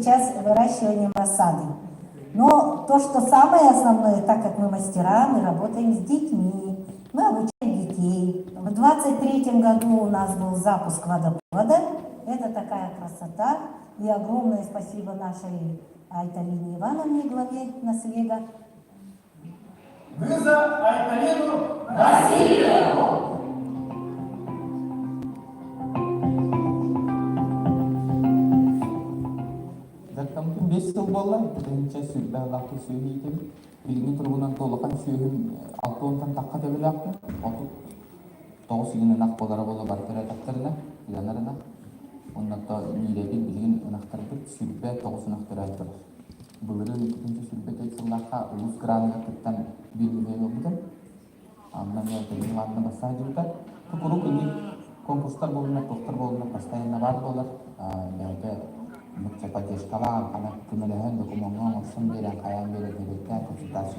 сейчас выращиванием рассады. Но то, что самое основное, так как мы мастера, мы работаем с детьми, мы обучаем детей. В 23-м году у нас был запуск водопровода. Это такая красота. И огромное спасибо нашей Айталине Ивановне, главе Наслега. Вы за Айталину Васильевну! Zaten 5 yıl bolla, birinci sürbe lafı söyleyeyim. Bilgi turbunan tolakan söyleyeyim, 6-10'dan takka da bile yaptım. 9 yılın nakbolara bolla barkara taktarına, yanarına. Ondan da iyilerin bilgin naktardır, sürbe 9 naktar aydır. Bunların ikinci sürbe teksilaka, ulus granına kıttan bilgileri oldu. Anlamaya gelin varına basaydı da. Kuru kuni konkurslar boluna, doktor boluna, pastayına var bolar. Yani mencapai skala karena pemilihan dokumen sendiri yang kaya beda-beda konsultasi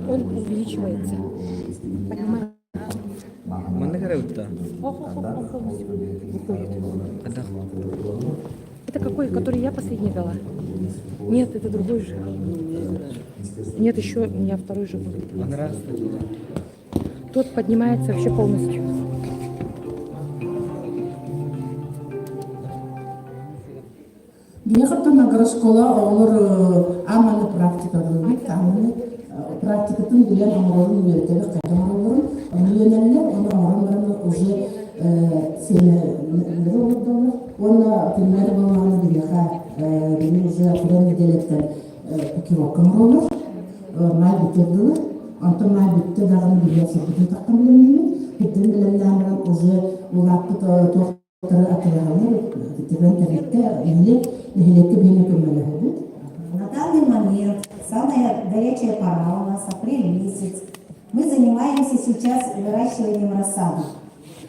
Он увеличивается. Понимаешь? Mana kira udah? Выходит. Ada. Это какой, который я последний дала? Нет, это другой же. Нет, еще у меня второй же был. Он раз. Тот поднимается вообще полностью. Биехаттан агрошкола олар аманы практика көрбек, аманы практикатын билен амырын бердегі қайдан амырын, үйленелер, оны амырын уже сені нері олдалар. он пример болманы билеха били уже куран неделеттен кироккам болар май битердилы антон май битте даган билеса бүтүн тактан билемин бүтүн билемден уже улапты тоқтары атыраханы битирен тарихта нехилекке бейне көмөлөһү. На данный момент самая горячая пора у нас апрель месяц. Мы занимаемся сейчас выращиванием рассады.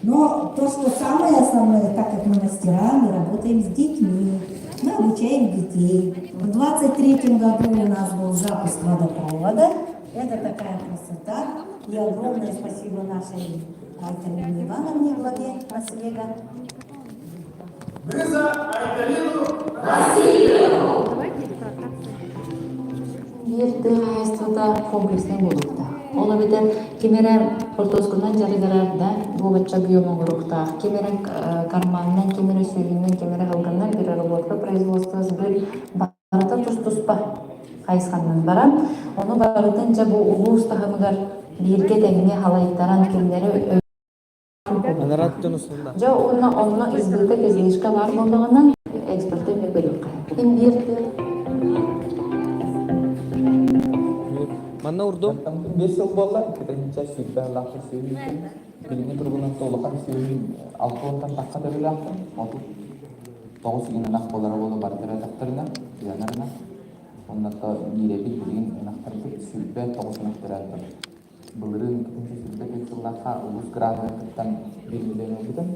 Но то, что самое основное, так как мы мастера, мы работаем с детьми, мы обучаем детей. В 23-м году у нас был запуск водопровода. Это такая красота. И огромное спасибо нашей Айталине Ивановне, главе Росвега. Мы за Айталину Ертеңестуда комплексный болукта. Ола битен кемерен ортоскунан жарыдарарда бубача биомогорукта, кемерен карманнан, кемере сүйгүннен, кемере халганнан бир работа производствосы бир барата туспа кайскандан барам. Оны барытын жабу улуустахамыгар бирге тегине халайттаран кимдери жа онна избылта кезешка бар болдугунан экспортты бөлүп Манна урду? Там 5 жыл болла, кетенче сүйтбе лахты сүйүн. Билини тургунан толукан сүйүн алтуонтан такка да билахты. Оту 9 гинен ак болара болу бартыра тактырына, янарына. Оннакта биреби билин нактарды сүйтбе 9 нактырады. Булырын кетенче сүйтбе кетсуллаха улус градыктан билилене бутун.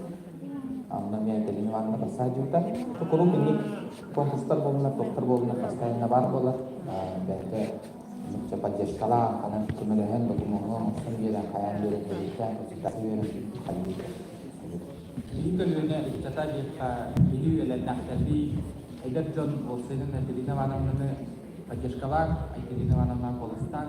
Амна мен телини ванна басажута. Токуру бини конкурстар болуна, доктор болуна, постоянно бар болар. Бәлке поддержкала, она кумелehen документом, сумбира, хаян бирен беритен, ситасбирен халли. Игорёне иттатаҗиха бирүләр нахтаби эдәпҗон болсының нәтиҗәсендә ванамны поддержкалар, айтылына ванамна Колыстан.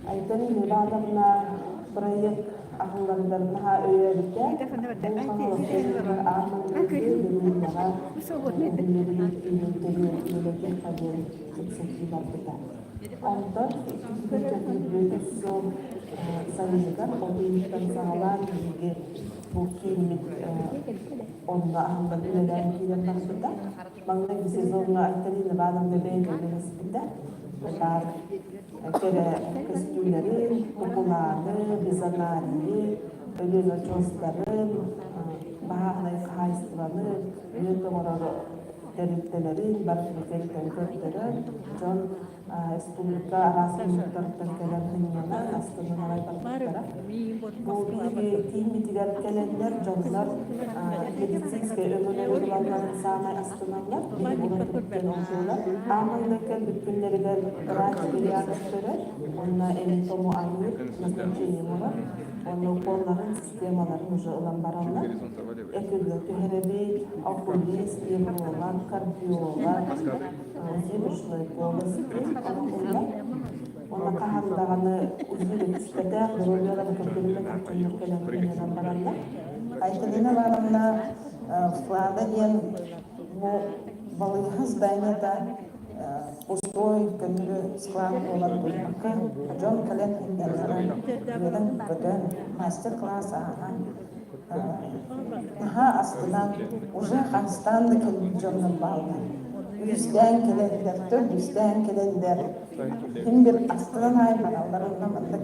Айталина Ивановна проект ахылларына өйрәткән. Ondan sayılar oyuncudan sağlar gibi bu kimlik onda ahımda bilen kiler nasılda bana bir sezonla Айталина Ивановна beğenilmesinde var kere kostümleri, popuları, bizanari, öyle çözleri, bahaneyi kayıstıları, yöntem olarak derintelerin, barışlıkları terkörtleri, John Respublika arasınlıkları terkelerinin aslında halaybarlıkları. Bu bir kim bitiler gelenler, Johnlar medisinske ömürleri bulanların sağına astılanlar, bir bunu Türkçen oluşuyorlar. Amandaki bütünleri de rahatçılığı yakıştırır, onunla emin tomu ayırır, nazarçıyım olur. Onun kolların sistemaların ucu olan baranlar. Ekürler, tüherebi, okulis, yemrolar, kardiyollar, zibirşlay kolası onlar. Ona kahandağını uzun istede, duruluyorlar, köpürüyle köpürülür gelen baranlar. Айталина Ивановна вклада ден bu balığı zdaniyada пустой көмүлү склад болар булмакка жон кален индерден берен бөтөн мастер класс aha астынан уже Казакстанда келип жонун балдар yüzden келендер 400'den келендер ким бир астынан ай балаларына мындык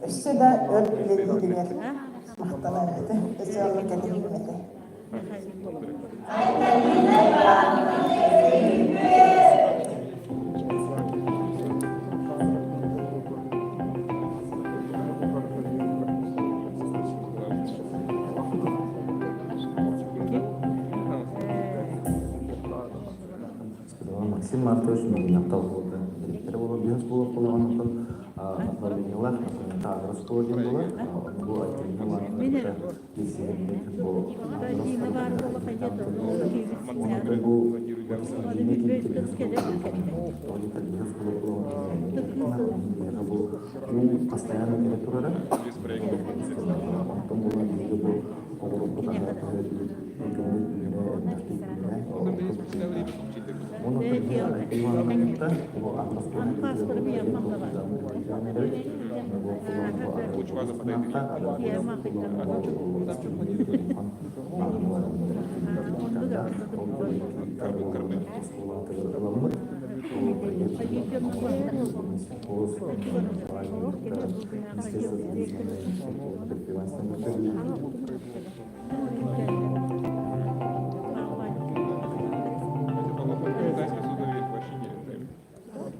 өссө да өрүлөдүлөр мактана эте өсө келип Максим Мартович Нактал болды. Директор болып, бес болып болғандықтан Норвегиялар тағы расположен болады. Бұл Айталина Ивановна есебінде бұл постоянно директоры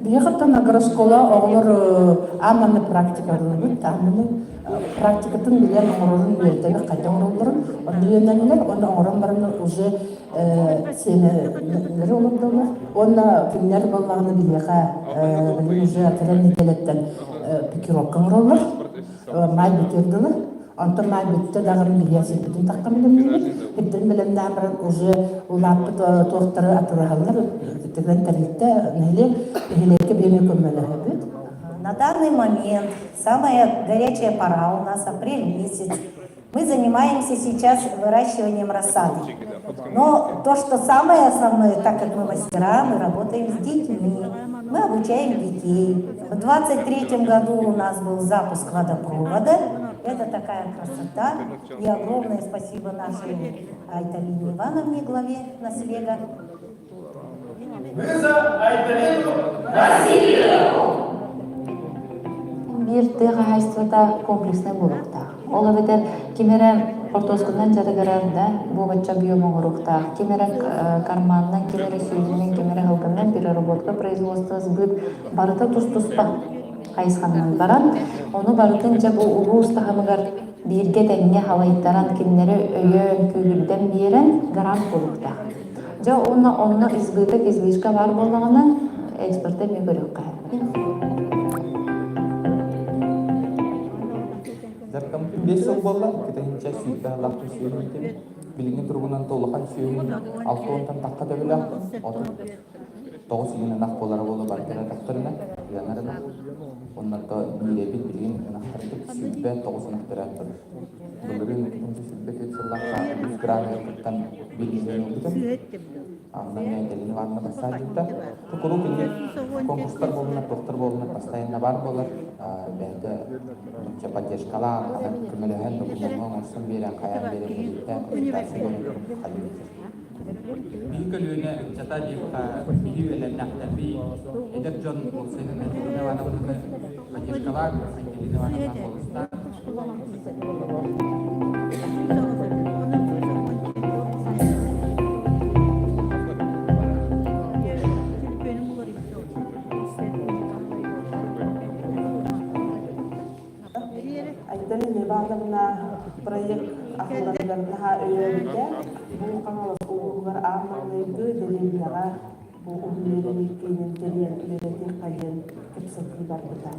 Биехаттан агроскола оғылыр аманы практикаларын, тамыны практикатын билен оғырын үйелтені қайдан оғырын, оны үйенелер, оны оғырын барыны уже сенелері олымдылар. Оны күннер болағыны билеға білін уже кәрен неделеттен пикировкан оғырылыр, май бүтерділі. Антон май бүтті дағырын билиясы бүтін таққан білімдеймін. Бүттін білімден уже улаппы тоқтары атырағалар, тігін тәрілтті нәхелекке беме көмелі өбіт. На данный момент самая горячая пора у нас апрель месяц. Мы занимаемся сейчас выращиванием рассады. Но то, что самое основное, так как мы мастера, мы работаем с детьми, мы обучаем детей. В 2023 году у нас был запуск водопровода. Это такая красота. И огромное спасибо нашей Айталине Ивановне, главе Насвега. Бир хозяйствода комплексный булукта. Ола бетер кимере портоскундан жарыгарарда бу бача биомогорукта, кимере карманнан, кимере сүйүнен, кимере халкынан переработка производства сбыт барыта тус-туспа кайысханнан баран. Ону барытын жа бу улууста хамыгар бирге теңге халайттаран киннери өйөн күйлүден берен грант булукта. Жа онно избыток излишка бар болғанынан экспортты мекөрөк Заркам 5 жыл болла, кетенче сүйді лақты сүйінетін, біліңі тұрғынан толыған сүйінін 6-10 таққа дөбілі ақты, отыр 9 үйінің ақ болары болы бар кері тақтырына, янарына. Оннарда нелебін білген нақтырдық сүйді 9 нақтыры ақтырыр. Бұлырын кетенче сүйді кетсіллаққа 100 грамм еркіттен білгізген өтіп, ағынан әйделіні барына басадықта. Тұқыру білген конкурстар болынар, доктор болынар, постоянно бар болар. Бәді поддержкалар, көміліген документің орсын берен, қаян берен берен, консультация болын қалуы. Бикөлүнө чата дипка бигүлен нахтаби эдер жон болсенин эдер ванабыны поддержкалар, эдер ванабыны болуста. Айталина Ивановна проект ахыларына өйөрүнде бул каңалас улуугар аамалыгы делилияга бул улуурен икенин делилиялерин кайын кепсетки барбыта.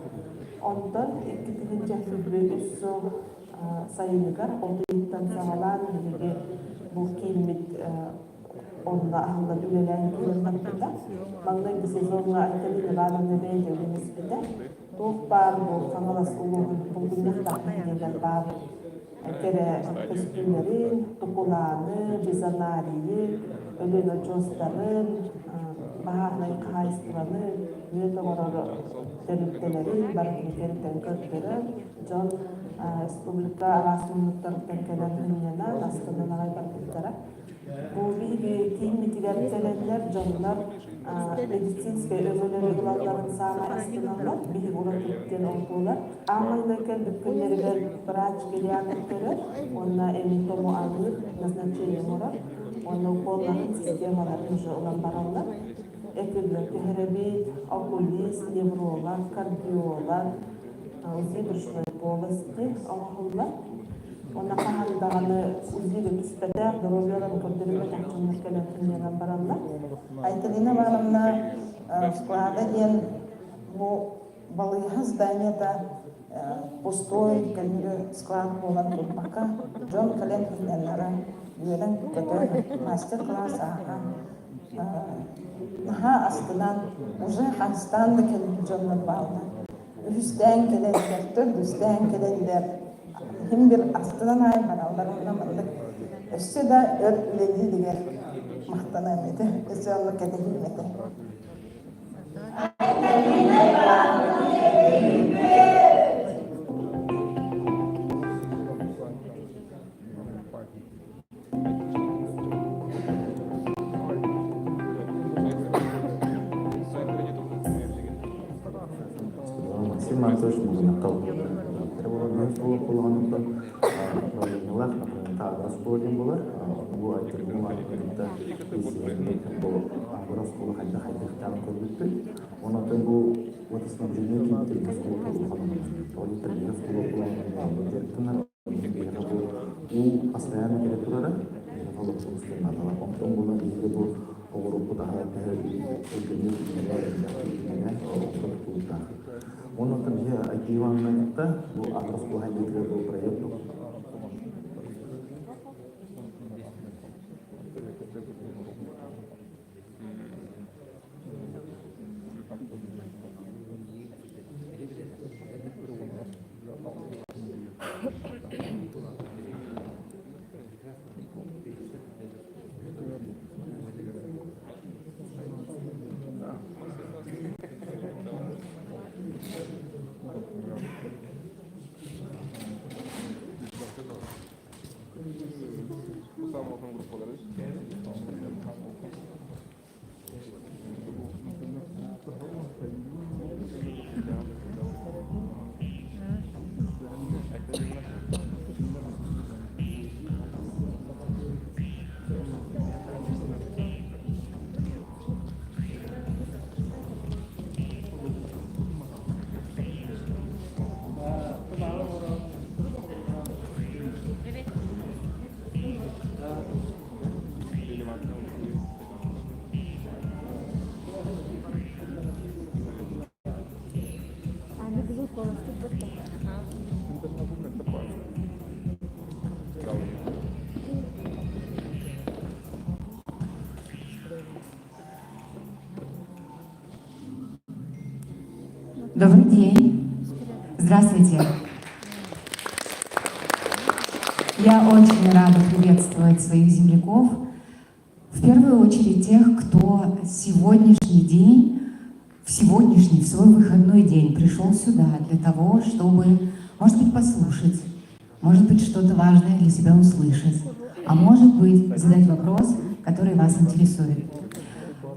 Онтон 2-февраль үссө сайыныгар олдуйуттан сагалан билеге бул кийимит онна ахылар үлелен кийин барбыта. Маңдайгы сезонга Айталина Ивановна бейде велосипеде тоқ бар бұл қаңалас ұлығын бұл күндақтақын деген бар. Кәрі костюмерін, тұқыланы, бизанарийі, өлен очостарын, бағарнай қайыстыраны, өте ғорары тәріптелерін, барқын керіктен көктерін, жон республика арасынлықтарықтан кәлен үненен, астынан ағай барқыттара. Бұл бигі кейін митигәртелерлер, жонлар медицинская өзөлері ұлаларын саңа астынанлар, бигі ұлар кеткен олдулар. Аңайдайкен бүткендерігер врач гериатрикері, онна эмитому алыр, назначение морар, онна уколларын системаларын уже ұлан баралар. Экілер кехеребит, окулист, невролог, кардиолог, узибрушной полости, олғылар. Онна қағандағаны үзілі түспәтәк, дұролерін көрдірімі тәкчінлер кәлен күннен баралар. Айталина Ивановна склада ден балыйға зданията пустой склад болған тұрпақа жон кәлен күнненлері үйелін көтер мастер-класс ағын. Наға астынан уже қанстанды кәлен жонлар балды. Үстен кәлендер, төрдістен кәлендер. Ким бир астынан ай баралар оннамандык Өссө да өр үледи дигер мактана эмете, өссө алла кетеги эмете. Максим Мартович Музынаков. Требовал было полгода, нелах, например, та расположен была, bu айтырдың вакытында бұл агрос школа хайда там көрбүттү. Онотон бул отысына жүрген кимдер школа болгон. Олимпиада школа болгон директорлар у постоянно керек турара. Олуп сустан атала. Онтон бул бизге бул Европа да Онотон я айтываннакта бул агрос школа хайда бул проект Добрый день. Здравствуйте. Я очень рада приветствовать своих земляков. В первую очередь тех, кто сегодняшний день, в свой выходной день пришел сюда для того, чтобы, может быть, послушать, может быть, что-то важное для себя услышать, а может быть, задать вопрос, который вас интересует.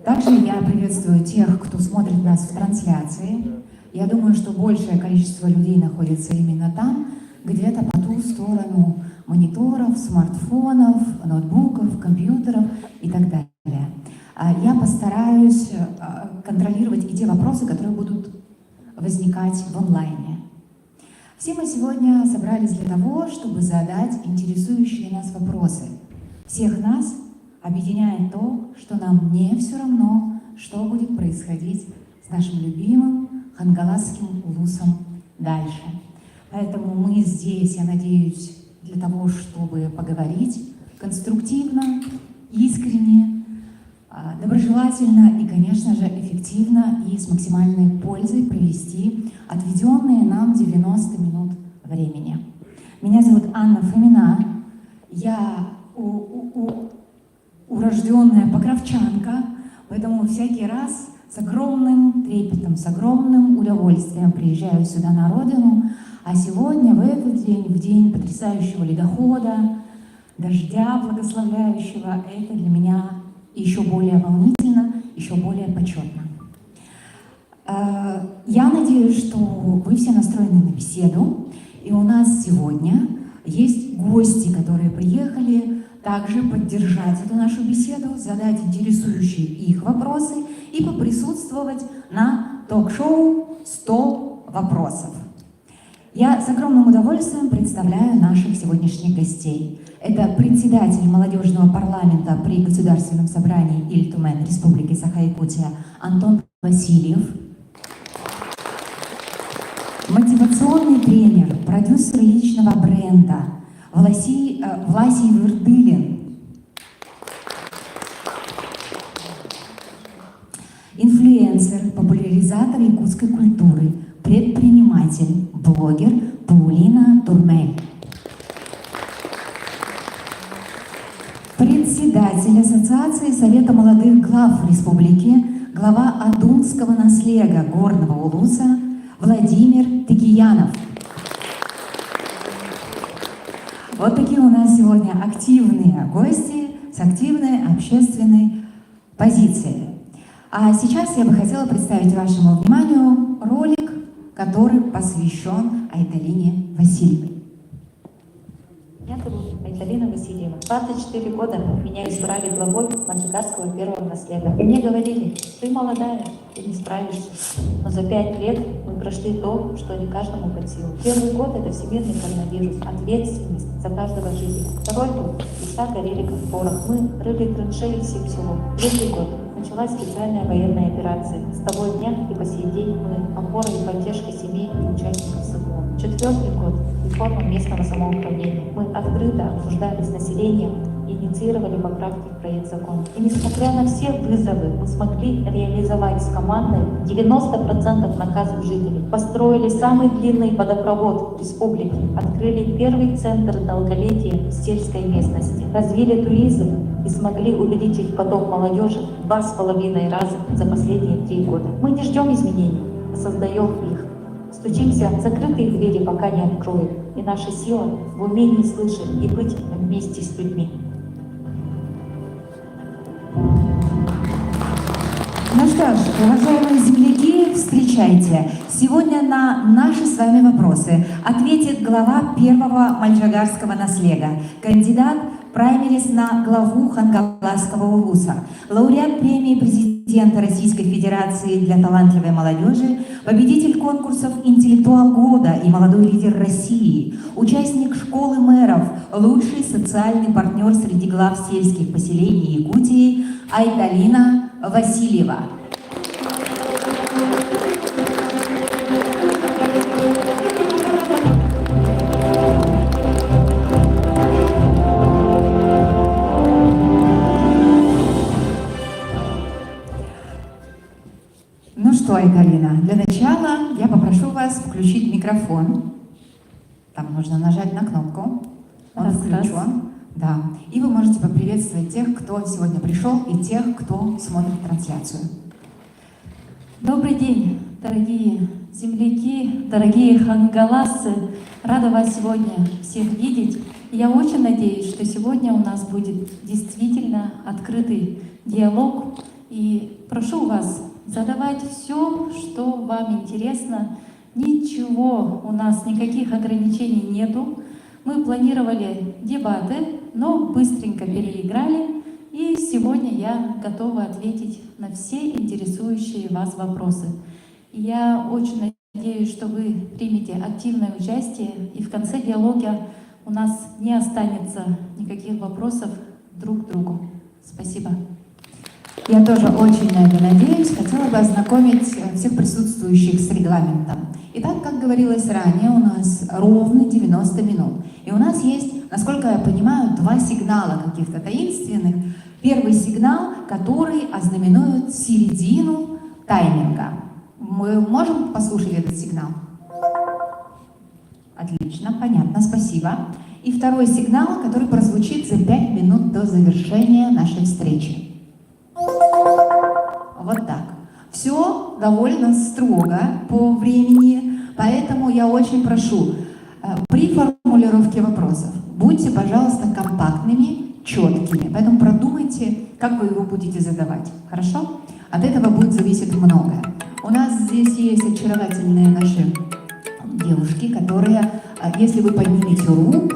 Также я приветствую тех, кто смотрит нас в трансляции. Я думаю, что большее количество людей находится именно там, где-то по ту сторону мониторов, смартфонов, ноутбуков, компьютеров и так далее. Я постараюсь контролировать и те вопросы, которые будут возникать в онлайне. Все мы сегодня собрались для того, чтобы задать интересующие нас вопросы. Всех нас объединяет то, что нам не все равно, что будет происходить с нашим любимым хангаласским улусом дальше. Поэтому мы здесь, я надеюсь, для того, чтобы поговорить конструктивно, искренне, доброжелательно и, конечно же, эффективно и с максимальной пользой провести отведенные нам 90 минут времени. Меня зовут Анна Фомина, я урожденная покровчанка, поэтому всякий раз с огромным трепетом, с огромным удовольствием приезжаю сюда на родину, а сегодня, в этот день, в день потрясающего ледохода, дождя благословляющего, это для меня еще более волнительно, еще более почетно. Я надеюсь, что вы все настроены на беседу, и у нас сегодня есть гости, которые приехали также поддержать эту нашу беседу, задать интересующие их вопросы и поприсутствовать на ток-шоу «100 вопросов». Я с огромным удовольствием представляю наших сегодняшних гостей. Это председатель молодежного парламента при Государственном собрании Иль-Тумен Республики Саха-Якутия Антон Васильев, мотивационный тренер, продюсер личного бренда Власий Вердылин, инфлюенсер, популяризатор якутской культуры, предприниматель, блогер Паулина Турмель. председатель Ассоциации Совета молодых глав Республики, глава Адунского наслега Горного Улуса Владимир Текиянов. Вот такие у нас сегодня активные гости с активной общественной позицией. А сейчас я бы хотела представить вашему вниманию ролик, который посвящен Айталине Васильевой. Меня зовут Айталина Васильева. 24 года меня избрали главой Манчжигарского первого наслега. И мне говорили, ты молодая, ты не справишься. Но за 5 лет мы прошли то, что не каждому под силу. Первый год — это всемирный коронавирус, ответственность за каждого жителя. Второй год — леса горели как порох. Мы рыли траншеи всем селом. Третий год — началась специальная военная операция. С того дня и по сей день мы опора и поддержка семей и участников СВО. Четвертый год — реформа местного самоуправления. Мы открыто обсуждали с населением и инициировали поправки в проект закона. И несмотря на все вызовы, мы смогли реализовать с командой 90% наказов жителей. Построили самый длинный водопровод в республике. Открыли первый центр долголетия в сельской местности. Развили туризм и смогли увеличить поток молодежи в 2,5 раза за последние 3 года. Мы не ждем изменений, а создаем их. Стучимся в закрытые двери, пока не откроют. И наша сила в умении слышать и быть вместе с людьми. Ну что ж, уважаемые земляки, встречайте. Сегодня на наши с вами вопросы ответит глава первого Манчжигарского наслега, кандидат праймерис на главу Хангаласского улуса, лауреат премии президента Российской Федерации для талантливой молодежи, победитель конкурсов «Интеллектуал года» и «Молодой лидер России», участник школы мэров, лучший социальный партнер среди глав сельских поселений Якутии Айталина Васильева. Ну что, Айталина, для начала я попрошу вас включить микрофон. Там нужно нажать на кнопку. Он включен. Да. И вы можете поприветствовать тех, кто сегодня пришел, и тех, кто смотрит трансляцию. Добрый день, дорогие земляки, дорогие хангаласцы. Рада вас сегодня всех видеть. Я очень надеюсь, что сегодня у нас будет действительно открытый диалог. И прошу вас задавать все, что вам интересно. Ничего, у нас никаких ограничений нету. Мы планировали дебаты, но быстренько переиграли. И сегодня я готова ответить на все интересующие вас вопросы. Я очень надеюсь, что вы примете активное участие, и в конце диалога у нас не останется никаких вопросов друг к другу. Спасибо. Я тоже очень на это надеюсь. Хотела бы ознакомить всех присутствующих с регламентом. Итак, как говорилось ранее, у нас ровно 90 минут. И у нас есть, насколько я понимаю, 2 сигнала каких-то таинственных. Первый сигнал, который ознаменует середину тайминга. Мы можем послушать этот сигнал? Отлично, понятно, спасибо. И второй сигнал, который прозвучит за 5 минут до завершения нашей встречи. Вот так. Все довольно строго по времени, поэтому я очень прошу, при формулировке вопросов будьте, пожалуйста, компактными, четкими, поэтому продумайте, как вы его будете задавать, хорошо? От этого будет зависеть многое. У нас здесь есть очаровательные наши девушки, которые, если вы поднимете руку,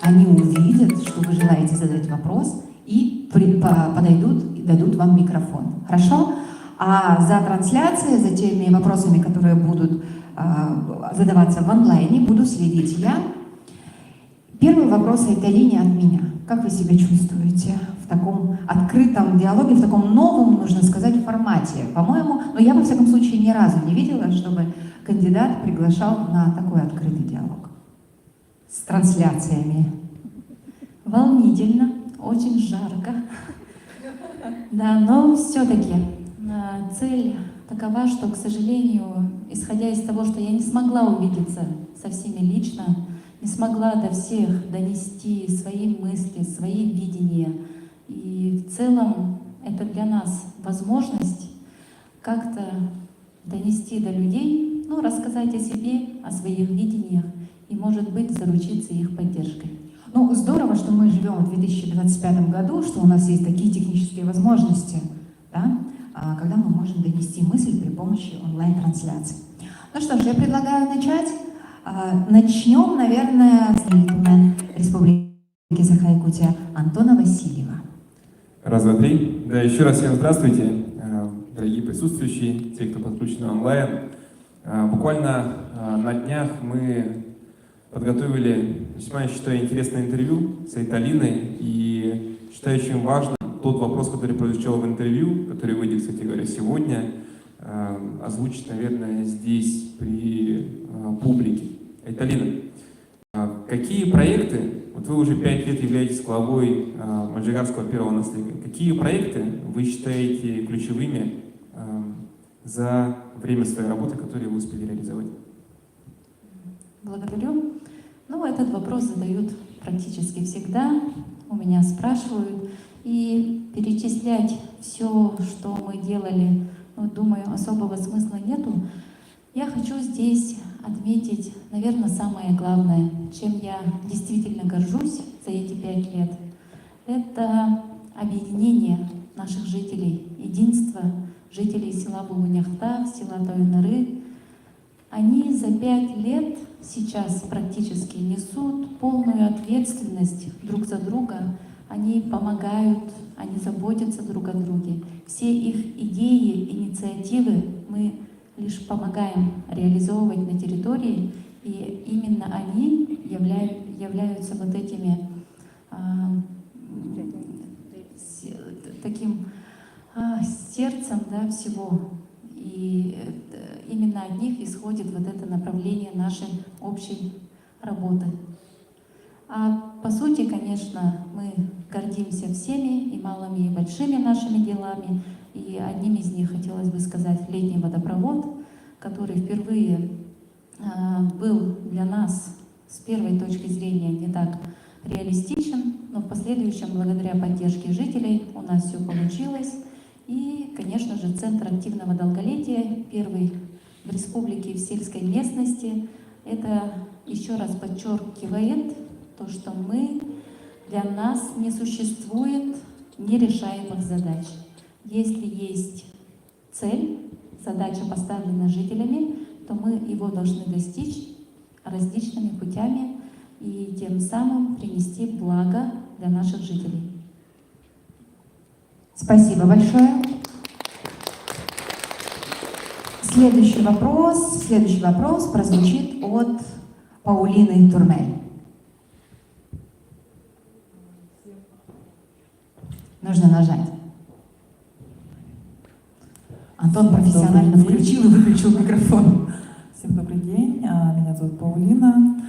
они увидят, что вы желаете задать вопрос, и подойдут и дадут вам микрофон. Хорошо? А за трансляцией, за теми вопросами, которые будут задаваться в онлайне, буду следить я. Первый вопрос Айталине от меня. Как вы себя чувствуете в таком открытом диалоге, в таком новом, нужно сказать, формате? По-моему, но я, во всяком случае, ни разу не видела, чтобы кандидат приглашал на такой открытый диалог с трансляциями. Волнительно, очень жарко. Да, но все-таки цель такова, что, к сожалению, исходя из того, что я не смогла увидеться со всеми лично, не смогла до всех донести свои мысли, свои видения, И в целом это для нас возможность как-то донести до людей, ну, рассказать о себе, о своих видениях и, может быть, заручиться их поддержкой. Ну, здорово, что мы живем в 2025 году, что у нас есть такие технические возможности, да, когда мы можем донести мысль при помощи онлайн-трансляции. Ну что ж, я предлагаю начать. Начнем, наверное, с Республики Саха-Якутия Антона Васильева. Раз, два, три. Да, еще раз всем здравствуйте, дорогие присутствующие, те, кто подключен онлайн. Буквально на днях мы подготовили весьма, я считаю, интересное интервью с Айталиной, и считаю очень важным тот вопрос, который прозвучал в интервью, который выйдет, кстати говоря, сегодня, озвучить, наверное, здесь при публике. Айталина, какие проекты, вот вы уже 5 лет являетесь главой Манджигарского первого наследия, какие проекты вы считаете ключевыми за время своей работы, которые вы успели реализовать? Благодарю. Ну, этот вопрос задают практически всегда, у меня спрашивают, и перечислять все, что мы делали, ну, думаю, особого смысла нету. Я хочу здесь отметить, наверное, самое главное, чем я действительно горжусь за эти 5 лет. Это объединение наших жителей, единство жителей села Бугуняхта, села Тойнары. Они за 5 лет сейчас практически несут полную ответственность друг за друга. Они помогают, они заботятся друг о друге. Все их идеи, инициативы мы лишь помогаем реализовывать на территории, и именно они являются вот этими таким сердцем, да, всего. И именно от них исходит вот это направление нашей общей работы. А по сути, конечно, мы гордимся всеми, и малыми, и большими нашими делами. И одним из них хотелось бы сказать летний водопровод, который впервые был для нас с первой точки зрения не так реалистичен, но в последующем, благодаря поддержке жителей, у нас все получилось. И, конечно же, Центр активного долголетия, первый в республике и в сельской местности, это еще раз подчеркивает то, что для нас не существует нерешаемых задач. Если есть цель, задача поставлена жителями, то мы его должны достичь различными путями и тем самым принести благо для наших жителей. Спасибо большое. Следующий вопрос прозвучит от Паулины Турмель. Нужно нажать. Антон профессионально включил и выключил микрофон. Всем добрый день, меня зовут Паулина.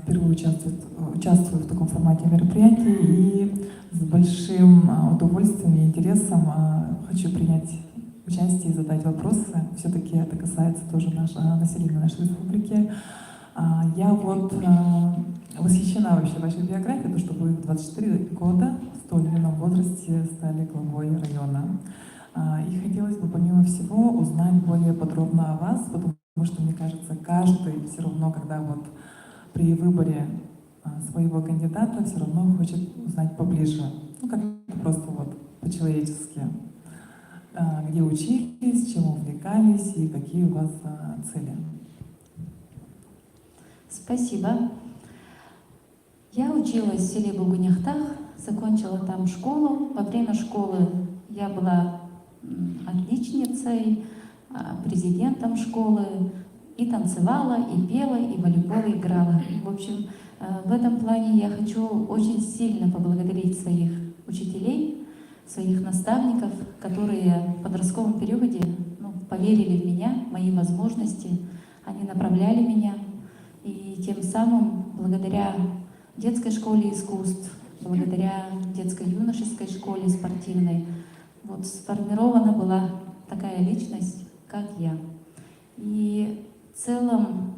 Впервые участвую в таком формате мероприятия и с большим удовольствием и интересом хочу принять участие и задать вопросы. Все-таки это касается тоже населения нашей республики. Я вот восхищена вообще вашей биографией, то, что вы в 24 года в столь юном возрасте стали главой района. И хотелось бы, помимо всего, узнать более подробно о вас, потому что, мне кажется, каждый все равно, когда вот при выборе своего кандидата, все равно хочет узнать поближе. Ну, как-то просто вот по-человечески. Где учились, чем увлекались и какие у вас цели. Спасибо. Я училась в селе Бугуняхтах, закончила там школу. Во время школы я была отличницей, президентом школы, и танцевала, и пела, и в волейбол играла. В общем, в этом плане я хочу очень сильно поблагодарить своих учителей, своих наставников, которые в подростковом периоде поверили в меня, в мои возможности, они направляли меня. И тем самым, благодаря детской школе искусств, благодаря детско-юношеской школе спортивной, вот сформирована была такая личность, как я. И в целом,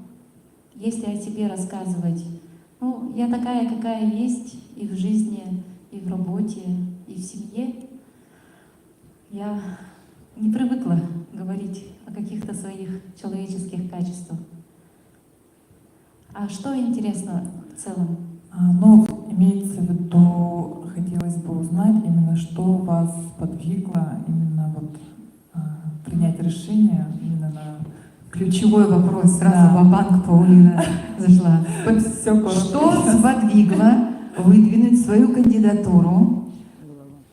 если о себе рассказывать, я такая, какая есть и в жизни, и в работе, и в семье я не привыкла говорить о каких-то своих человеческих качествах. А что интересно в целом? Ну, имеется в виду, хотелось бы узнать именно, что вас подвигло именно вот принять решение именно на Ключевой вопрос, сразу ва-банк Паулина зашла. Что сподвигло выдвинуть свою кандидатуру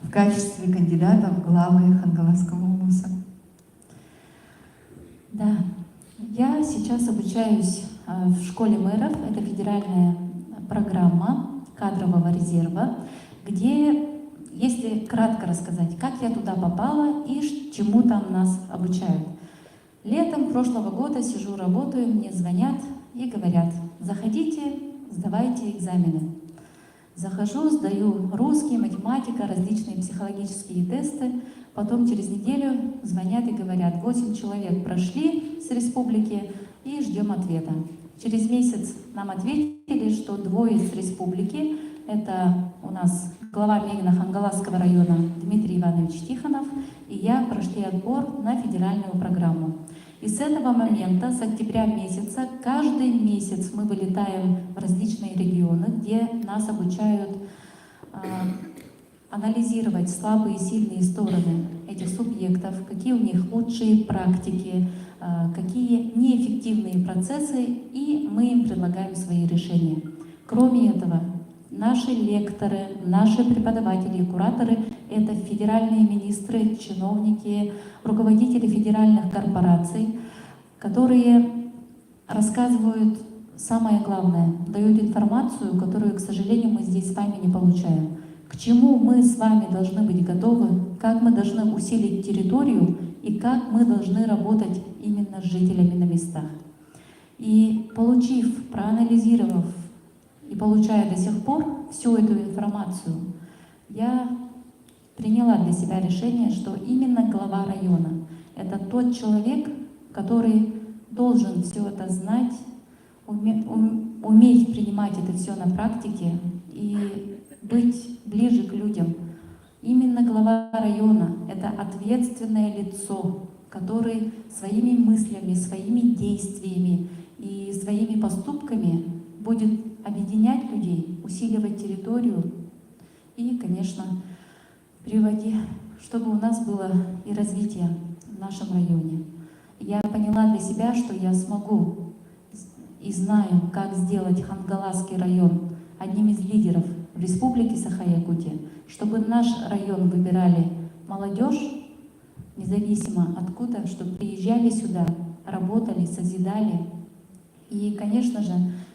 в качестве кандидата в главы Хангаласского улуса? Да, я сейчас обучаюсь в школе мэров, это федеральная программа кадрового резерва, где, если кратко рассказать, как я туда попала и чему там нас обучают. Летом прошлого года сижу, работаю, мне звонят и говорят: заходите, сдавайте экзамены. Захожу, сдаю русский, математика, различные психологические тесты. Потом через неделю звонят и говорят: 8 человек прошли с республики и ждем ответа. Через месяц нам ответили, что 2 с республики, это у нас глава Мегина Хангаласского района Дмитрий Иванович Тихонов, и я прошли отбор на федеральную программу. И с этого момента, с октября месяца, каждый месяц мы вылетаем в различные регионы, где нас обучают анализировать слабые и сильные стороны этих субъектов, какие у них лучшие практики, какие неэффективные процессы, и мы им предлагаем свои решения. Кроме этого, наши лекторы, наши преподаватели и кураторы — это федеральные министры, чиновники, руководители федеральных корпораций, которые рассказывают самое главное, дают информацию, которую, к сожалению, мы здесь с вами не получаем. К чему мы с вами должны быть готовы, как мы должны усилить территорию и как мы должны работать именно с жителями на местах. И получив, проанализировав и получая до сих пор всю эту информацию, я приняла для себя решение, что именно глава района — это тот человек, который должен все это знать, уметь принимать это все на практике и быть ближе к людям. Именно глава района — это ответственное лицо, который своими мыслями, своими действиями и своими поступками будет объединять людей, усиливать территорию и, конечно, приводить, чтобы у нас было и развитие в нашем районе. Я поняла для себя, что я смогу и знаю, как сделать Хангаласский район одним из лидеров в Республике Саха-Якутия, чтобы наш район выбирали молодежь, независимо откуда, чтобы приезжали сюда, работали, созидали. И, конечно же,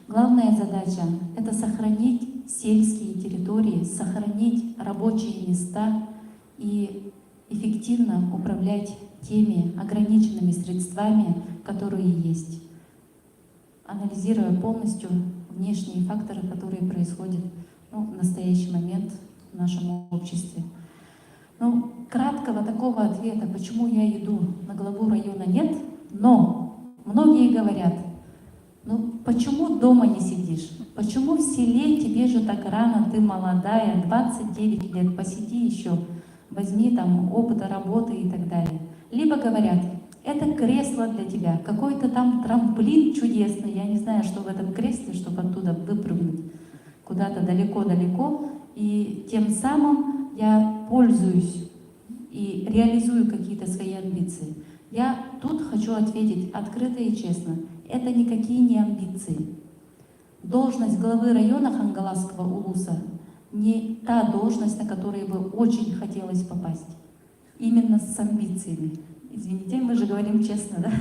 главная задача — это сохранить сельские территории, сохранить рабочие места и эффективно управлять теми ограниченными средствами, которые есть, анализируя полностью внешние факторы, которые происходят в настоящий момент в нашем обществе. Краткого такого ответа, почему я иду на главу района, нет, но многие говорят: почему дома не сидишь? Почему в селе тебе же так рано, ты молодая, 29 лет, посиди еще, возьми там опыта работы и так далее. Либо говорят: это кресло для тебя, какой-то там трамплин чудесный, я не знаю, что в этом кресле, чтобы оттуда выпрыгнуть куда-то далеко-далеко, и тем самым я пользуюсь и реализую какие-то свои амбиции. Я тут хочу ответить открыто и честно: это никакие не амбиции. Должность главы района Хангаласского улуса не та должность, на которую бы очень хотелось попасть. Именно с амбициями. Извините, мы же говорим честно, да?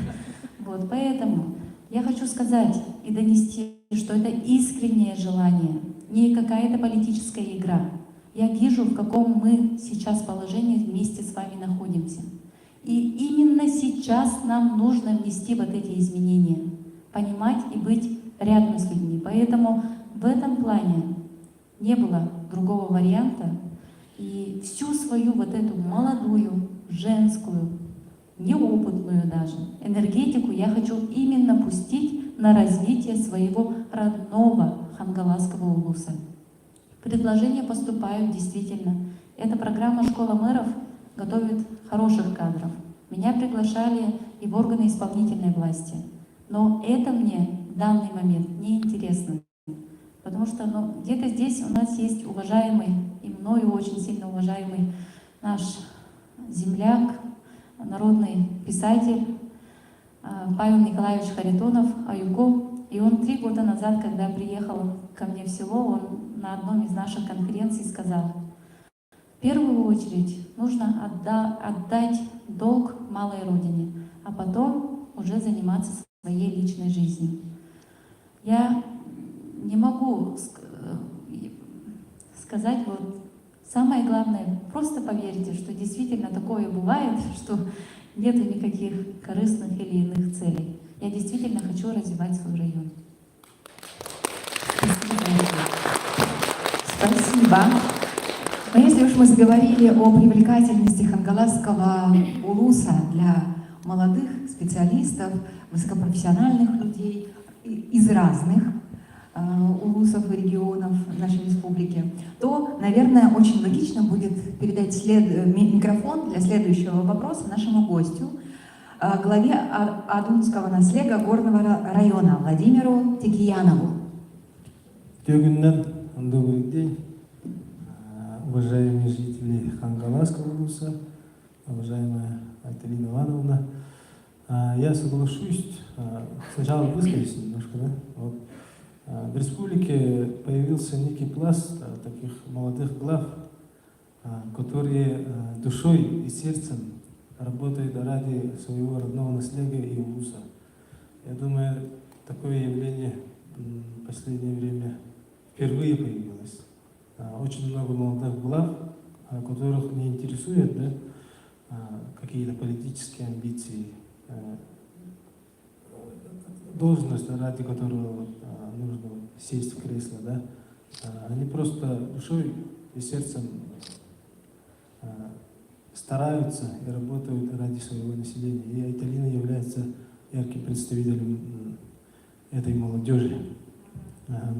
Поэтому я хочу сказать и донести, что это искреннее желание, не какая-то политическая игра. Я вижу, в каком мы сейчас положении вместе с вами находимся. И именно сейчас нам нужно внести вот эти изменения, понимать и быть рядом с людьми. Поэтому в этом плане не было другого варианта. И всю свою вот эту молодую, женскую, неопытную даже энергетику я хочу именно пустить на развитие своего родного Хангаласского улуса. Предложения поступают действительно. Эта программа «Школа мэров» готовит хороших кадров. Меня приглашали и в органы исполнительной власти. Но это мне в данный момент не интересно. Потому что где-то здесь у нас есть уважаемый, и мною очень сильно уважаемый наш земляк, народный писатель Павел Николаевич Харитонов, Аюко. И он 3 года назад, когда приехал ко мне в село, он на одном из наших конференций сказал: в первую очередь нужно отдать долг малой родине, а потом уже заниматься своей личной жизнью. Я не могу сказать, самое главное, просто поверьте, что действительно такое бывает, что нет никаких корыстных или иных целей. Я действительно хочу развивать свой район. Спасибо. Но если уж мы заговорили о привлекательности хангаласского улуса для молодых специалистов, высокопрофессиональных людей из разных улусов и регионов нашей республики, то, наверное, очень логично будет передать микрофон для следующего вопроса нашему гостю, главе Адунского наследия горного района Владимиру Текиянову. Добрый день, уважаемые жители Хангаласского улуса, уважаемая Айталина Ивановна. Я соглашусь, сначала выскажусь немножко, да? В республике появился некий пласт таких молодых глав, которые душой и сердцем работают ради своего родного наследия и улуса. Я думаю, такое явление в последнее время впервые появилось. Очень много молодых глав, которых не интересует, какие-то политические амбиции, должность, ради которого нужно сесть в кресло, да? Они просто душой и сердцем стараются и работают ради своего населения. И Айталина является ярким представителем этой молодежи.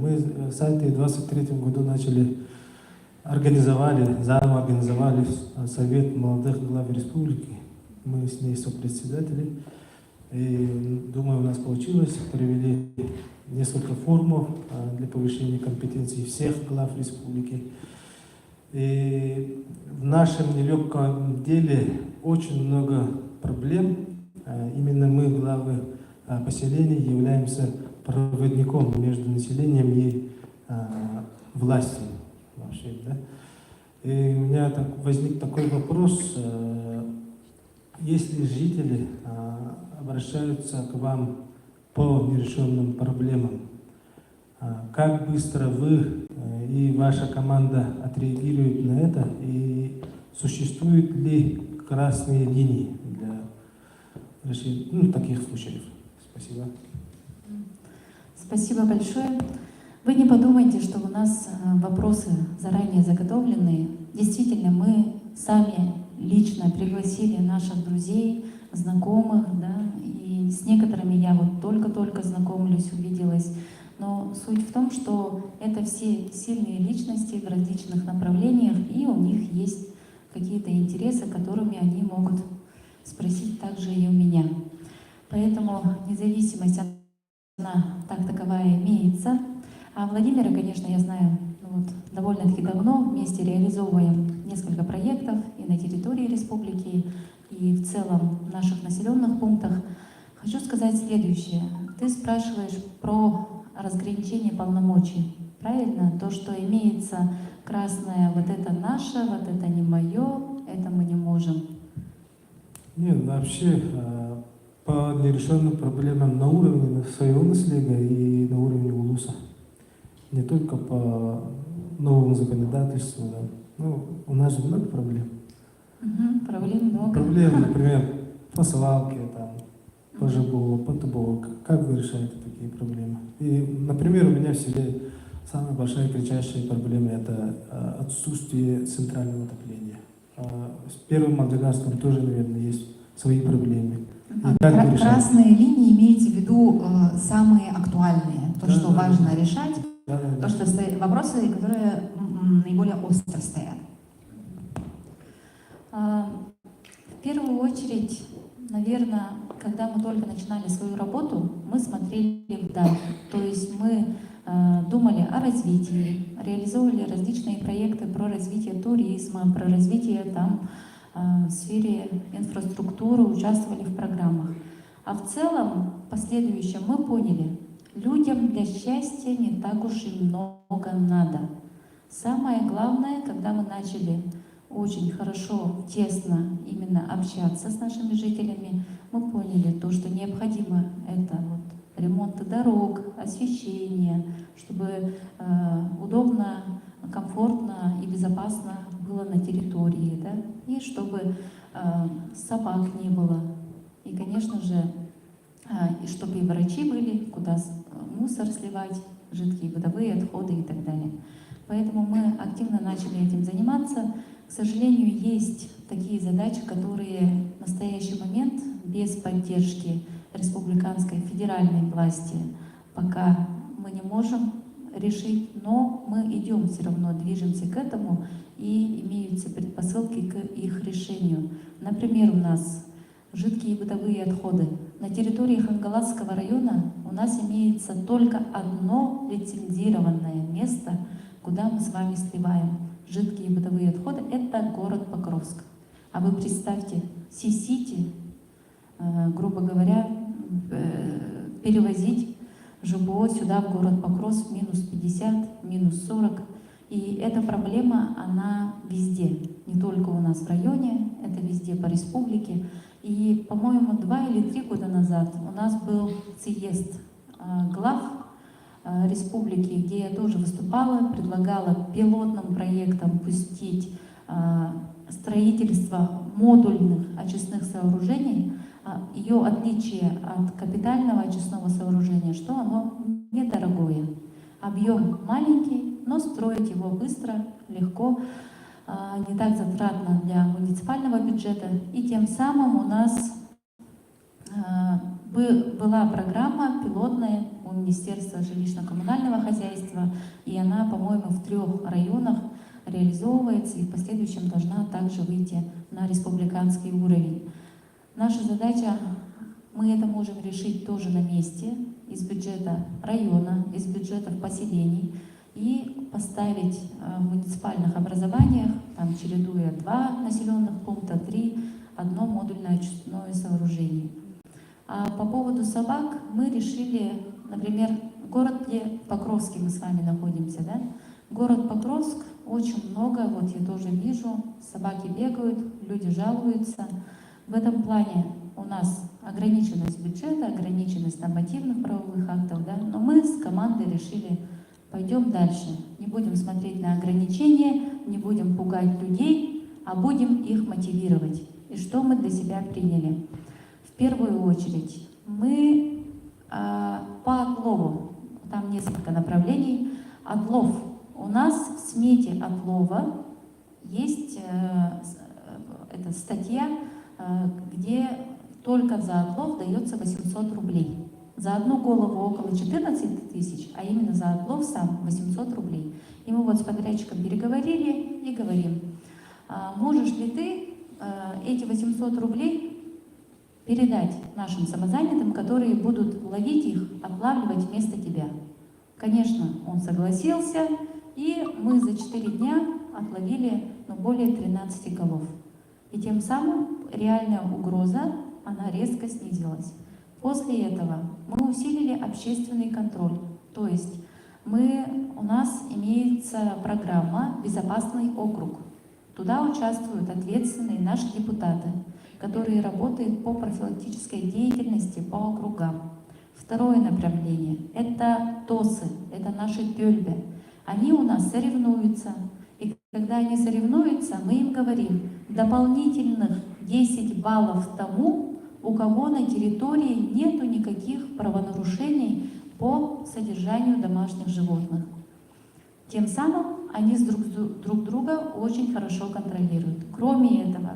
Мы в 2023 году заново организовали Совет молодых глав республики. Мы с ней сопредседатели. И думаю, у нас получилось. Провели несколько форумов для повышения компетенции всех глав республики. И в нашем нелегком деле очень много проблем. Именно мы, главы поселений, являемся проводником между населением и властью. Вообще, да? И у меня возник такой вопрос. Если жители обращаются к вам по нерешенным проблемам, как быстро вы и ваша команда отреагируют на это, и существуют ли красные линии для решения таких случаев? Спасибо. Спасибо большое. Вы не подумайте, что у нас вопросы заранее заготовленные. Действительно, мы сами лично пригласили наших друзей, знакомых, да, и с некоторыми я только-только знакомлюсь, увиделась. Но суть в том, что это все сильные личности в различных направлениях, и у них есть какие-то интересы, которыми они могут спросить также и у меня. Поэтому независимость, она так таковая имеется. А Владимира, конечно, я знаю довольно-таки давно, вместе реализовываем несколько проектов и на территории республики, и в целом в наших населенных пунктах. Хочу сказать следующее. Ты спрашиваешь про разграничение полномочий. Правильно? То, что имеется красное, вот это наше, вот это не мое, это мы не можем. Нет, вообще по нерешенным проблемам на уровне своего наследия и на уровне улуса. Не только по новому законодательству. Да. Ну, у нас же много проблем. Проблем много. Проблемы, например, по свалке, по ЖБО, по ТБО. Как вы решаете такие проблемы? И, например, у меня в селе самая большая кричащая проблема – это отсутствие центрального отопления. С первым Мадагаскаром тоже, наверное, есть свои проблемы. Красные линии имеете в виду самые актуальные, то, что важно решать, то, что вопросы, которые наиболее остро стоят. В первую очередь, наверное, когда мы только начинали свою работу, мы смотрели вдаль. То есть мы думали о развитии, реализовывали различные проекты про развитие туризма, про развитие там, в сфере инфраструктуры, участвовали в программах. А в целом, в последующем, мы поняли, людям для счастья не так уж и много надо. Самое главное, когда мы начали очень хорошо, тесно именно общаться с нашими жителями, мы поняли то, что необходимо это вот ремонт дорог, освещение, чтобы удобно, комфортно и безопасно было на территории, да? И чтобы собак не было. И, конечно же, и чтобы и врачи были, куда мусор сливать, жидкие бытовые отходы и так далее. Поэтому мы активно начали этим заниматься. К сожалению, есть такие задачи, которые в настоящий момент без поддержки республиканской федеральной власти пока мы не можем решить, но мы идем все равно, движемся к этому, и имеются предпосылки к их решению. Например, у нас жидкие бытовые отходы. На территории Хангаласского района у нас имеется только одно лицензированное место, куда мы с вами сливаем жидкие бытовые отходы, это город Покровск. А вы представьте, Си-Сити, грубо говоря, перевозить ЖБО сюда, в город Покровск, минус 50, минус 40. И эта проблема, она везде, не только у нас в районе, это везде по республике. И, по-моему, 2 или 3 года назад у нас был съезд глав республики, где я тоже выступала, предлагала пилотным проектом пустить строительство модульных очистных сооружений. Ее отличие от капитального очистного сооружения, что оно недорогое. Объем маленький, но строить его быстро, легко, не так затратно для муниципального бюджета. И тем самым у нас была программа пилотная у Министерства жилищно-коммунального хозяйства, и она, по-моему, в 3 районах реализовывается и в последующем должна также выйти на республиканский уровень. Наша задача, мы это можем решить тоже на месте, из бюджета района, из бюджетов поселений, и поставить в муниципальных образованиях, там, чередуя 2 населенных пункта, 3, одно модульное очистное сооружение. А по поводу собак мы решили, например, город Покровск, мы с вами находимся, да? Город Покровск, очень много, вот я тоже вижу, собаки бегают, люди жалуются. В этом плане у нас ограниченность бюджета, ограниченность нормативных правовых актов, да? Но мы с командой решили, пойдем дальше, не будем смотреть на ограничения, не будем пугать людей, а будем их мотивировать. И что мы для себя приняли? В первую очередь мы по отлову, там несколько направлений, отлов. У нас в смете отлова есть эта статья, где только за отлов дается 800 рублей. За одну голову около 14 тысяч, а именно за отлов сам 800 рублей. И мы вот с подрядчиком переговорили и говорим, можешь ли ты эти 800 рублей передать нашим самозанятым, которые будут ловить их, отлавливать вместо тебя. Конечно, он согласился, и мы за 4 дня отловили более 13 голов. И тем самым реальная угроза, она резко снизилась. После этого мы усилили общественный контроль, то есть у нас имеется программа «Безопасный округ». Туда участвуют ответственные наши депутаты, которые работают по профилактической деятельности по округам. Второе направление – это ТОСы, это наши тёльбе. Они у нас соревнуются, и когда они соревнуются, мы им говорим дополнительных 10 баллов тому, у кого на территории нету никаких правонарушений по содержанию домашних животных. Тем самым они друг друга очень хорошо контролируют. Кроме этого,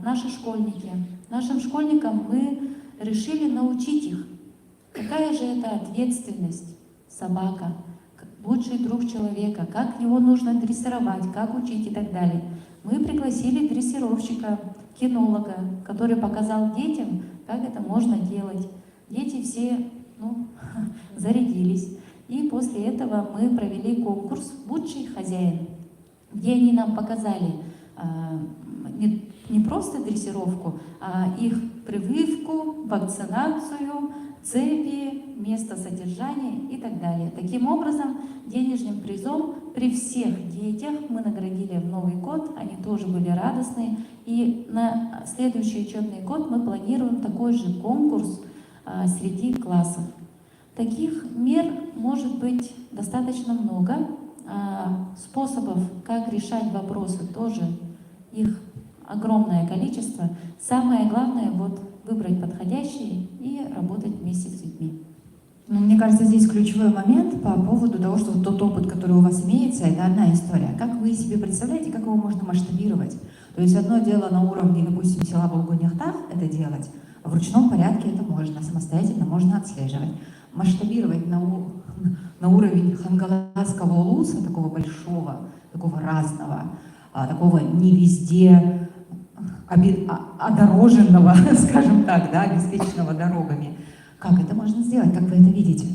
нашим школьникам мы решили научить их, какая же это ответственность собака, лучший друг человека, как его нужно дрессировать, как учить и так далее. Мы пригласили дрессировщика, кинолога, который показал детям, как это можно делать. Дети все зарядились. И после этого мы провели конкурс «Лучший хозяин», где они нам показали не просто дрессировку, а их прививку, вакцинацию, цепи, место содержания и так далее. Таким образом, денежным призом при всех детях мы наградили в Новый год, они тоже были радостные. И на следующий учебный год мы планируем такой же конкурс среди классов. Таких мер может быть достаточно много, способов, как решать вопросы, тоже их огромное количество. Самое главное выбрать подходящие и работать вместе с людьми. Ну, мне кажется, здесь ключевой момент по поводу того, что тот опыт, который у вас имеется, это одна история. Как вы себе представляете, как его можно масштабировать? То есть одно дело на уровне, допустим, села Булгуняхтах это делать, а в ручном порядке это можно, самостоятельно можно отслеживать. Масштабировать на уровень Хангаласского улуса, такого большого, такого разного, такого не везде одороженного, скажем так, да, обеспеченного дорогами. Как это можно сделать? Как вы это видите?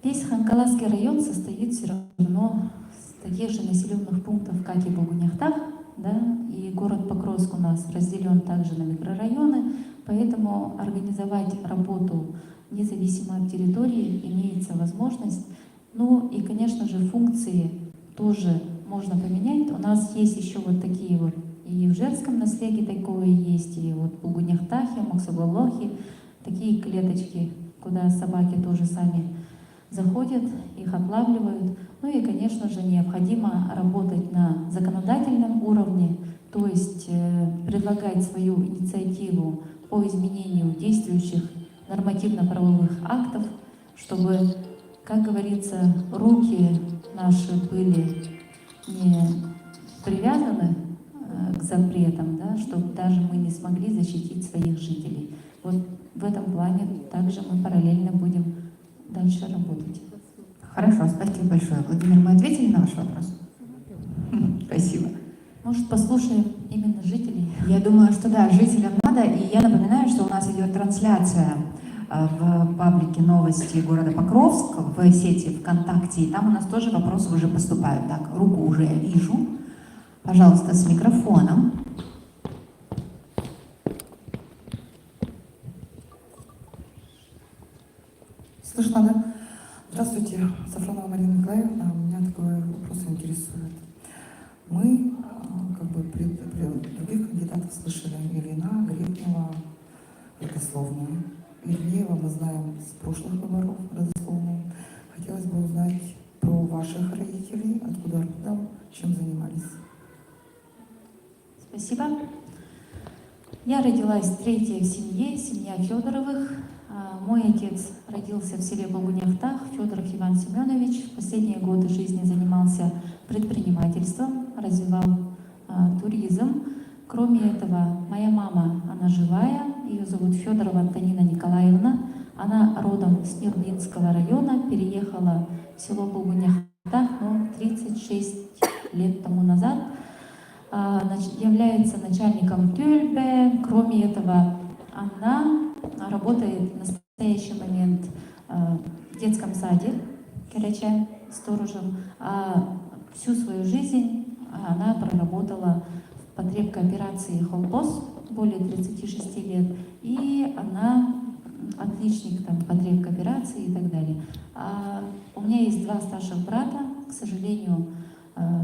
Весь Хангаласский район состоит все равно из таких же населенных пунктов, как и Булгуняхтах, да, и город Покровск у нас разделен также на микрорайоны, поэтому организовать работу независимо от территории имеется возможность. Ну и, конечно же, функции тоже можно поменять. У нас есть еще такие и в Жерском наследии такое есть, и в Булгуняхтахе, Моксоголохе, такие клеточки, куда собаки тоже сами заходят, их отлавливают. Ну и, конечно же, необходимо работать на законодательном уровне, то есть предлагать свою инициативу по изменению действующих нормативно-правовых актов, чтобы, как говорится, руки наши были не привязаны к запретам, да, чтобы даже мы не смогли защитить своих жителей. Вот в этом плане также мы параллельно будем дальше работать. Хорошо, спасибо большое. Владимир, мы ответили на ваш вопрос? Спасибо. Может, послушаем именно жителей? Я думаю, что да, жителям надо. И я напоминаю, что у нас идет трансляция в паблике новости города Покровск, в сети ВКонтакте. И там у нас тоже вопросы уже поступают. Так, руку уже я вижу. Пожалуйста, с микрофоном. Слышно, да? Здравствуйте, Сафронова Марина Николаевна. Меня такой вопрос интересует. Мы при других кандидатов слышали Ильина, Гребнева, родословную. Ильева мы знаем с прошлых выборов родословную. Хотелось бы узнать про ваших родителей, откуда родом, чем занимались. Спасибо. Я родилась третья в семье, семья Федоровых. Мой отец родился в селе Булгуняхтах, Федоров Иван Семенович. В последние годы жизни занимался предпринимательством, развивал туризм. Кроме этого, моя мама, она живая, ее зовут Федорова Антонина Николаевна. Она родом с Нюрбинского района, переехала в село Булгуняхтах 36 лет тому назад. Является начальником ТЮЛьБе. Кроме этого, она работает в настоящий момент в детском саде Кереча сторожем. Всю свою жизнь она проработала в потребкооперации «Холбос» более 36 лет. И она отличник потребкооперации и так далее. У меня есть два старших брата. К сожалению,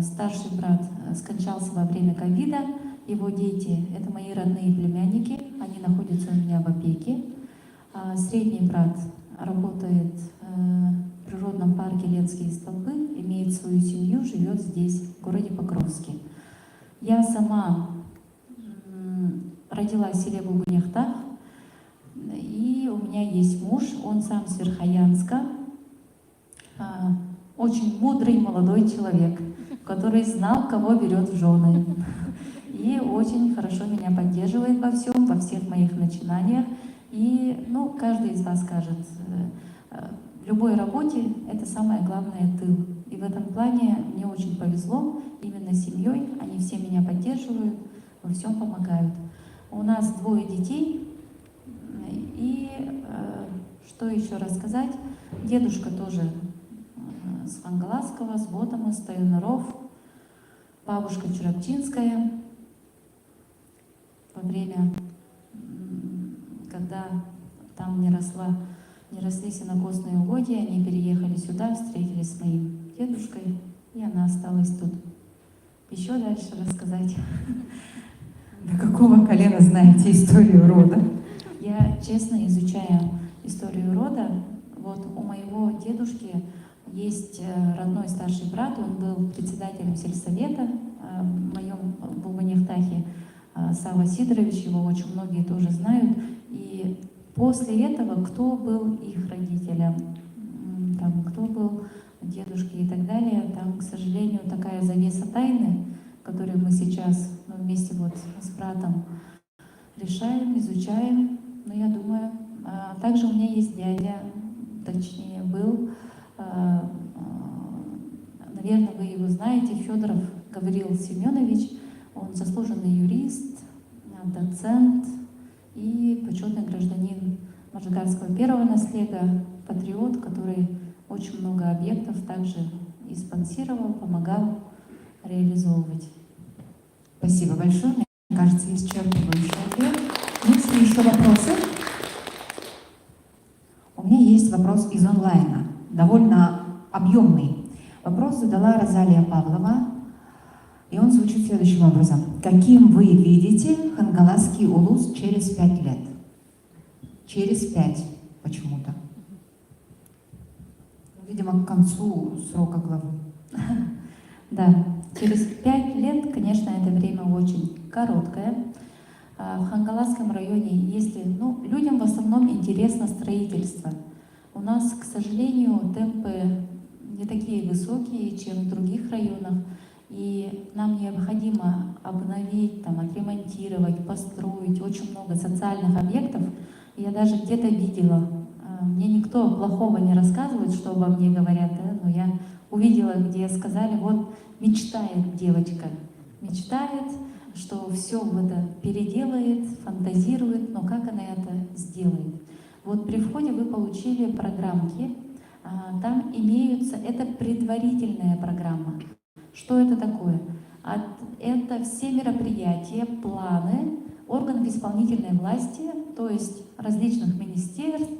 старший брат скончался во время ковида. Его дети — это мои родные племянники. Они находятся у меня в опеке. Средний брат работает в природном парке Ленские столбы, имеет свою семью, живет здесь, в городе Покровске. Я сама родилась в селе Булгуняхтах, и у меня есть муж, он сам с Верхоянска, очень мудрый молодой человек, который знал, кого берет в жены. И очень хорошо меня поддерживает во всем, во всех моих начинаниях. И каждый из вас скажет, в любой работе это самое главное тыл. И в этом плане мне очень повезло именно с семьей. Они все меня поддерживают, во всем помогают. У нас 2 детей. И что еще рассказать? Дедушка тоже с Хангаласского, с Ботома, с Таюнаров. Бабушка Чурапчинская. Во время, когда там не росли сенокосные угодья, они переехали сюда, встретились с моим дедушкой, и она осталась тут. Еще дальше рассказать. До какого колена знаете историю рода? Я честно изучаю историю рода. Вот у моего дедушки есть родной старший брат, он был председателем сельсовета в моем Булбанихтахе, Сава Сидорович, его очень многие тоже знают. И после этого, кто был их родителем, там, кто был дедушки и так далее, там, к сожалению, такая завеса тайны, которую мы сейчас вместе вот с братом решаем, изучаем. Но я думаю, также у меня есть дядя, точнее был, наверное, вы его знаете, Федоров Гаврил Семенович. Он заслуженный юрист, доцент и почетный гражданин Можайгарского первого наследия, патриот, который очень много объектов также и спонсировал, помогал реализовывать. Спасибо большое. Мне кажется, исчерпывающий ответ. Есть ли еще вопросы? У меня есть вопрос из онлайна, довольно объемный. Вопрос задала Розалия Павлова, и он звучит следующим образом. Каким вы видите Хангаласский улус через 5 лет? Через 5 почему-то. Видимо, к концу срока главы. Да, через 5 лет, конечно, это время очень короткое. В Хангаласском районе, если, людям в основном интересно строительство. У нас, к сожалению, темпы не такие высокие, чем в других районах. И нам необходимо обновить, отремонтировать, построить очень много социальных объектов. Я даже где-то видела, мне никто плохого не рассказывает, что обо мне говорят, но я увидела, где сказали, вот мечтает девочка, мечтает, что все это переделает, фантазирует, но как она это сделает? Вот при входе вы получили программки, там имеются, это предварительная программа. Что это такое? Это все мероприятия, планы органов исполнительной власти, то есть различных министерств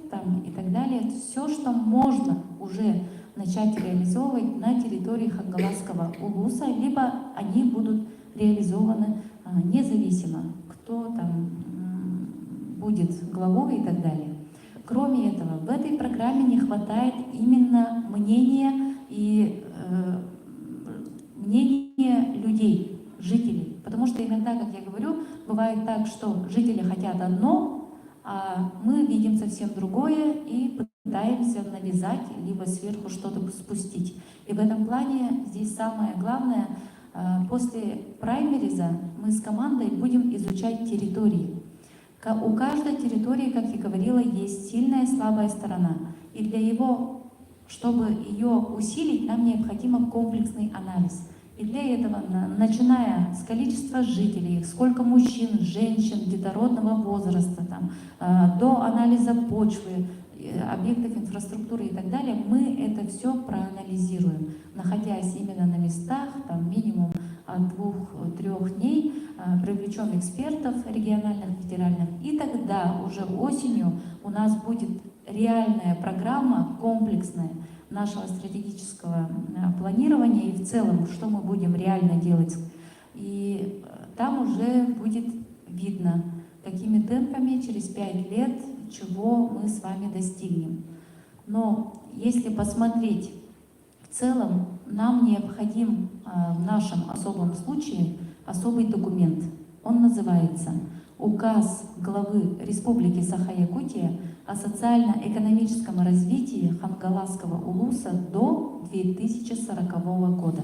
и так далее, все, что можно уже начать реализовывать на территории Хангаласского улуса, либо они будут реализованы независимо, кто там будет главой и так далее. Кроме этого, в этой программе не хватает именно мнения и мнения людей, жителей. Потому что иногда, как я говорю, бывает так, что жители хотят одно, а мы видим совсем другое и пытаемся навязать, либо сверху что-то спустить. И в этом плане здесь самое главное, после праймериза мы с командой будем изучать территории. У каждой территории, как я говорила, есть сильная и слабая сторона. И для его, чтобы ее усилить, нам необходим комплексный анализ. И для этого, начиная с количества жителей, сколько мужчин, женщин, детородного возраста, до анализа почвы, объектов инфраструктуры и так далее, мы это все проанализируем, находясь именно на местах, минимум от 2-3 дней, привлечем экспертов региональных, федеральных, и тогда уже осенью у нас будет реальная программа, комплексная, нашего стратегического планирования и в целом, что мы будем реально делать. И там уже будет видно, какими темпами через 5 лет, чего мы с вами достигнем. Но если посмотреть в целом, нам необходим в нашем особом случае особый документ. Он называется «Указ главы Республики Саха-Якутия о социально-экономическом развитии Хангаласского улуса до 2040 года».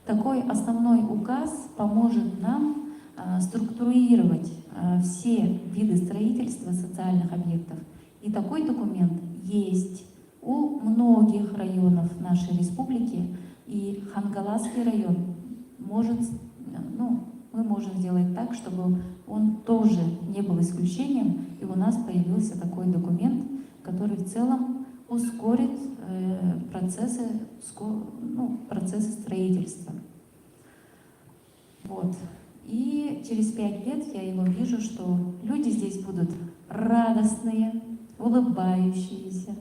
Такой основной указ поможет нам структурировать все виды строительства социальных объектов. И такой документ есть у многих районов нашей республики, и Хангаласский район может, мы можем сделать так, чтобы он тоже не был исключением, и у нас появился такой документ, который в целом ускорит процессы строительства. Вот. И через 5 лет я его вижу, что люди здесь будут радостные, улыбающиеся.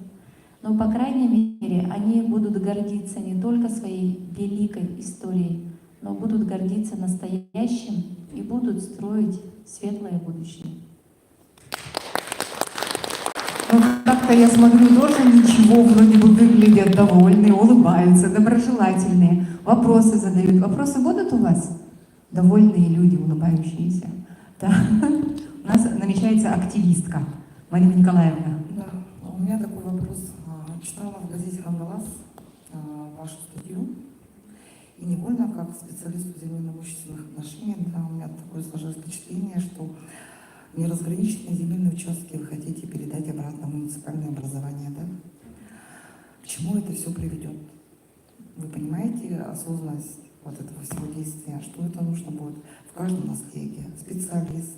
Но, по крайней мере, они будут гордиться не только своей великой историей, но будут гордиться настоящим и будут строить светлое будущее. Ну, как-то я смотрю, тоже ничего, вроде бы выглядят довольные, улыбаются, доброжелательные, вопросы задают. Вопросы будут у вас? Довольные люди, улыбающиеся. Да. У нас намечается активистка Марина Николаевна. Да, у меня такой вопрос. Читала в газете «Хангалас» вашу статью, и невольно, как специалист в земельно-имущественных отношениях, да, у меня такое сложилось впечатление, что неразграниченные земельные участки вы хотите передать обратно в муниципальное образование, да? К чему это все приведет? Вы понимаете осознанность вот этого всего действия, что это нужно будет в каждом наследии? Специалист,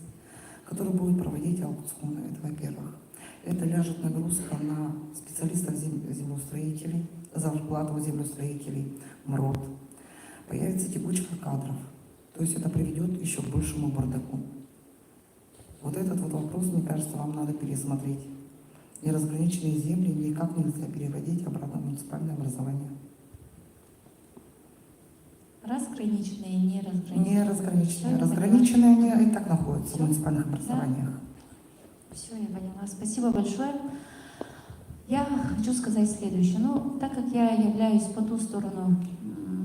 который будет проводить аукционы, это во-первых. Это ляжет нагрузка на специалистов землеустроителей, зарплату землеустроителей, МРОД. Появится текучка кадров. То есть это приведет еще к большему бардаку. Вот этот вот вопрос, мне кажется, вам надо пересмотреть. Неразграниченные земли никак нельзя переводить обратно в муниципальное образование. Разграниченные, неразграниченные. Неразграниченные. Разграниченные они и так находятся в муниципальных образованиях. Да? Все, я поняла. Спасибо большое. Я хочу сказать следующее. Так как я являюсь по ту сторону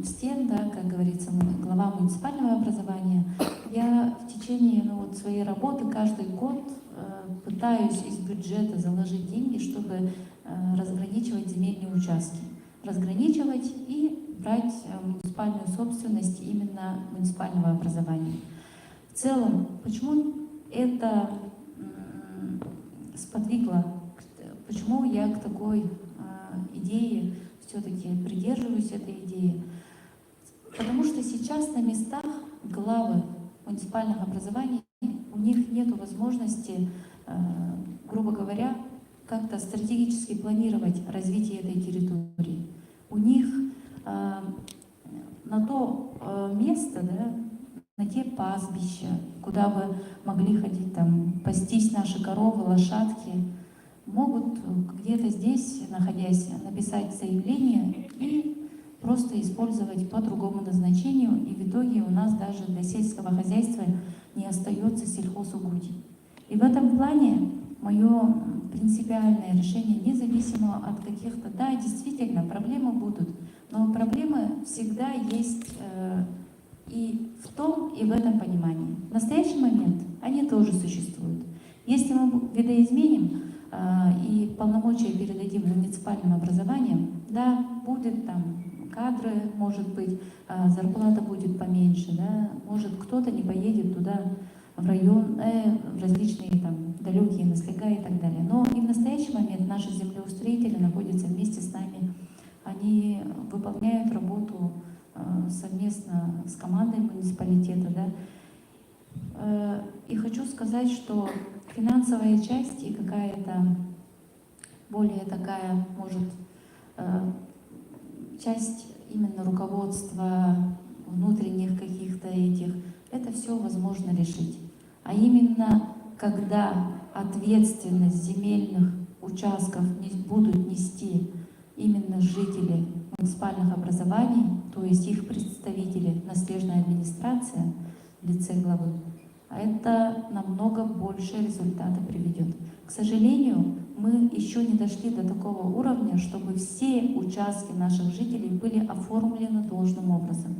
стен, да, как говорится, глава муниципального образования, я в течение своей работы каждый год пытаюсь из бюджета заложить деньги, чтобы разграничивать земельные участки. Разграничивать и брать муниципальную собственность именно муниципального образования. В целом, почему это сподвигло, почему я к такой идее все-таки придерживаюсь этой идеи? Потому что сейчас на местах главы муниципальных образований у них нет возможности, грубо говоря, как-то стратегически планировать развитие этой территории. У них на то место, да, на те пастбища, куда бы могли ходить пастись наши коровы, лошадки, могут где-то здесь, находясь, написать заявление и просто использовать по другому назначению, и в итоге у нас даже для сельского хозяйства не остается сельхозугодий. И в этом плане мое принципиальное решение, независимо от каких-то, да, действительно, проблемы будут, но проблемы всегда есть и в том, и в этом понимании. В настоящий момент они тоже существуют. Если мы видоизменим и полномочия передадим муниципальным образованиям, да, будет кадры, может быть, зарплата будет поменьше, да, может кто-то не поедет туда, в район, в различные далекие наслега и так далее. Но и в настоящий момент наши землеустроители находятся вместе с нами, они выполняют работу совместно с командой муниципалитета, да. И хочу сказать, что финансовая часть и какая-то более такая, может, часть именно руководства, внутренних каких-то этих, это все возможно решить. А именно, когда ответственность земельных участков будут нести именно жители муниципальных образований, то есть их представители, наследная администрация в лице главы, это намного больше результата приведет. К сожалению, мы еще не дошли до такого уровня, чтобы все участки наших жителей были оформлены должным образом.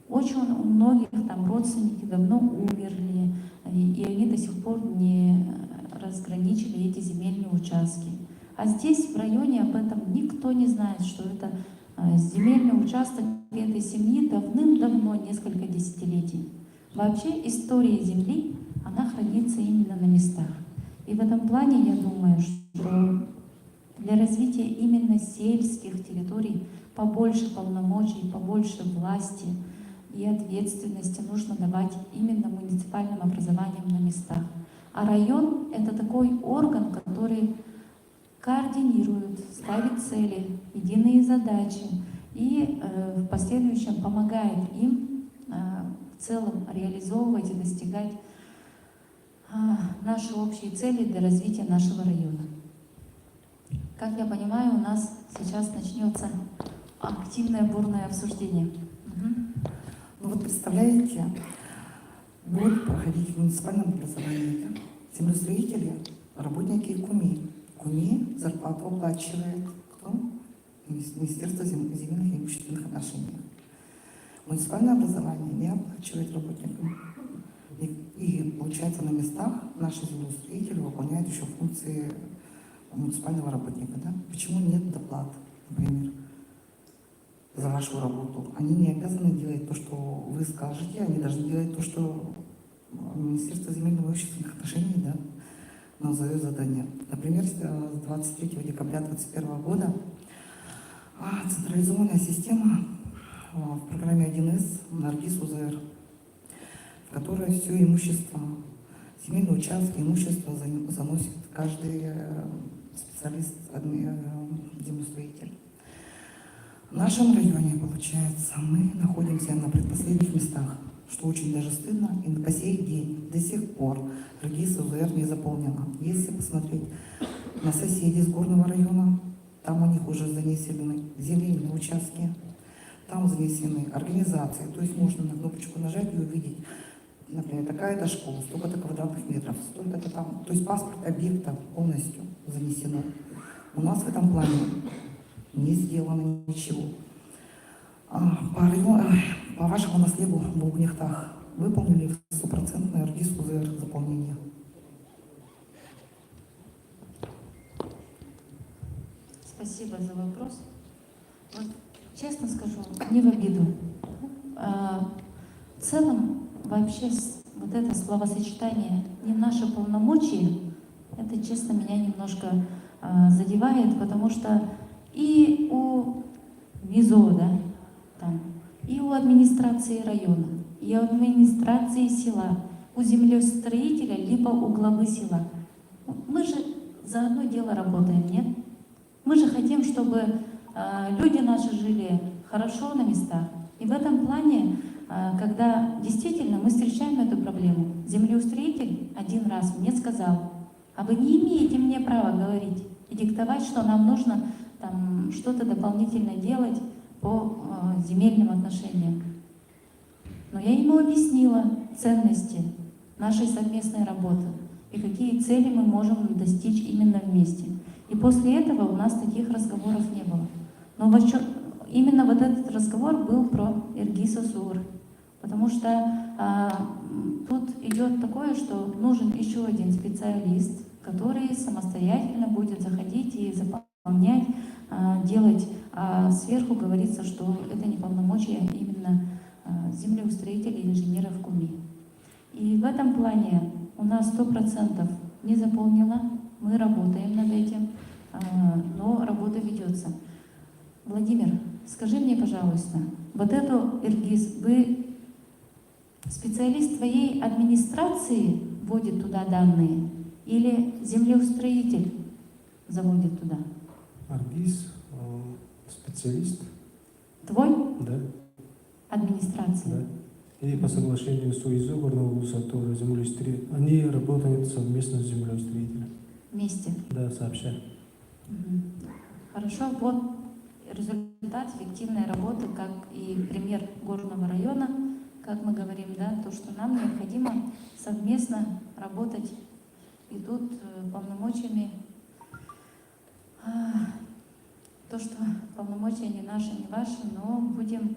Очень у многих родственники давно умерли, и они до сих пор не разграничили эти земельные участки. А здесь, в районе, об этом никто не знает, что это земельный участок этой семьи давным-давно, несколько десятилетий. Вообще история земли, она хранится именно на местах. И в этом плане, я думаю, что для развития именно сельских территорий побольше полномочий, побольше власти и ответственности нужно давать именно муниципальным образованиям на местах. А район — это такой орган, который координирует, ставит цели, единые задачи и в последующем помогает им в целом реализовывать и достигать наши общие цели для развития нашего района. Как я понимаю, у нас сейчас начнется активное бурное обсуждение. Ну вот представляете, будет проходить в муниципальном образовании, да? Землестроители, работники КУМИ. КУМИ зарплату оплачивает кто? Министерство земельных и имущественных отношений. Муниципальное образование не оплачивает работникам. И получается, на местах наши землеустроители выполняют еще функции муниципального работника. Да? Почему нет доплат, например, за вашу работу? Они не обязаны делать то, что вы скажете, они должны делать то, что Министерство земельных и имущественных отношений, да, назовет задание. Например, с 23 декабря 2021 года централизованная система в программе 1С Наргиз УЗР, в которой все имущество, земельные участки, имущество заносит каждый специалист, землестроитель. В нашем районе, получается, мы находимся на предпоследних местах, что очень даже стыдно, и по сей день до сих пор Наргиз УЗР не заполнена. Если посмотреть на соседей из горного района, там у них уже занесены земельные участки, там занесены организации, то есть можно на кнопочку нажать и увидеть, например, такая-то школа, столько-то квадратных метров, столько-то там, то есть паспорт объекта полностью занесено. У нас в этом плане не сделано ничего. По вашему наследию в Булгнехтах выполнили 100% Наргиз УЗР заполнение? Спасибо за вопрос. Вот, честно скажу, не в обиду. В целом, вообще, вот это словосочетание «не наши полномочия», это, честно, меня немножко задевает, потому что и у МИЗО, да, там, и у администрации района, и у администрации села, у землестроителя, либо у главы села. Мы же за одно дело работаем, нет? Мы же хотим, чтобы люди наши жили хорошо на местах. И в этом плане, когда действительно мы встречаем эту проблему, землеустроитель один раз мне сказал: а вы не имеете мне права говорить и диктовать, что нам нужно там что-то дополнительно делать по земельным отношениям. Но я ему объяснила ценности нашей совместной работы и какие цели мы можем достичь именно вместе. И после этого у нас таких разговоров не было. Но именно вот этот разговор был про Наргиз УЗР, потому что тут идет такое, что нужен еще один специалист, который самостоятельно будет заходить и заполнять, делать. А сверху говорится, что это не полномочия именно землеустроителей и инженеров КУМИ. И в этом плане у нас 100% не заполнено, мы работаем над этим, но работа ведется. Владимир, скажи мне, пожалуйста, вот эту Наргиз, вы специалист твоей администрации вводит туда данные или землеустроитель заводит туда? Наргиз специалист. Твой? Да. Администрация? Да. И по соглашению с УИЗО горного УСА тоже землеустроитель. Они работают совместно с землеустроителем. Вместе? Да, сообща. Хорошо, вот результат эффективной работы, как и пример горного района, как мы говорим, да, то, что нам необходимо совместно работать. И тут полномочиями, то, что полномочия не наши, не ваши, но будем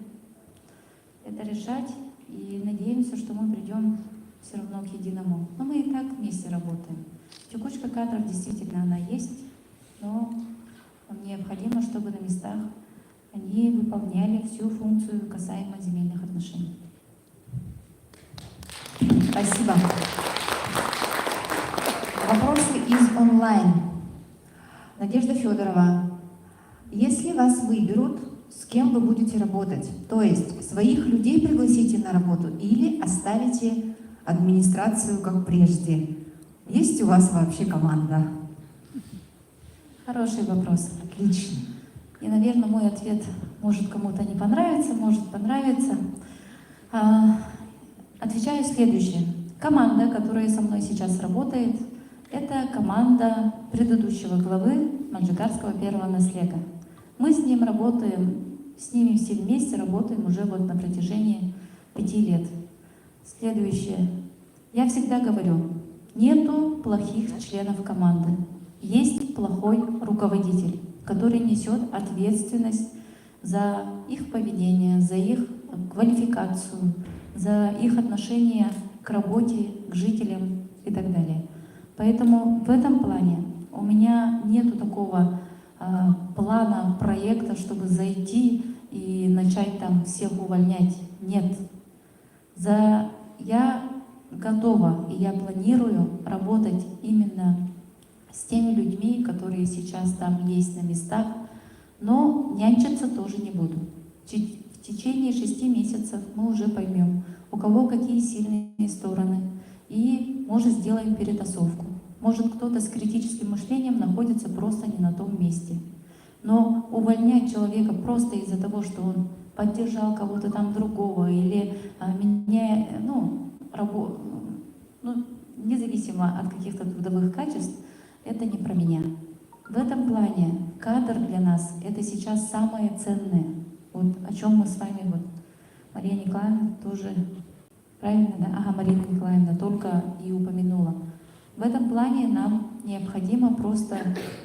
это решать и надеемся, что мы придем все равно к единому. Но мы и так вместе работаем. Текучка кадров действительно она есть, но необходимо, чтобы на местах они выполняли всю функцию касаемо земельных отношений. Спасибо. Вопросы из онлайн. Надежда Федорова, если вас выберут, с кем вы будете работать? То есть своих людей пригласите на работу или оставите администрацию как прежде? Есть у вас вообще команда? Хороший вопрос. Отлично. И, наверное, мой ответ может кому-то не понравиться, может понравиться. Отвечаю следующее. Команда, которая со мной сейчас работает, это команда предыдущего главы Манджикарского первого наслега. Мы с ним работаем, с ними все вместе работаем уже вот на протяжении 5 лет. Следующее. Я всегда говорю, нету плохих членов команды. Есть плохой руководитель, который несет ответственность за их поведение, за их квалификацию, за их отношение к работе, к жителям и так далее. Поэтому в этом плане у меня нету такого плана, проекта, чтобы зайти и начать там всех увольнять. Нет. Я готова и я планирую работать именно с теми людьми, которые сейчас там есть на местах, но нянчиться тоже не буду. В течение 6 месяцев мы уже поймем, у кого какие сильные стороны, и, может, сделаем перетасовку. Может, кто-то с критическим мышлением находится просто не на том месте. Но увольнять человека просто из-за того, что он поддержал кого-то там другого или меняя, независимо от каких-то трудовых качеств, это не про меня. В этом плане кадр для нас — это сейчас самое ценное. Вот о чем мы с вами, вот Мария Николаевна тоже, правильно, да? Ага, Марина Николаевна только и упомянула. В этом плане нам необходимо просто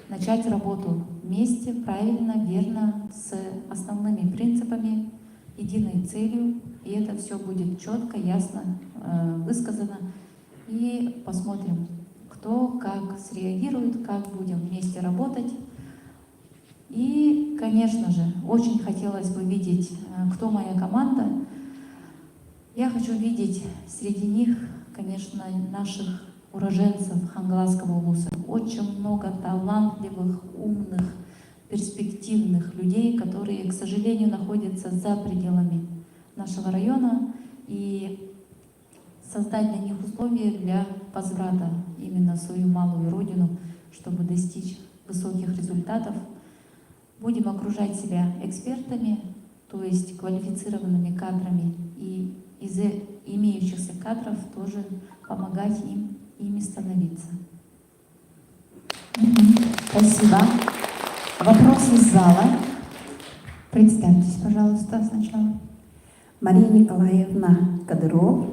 начать работу вместе, правильно, верно, с основными принципами, единой целью, и это все будет четко, ясно высказано. И посмотрим, кто как среагирует, как будем вместе работать. И, конечно же, очень хотелось бы видеть, кто моя команда. Я хочу видеть среди них, конечно, наших уроженцев Хангаласского вуза. Очень много талантливых, умных, перспективных людей, которые, к сожалению, находятся за пределами нашего района. И создать для них условия для возврата именно в свою малую родину, чтобы достичь высоких результатов. Будем окружать себя экспертами, то есть квалифицированными кадрами, и из имеющихся кадров тоже помогать им ими становиться. Спасибо. Вопрос из зала. Представьтесь, пожалуйста, сначала. Мария Николаевна Кадыров,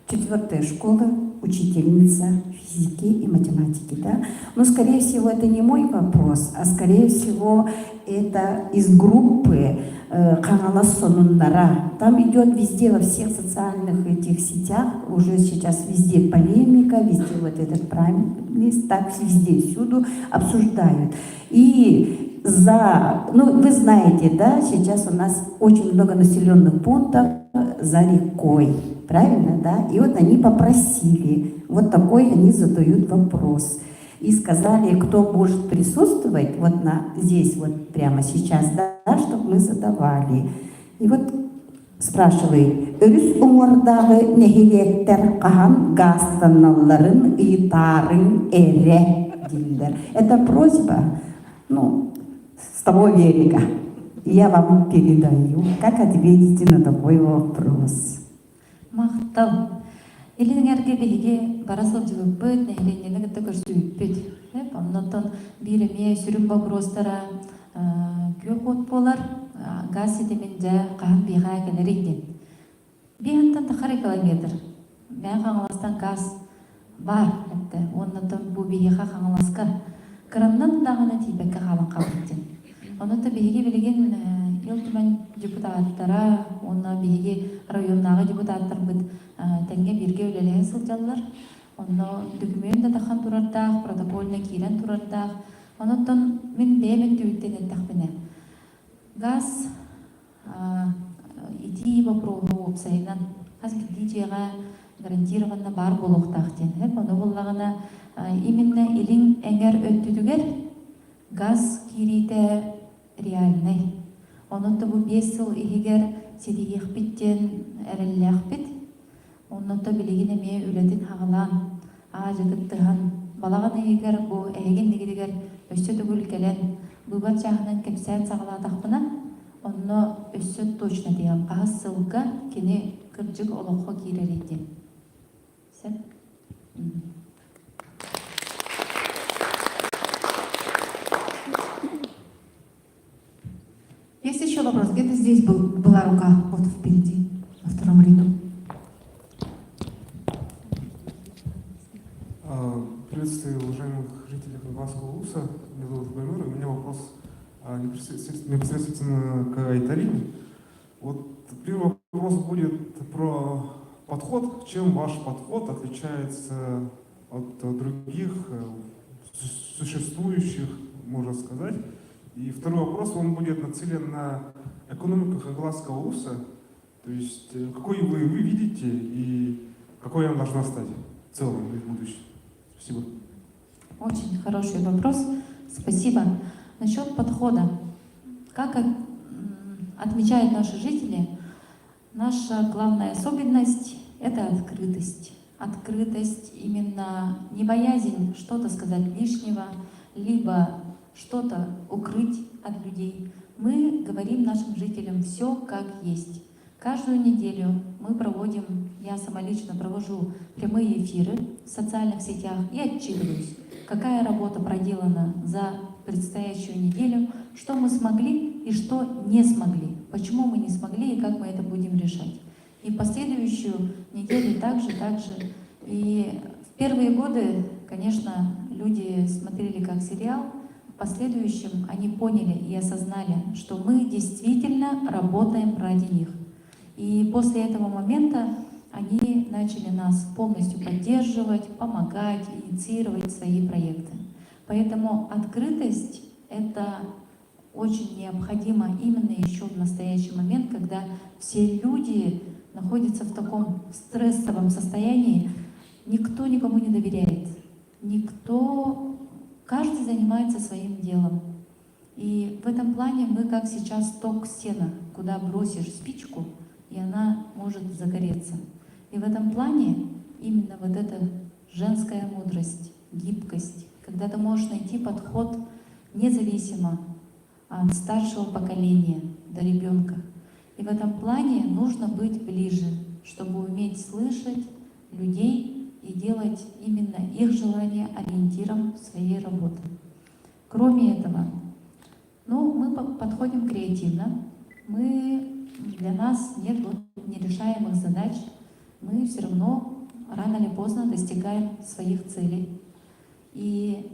4-я школа, учительница физики и математики, да? Но, скорее всего, это не мой вопрос, а, скорее всего, это из группы Хангалас Сонуннара. Там идет везде, во всех социальных этих сетях, уже сейчас везде полемика, везде вот этот прайм-лист, так везде, всюду обсуждают. И вы знаете, да, сейчас у нас очень много населенных пунктов за рекой, правильно, да? И вот они попросили, вот такой они задают вопрос. И сказали, кто может присутствовать вот здесь, вот прямо сейчас, да, чтобы мы задавали. И вот спрашивает, «Өрүс оңордағы нехилеттер қахан гастаналарын ыйтарын эре», дилдер. Это просьба, с того берега. Я вам передаю, как ответите на такой вопрос. Мақтал. Элиңерге биһиги барасыл жыбыппыт, нехиленненегетте көрсүбүппүт. Оннотон биреме сүрүм вопростара көп от болар, газ сетеменде каан биха келериден. Бихантан тахары километр. Мен хаңластан газ бар, оннотон бу биха хаңласка. Кыраннан даганы тибекке халан кабыттен. Оннотон биһиги билеген Илтүмән депутаттара, онна биһиги районнағы депутаттар бит тәңге бирге үлелеген сылжаллар. Онна документ да тахан турардақ, протокольна кирен турардақ. Оннотон мен бәймен түйіттен әттәқпіне. Газ ити вопроғы опсайынан, газ кедейчеға гарантированно бар болуқтақтен. Оны болағына именно илин әңгер өттүдігер газ кириде реальный. Онотто бу 5 жыл игер сидигихпиттен эреллехпит. Онотто билигин эме үлетин хагылан, ажыгыттыган балаган игер бу эгин дигидигер өссө түгүл келен бугар чахынан кепсән сагалатахпына. Онно өссө точно дигән кагыс сылга кини кыржык олохо кирериден. Сәп. Есть еще вопрос? Где-то здесь была рука, вот впереди, во втором ряду. Приветствую уважаемых жителей Хангаласского улуса. Меня зовут Баймыр. У меня вопрос непосредственно к Айталине. Вот первый вопрос будет про подход. Чем ваш подход отличается от других существующих, можно сказать? И второй вопрос, он будет нацелен на экономику Хангаласского улуса. То есть, какой вы видите и какой она должна стать в целом в будущем? Спасибо. Очень хороший вопрос. Спасибо. Насчет подхода. Как отмечают наши жители, наша главная особенность – это открытость. Открытость именно не боязнь что-то сказать лишнего, либо что-то укрыть от людей. Мы говорим нашим жителям все как есть. Каждую неделю мы проводим, я сама лично провожу прямые эфиры в социальных сетях и отчитываюсь, какая работа проделана за предстоящую неделю, что мы смогли и что не смогли, почему мы не смогли и как мы это будем решать. И последующую неделю также. И в первые годы, конечно, люди смотрели как сериал, в последующем они поняли и осознали, что мы действительно работаем ради них. И после этого момента они начали нас полностью поддерживать, помогать, инициировать свои проекты. Поэтому открытость — это очень необходимо именно еще в настоящий момент, когда все люди находятся в таком стрессовом состоянии, никто никому не доверяет, каждый занимается своим делом. И в этом плане мы как сейчас ток сена, куда бросишь спичку, и она может загореться. И в этом плане именно вот эта женская мудрость, гибкость, когда ты можешь найти подход независимо от старшего поколения до ребенка. И в этом плане нужно быть ближе, чтобы уметь слышать людей и делать именно их желания ориентиром своей работы. Кроме этого, мы подходим креативно, для нас нет нерешаемых задач, мы все равно рано или поздно достигаем своих целей. И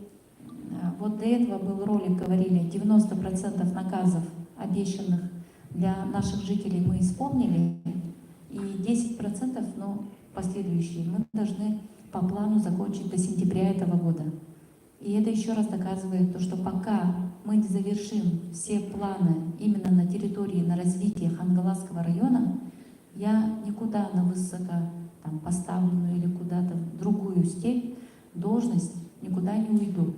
вот до этого был ролик, говорили, 90% наказов, обещанных для наших жителей, мы исполнили, и 10% последующие мы должны по плану закончить до сентября этого года. И это еще раз доказывает то, что пока мы не завершим все планы именно на территории, на развитие Хангаласского района, я никуда на высоко поставленную или куда-то в другую степь, должность, никуда не уйду.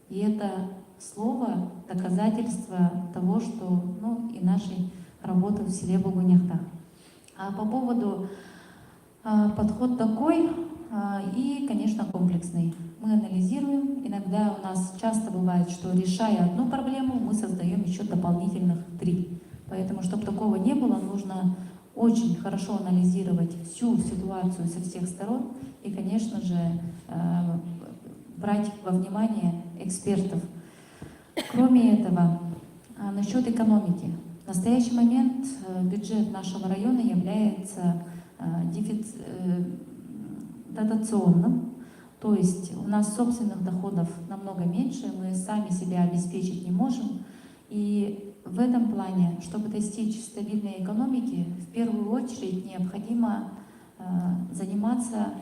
И это слово — доказательство того, что и нашей работы в селе Бугуняхта. А по поводу подход такой и, конечно, комплексный. Мы анализируем. Иногда у нас часто бывает, что решая одну проблему, мы создаем еще дополнительных 3. Поэтому, чтобы такого не было, нужно очень хорошо анализировать всю ситуацию со всех сторон и, конечно же, брать во внимание экспертов. Кроме этого, насчет экономики. В настоящий момент бюджет нашего района является дотационным, то есть у нас собственных доходов намного меньше, мы сами себя обеспечить не можем. И в этом плане, чтобы достичь стабильной экономики, в первую очередь необходимо заниматься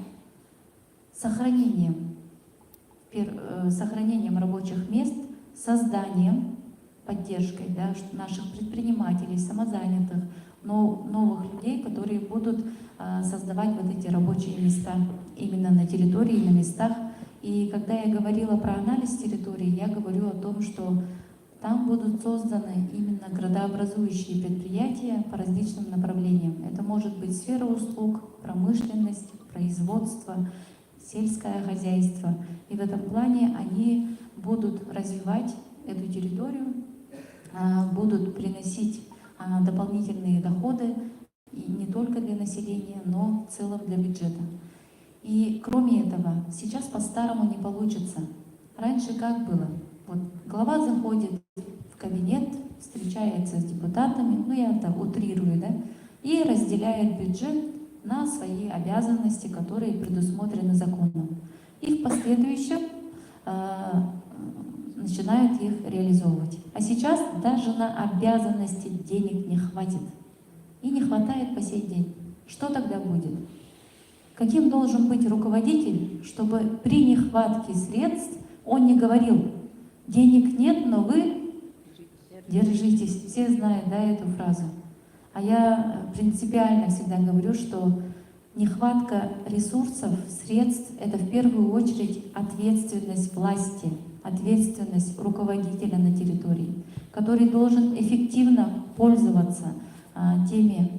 сохранением рабочих мест, созданием, поддержкой наших предпринимателей, самозанятых, новых людей, которые будут создавать вот эти рабочие места именно на территории, на местах. И когда я говорила про анализ территории, я говорю о том, что там будут созданы именно градообразующие предприятия по различным направлениям. Это может быть сфера услуг, промышленность, производство, сельское хозяйство. И в этом плане они будут развивать эту территорию, будут приносить дополнительные доходы и не только для населения, но в целом для бюджета. И кроме этого, сейчас по-старому не получится. Раньше как было? Вот глава заходит в кабинет, встречается с депутатами, ну я это утрирую, да, и разделяет бюджет на свои обязанности, которые предусмотрены законом. И в последующем начинают их реализовывать. А сейчас даже на обязанности денег не хватит. И не хватает по сей день. Что тогда будет? Каким должен быть руководитель, чтобы при нехватке средств он не говорил: денег нет, но вы держитесь. Все знают, да, эту фразу. А я принципиально всегда говорю, что нехватка ресурсов, средств — это в первую очередь ответственность власти, ответственность руководителя на территории, который должен эффективно пользоваться теми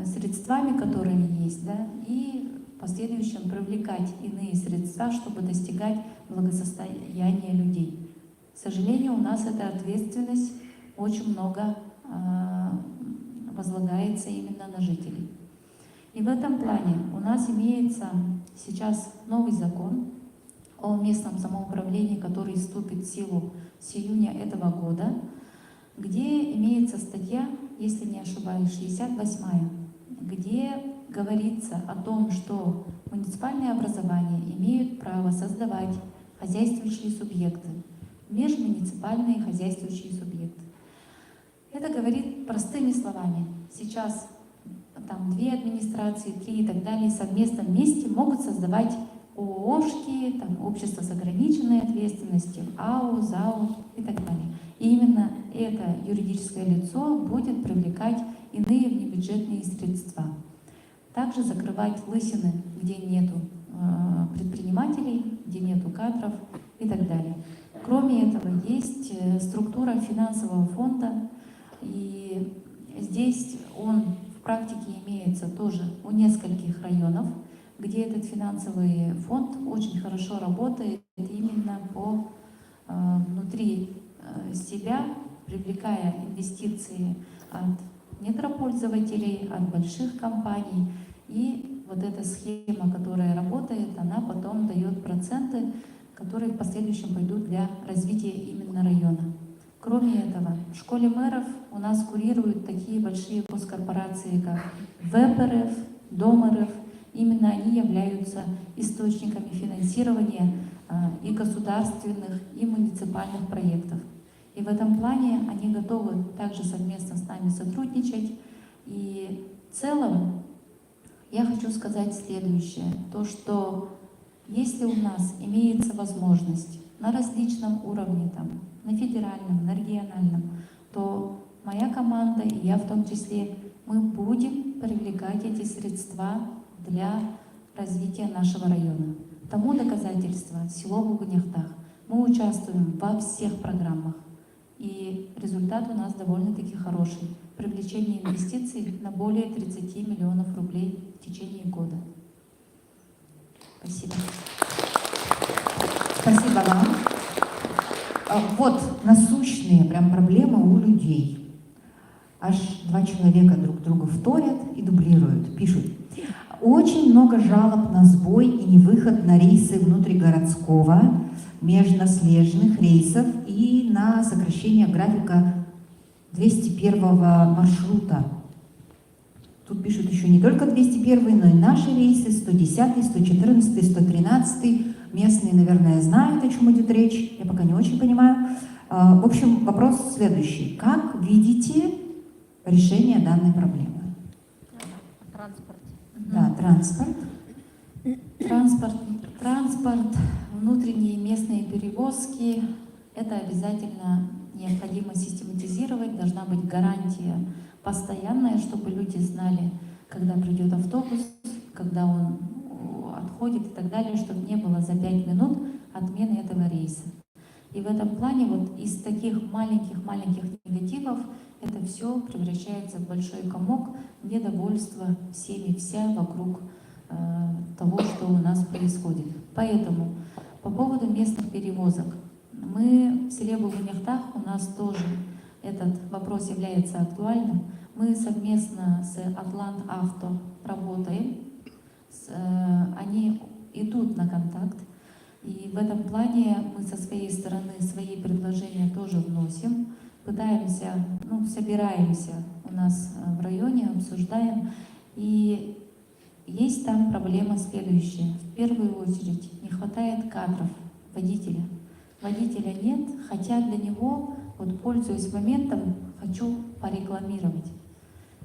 средствами, которые есть, да, и в последующем привлекать иные средства, чтобы достигать благосостояния людей. К сожалению, у нас эта ответственность очень много возлагается именно на жителей. И в этом плане у нас имеется сейчас новый закон о местном самоуправлении, который вступит в силу с июня этого года, где имеется статья, если не ошибаюсь, 68-я, где говорится о том, что муниципальные образования имеют право создавать хозяйствующие субъекты, межмуниципальные хозяйствующие субъекты. Это говорит простыми словами. Сейчас там 2 администрации, 3 и так далее совместно вместе могут создавать ООшки, там, общество с ограниченной ответственностью, АО, ЗАО и так далее. И именно это юридическое лицо будет привлекать иные внебюджетные средства. Также закрывать лысины, где нету предпринимателей, где нету кадров и так далее. Кроме этого, есть структура финансового фонда, и здесь он в практике имеется тоже у нескольких районов, где этот финансовый фонд очень хорошо работает именно по внутри себя, привлекая инвестиции от недропользователей, от больших компаний. И вот эта схема, которая работает, она потом дает проценты, которые в последующем пойдут для развития именно района. Кроме этого, в школе мэров у нас курируют такие большие госкорпорации, как ВЭП-РФ, Дом-РФ. Именно они являются источниками финансирования и государственных, и муниципальных проектов. И в этом плане они готовы также совместно с нами сотрудничать. И в целом я хочу сказать следующее. То, что если у нас имеется возможность на различном уровне, там, на федеральном, на региональном, то моя команда, и я в том числе, мы будем привлекать эти средства для развития нашего района. Тому доказательство село Бугуняхтах. Мы участвуем во всех программах. И результат у нас довольно-таки хороший. Привлечение инвестиций на более 30 миллионов рублей в течение года. Спасибо. Спасибо вам. Вот насущные прям проблемы у людей. Аж 2 человека друг друга вторят и дублируют, пишут. Очень много жалоб на сбой и невыход на рейсы внутригородского, межнаслежных рейсов и на сокращение графика 201 маршрута. Тут пишут еще не только 201, но и наши рейсы, 110, 114, 113. Местные, наверное, знают, о чем идет речь. Я пока не очень понимаю. В общем, вопрос следующий. Как видите решение данной проблемы? Транспорт. Да, транспорт. Транспорт, внутренние местные перевозки — это обязательно необходимо систематизировать. Должна быть гарантия постоянная, чтобы люди знали, когда придет автобус, когда он выходит и так далее, чтобы не было за 5 минут отмены этого рейса. И в этом плане вот из таких маленьких негативов это все превращается в большой комок недовольства всеми, вся вокруг того, что у нас происходит. Поэтому по поводу местных перевозок. Мы в селе Булгунехтах, у нас тоже этот вопрос является актуальным. Мы совместно с Атлант Авто работаем, они идут на контакт. И в этом плане мы со своей стороны свои предложения тоже вносим, пытаемся, собираемся у нас в районе, обсуждаем. И есть там проблема следующая. В первую очередь не хватает кадров, водителя. Водителя нет, хотя для него, вот пользуясь моментом, хочу порекламировать.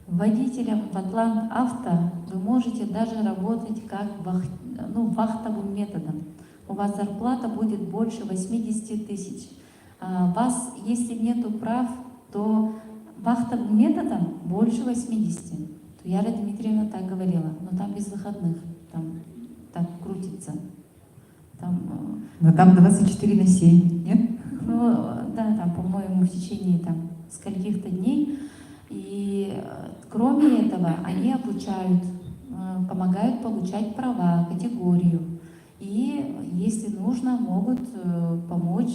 Водителем в Атлант Авто вы можете даже работать как вахтовым методом. У вас зарплата будет больше 80 тысяч. Вас, если нету прав, то вахтовым методом больше 80. Яра Дмитриевна так говорила, но там без выходных, там так крутится. Но там 24/7, нет? Да, там, по-моему, в течение скольких-то дней. И кроме этого, они обучают, помогают получать права, категорию. И, если нужно, могут помочь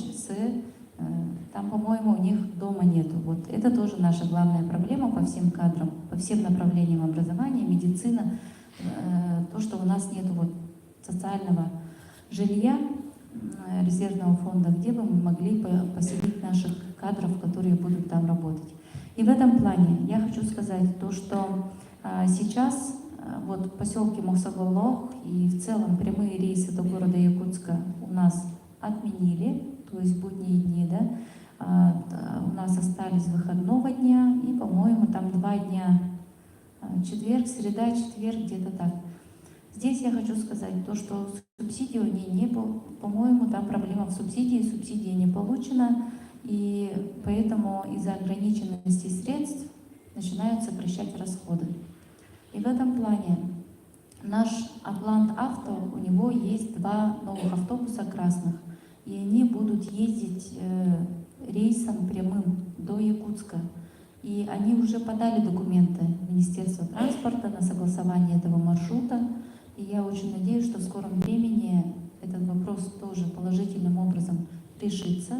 там, по-моему, у них дома нету. Вот это тоже наша главная проблема по всем кадрам, по всем направлениям образования, медицина. То, что у нас нету социального жилья, резервного фонда, где бы мы могли поселить наших кадров, которые будут там работать. И в этом плане я хочу сказать то, что сейчас в поселке Мухсагаллох и в целом прямые рейсы до города Якутска у нас отменили, то есть будние дни, у нас остались выходного дня и, по-моему, там 2 дня, четверг, среда, четверг, где-то так. Здесь я хочу сказать то, что субсидирование не было, по-моему, там проблема в субсидии, субсидия не получена, и поэтому из-за ограниченности средств начинают сокращать расходы. И в этом плане наш Атлант Авто, у него есть 2 новых автобуса красных, и они будут ездить рейсом прямым до Якутска. И они уже подали документы в Министерство транспорта на согласование этого маршрута. И я очень надеюсь, что в скором времени этот вопрос тоже положительным образом решится.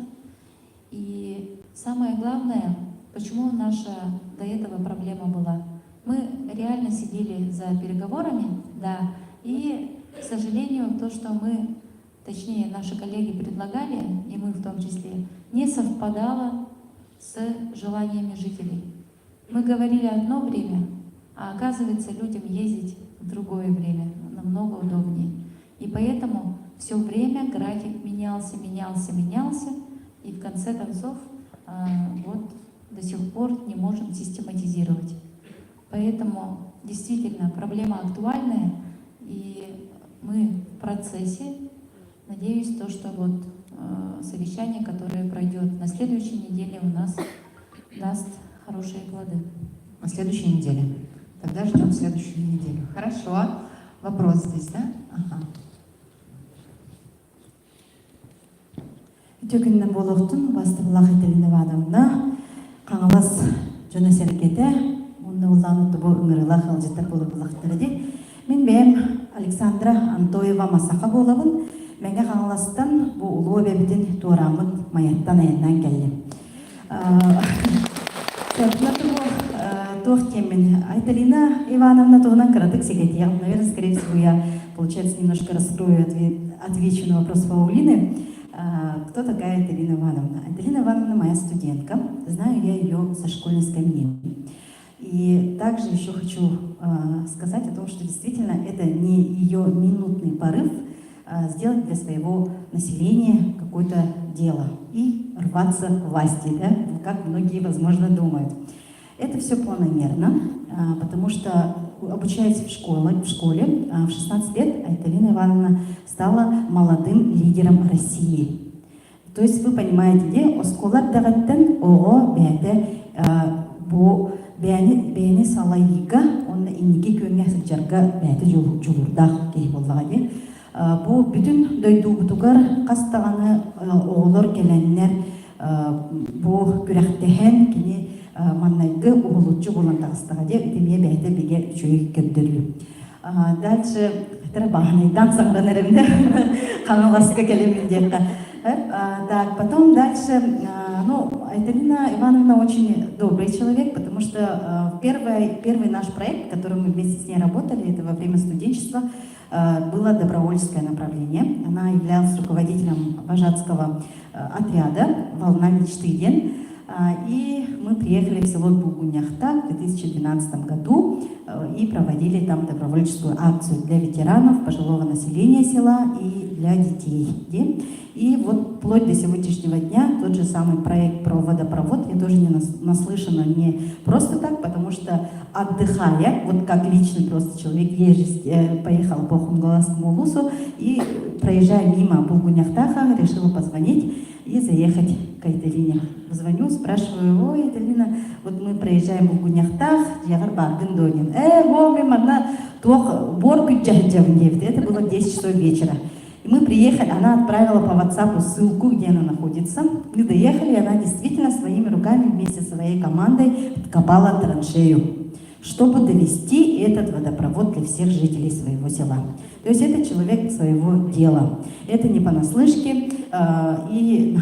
И самое главное, почему наша до этого проблема была? Мы реально сидели за переговорами, да, и, к сожалению, то, что мы, точнее, наши коллеги предлагали, и мы в том числе, не совпадало с желаниями жителей. Мы говорили одно время, а оказывается, людям ездить в другое время, намного удобнее. И поэтому все время график менялся, и в конце концов до сих пор не можем систематизировать. Поэтому действительно проблема актуальная, и мы в процессе. Надеюсь, что совещание, которое пройдет на следующей неделе, у нас даст хорошие плоды. На следующей неделе. Тогда ждем следующую неделю. Хорошо. Вопрос здесь, да? Ага. Төкіннен болуқтың басты бұлақ етіліне бадымда қаңылас жөні серкеті, онда ұлданытты бұл үңірілақ алжеттер болып бұлақтырды. Мен бәйім Александра Антоева Масақа болабын. Мәңге қаңыластан бұл ұлы өбебітін туарамын маяттан айыннан келді. Тух темен. Айталина Ивановна тугнан кратык секретарь. Наверное, скорее всего, я, получается, немножко раскрою, отвечу на вопрос Паулины. Кто такая Айталина Ивановна? Айталина Ивановна моя студентка. Знаю я ее со школьной скамьи. И также еще хочу сказать о том, что действительно это не ее минутный порыв сделать для своего населения какое-то дело и рваться к власти, да? Как многие, возможно, думают. Это все планомерно, потому что, обучаясь в школе, в 16 лет Айталина Ивановна стала молодым лидером России. То есть вы понимаете, где осколар дагаттан ого бәді бу бәйіні салайыға, оны иннеге көнге сылжарға бәді жолурдақ кей болдыға де. Бу бүтүн дойдугутугар кастаганы оголор келеннер бу күрәхтәһен кини маннайгы угулучу булан тагыстага де үтемие бәйте биге чөй көддүрлү. Дальше баханайдан саңранерімді қаңыласқа келемін деп. Так, потом дальше, Айталина Ивановна очень добрый человек, потому что первый наш проект, который мы вместе с ней работали, это во время студенчества, было добровольческое направление. Она являлась руководителем вожатского отряда «Волна мечты Ден». И мы приехали в село Булгуняхта в 2012 году и проводили там добровольческую акцию для ветеранов, пожилого населения села и для детей. И вот вплоть до сегодняшнего дня тот же самый проект про водопровод я тоже не наслышана не просто так, потому что отдыхая, вот как личный просто человек, поехал по Хунгаласскому улусу и проезжая мимо Булгуняхтаха, решила позвонить и заехать к Айталине. Звоню, спрашиваю: ой, Айталина, вот мы проезжаем в Булгуняхтах, Ягар Бардын Донин. Это было в 10 часов вечера. И мы приехали, она отправила по WhatsApp ссылку, где она находится. Мы доехали, и она действительно своими руками вместе со своей командой копала траншею, чтобы довести этот водопровод для всех жителей своего села. То есть это человек своего дела. Это не понаслышке. И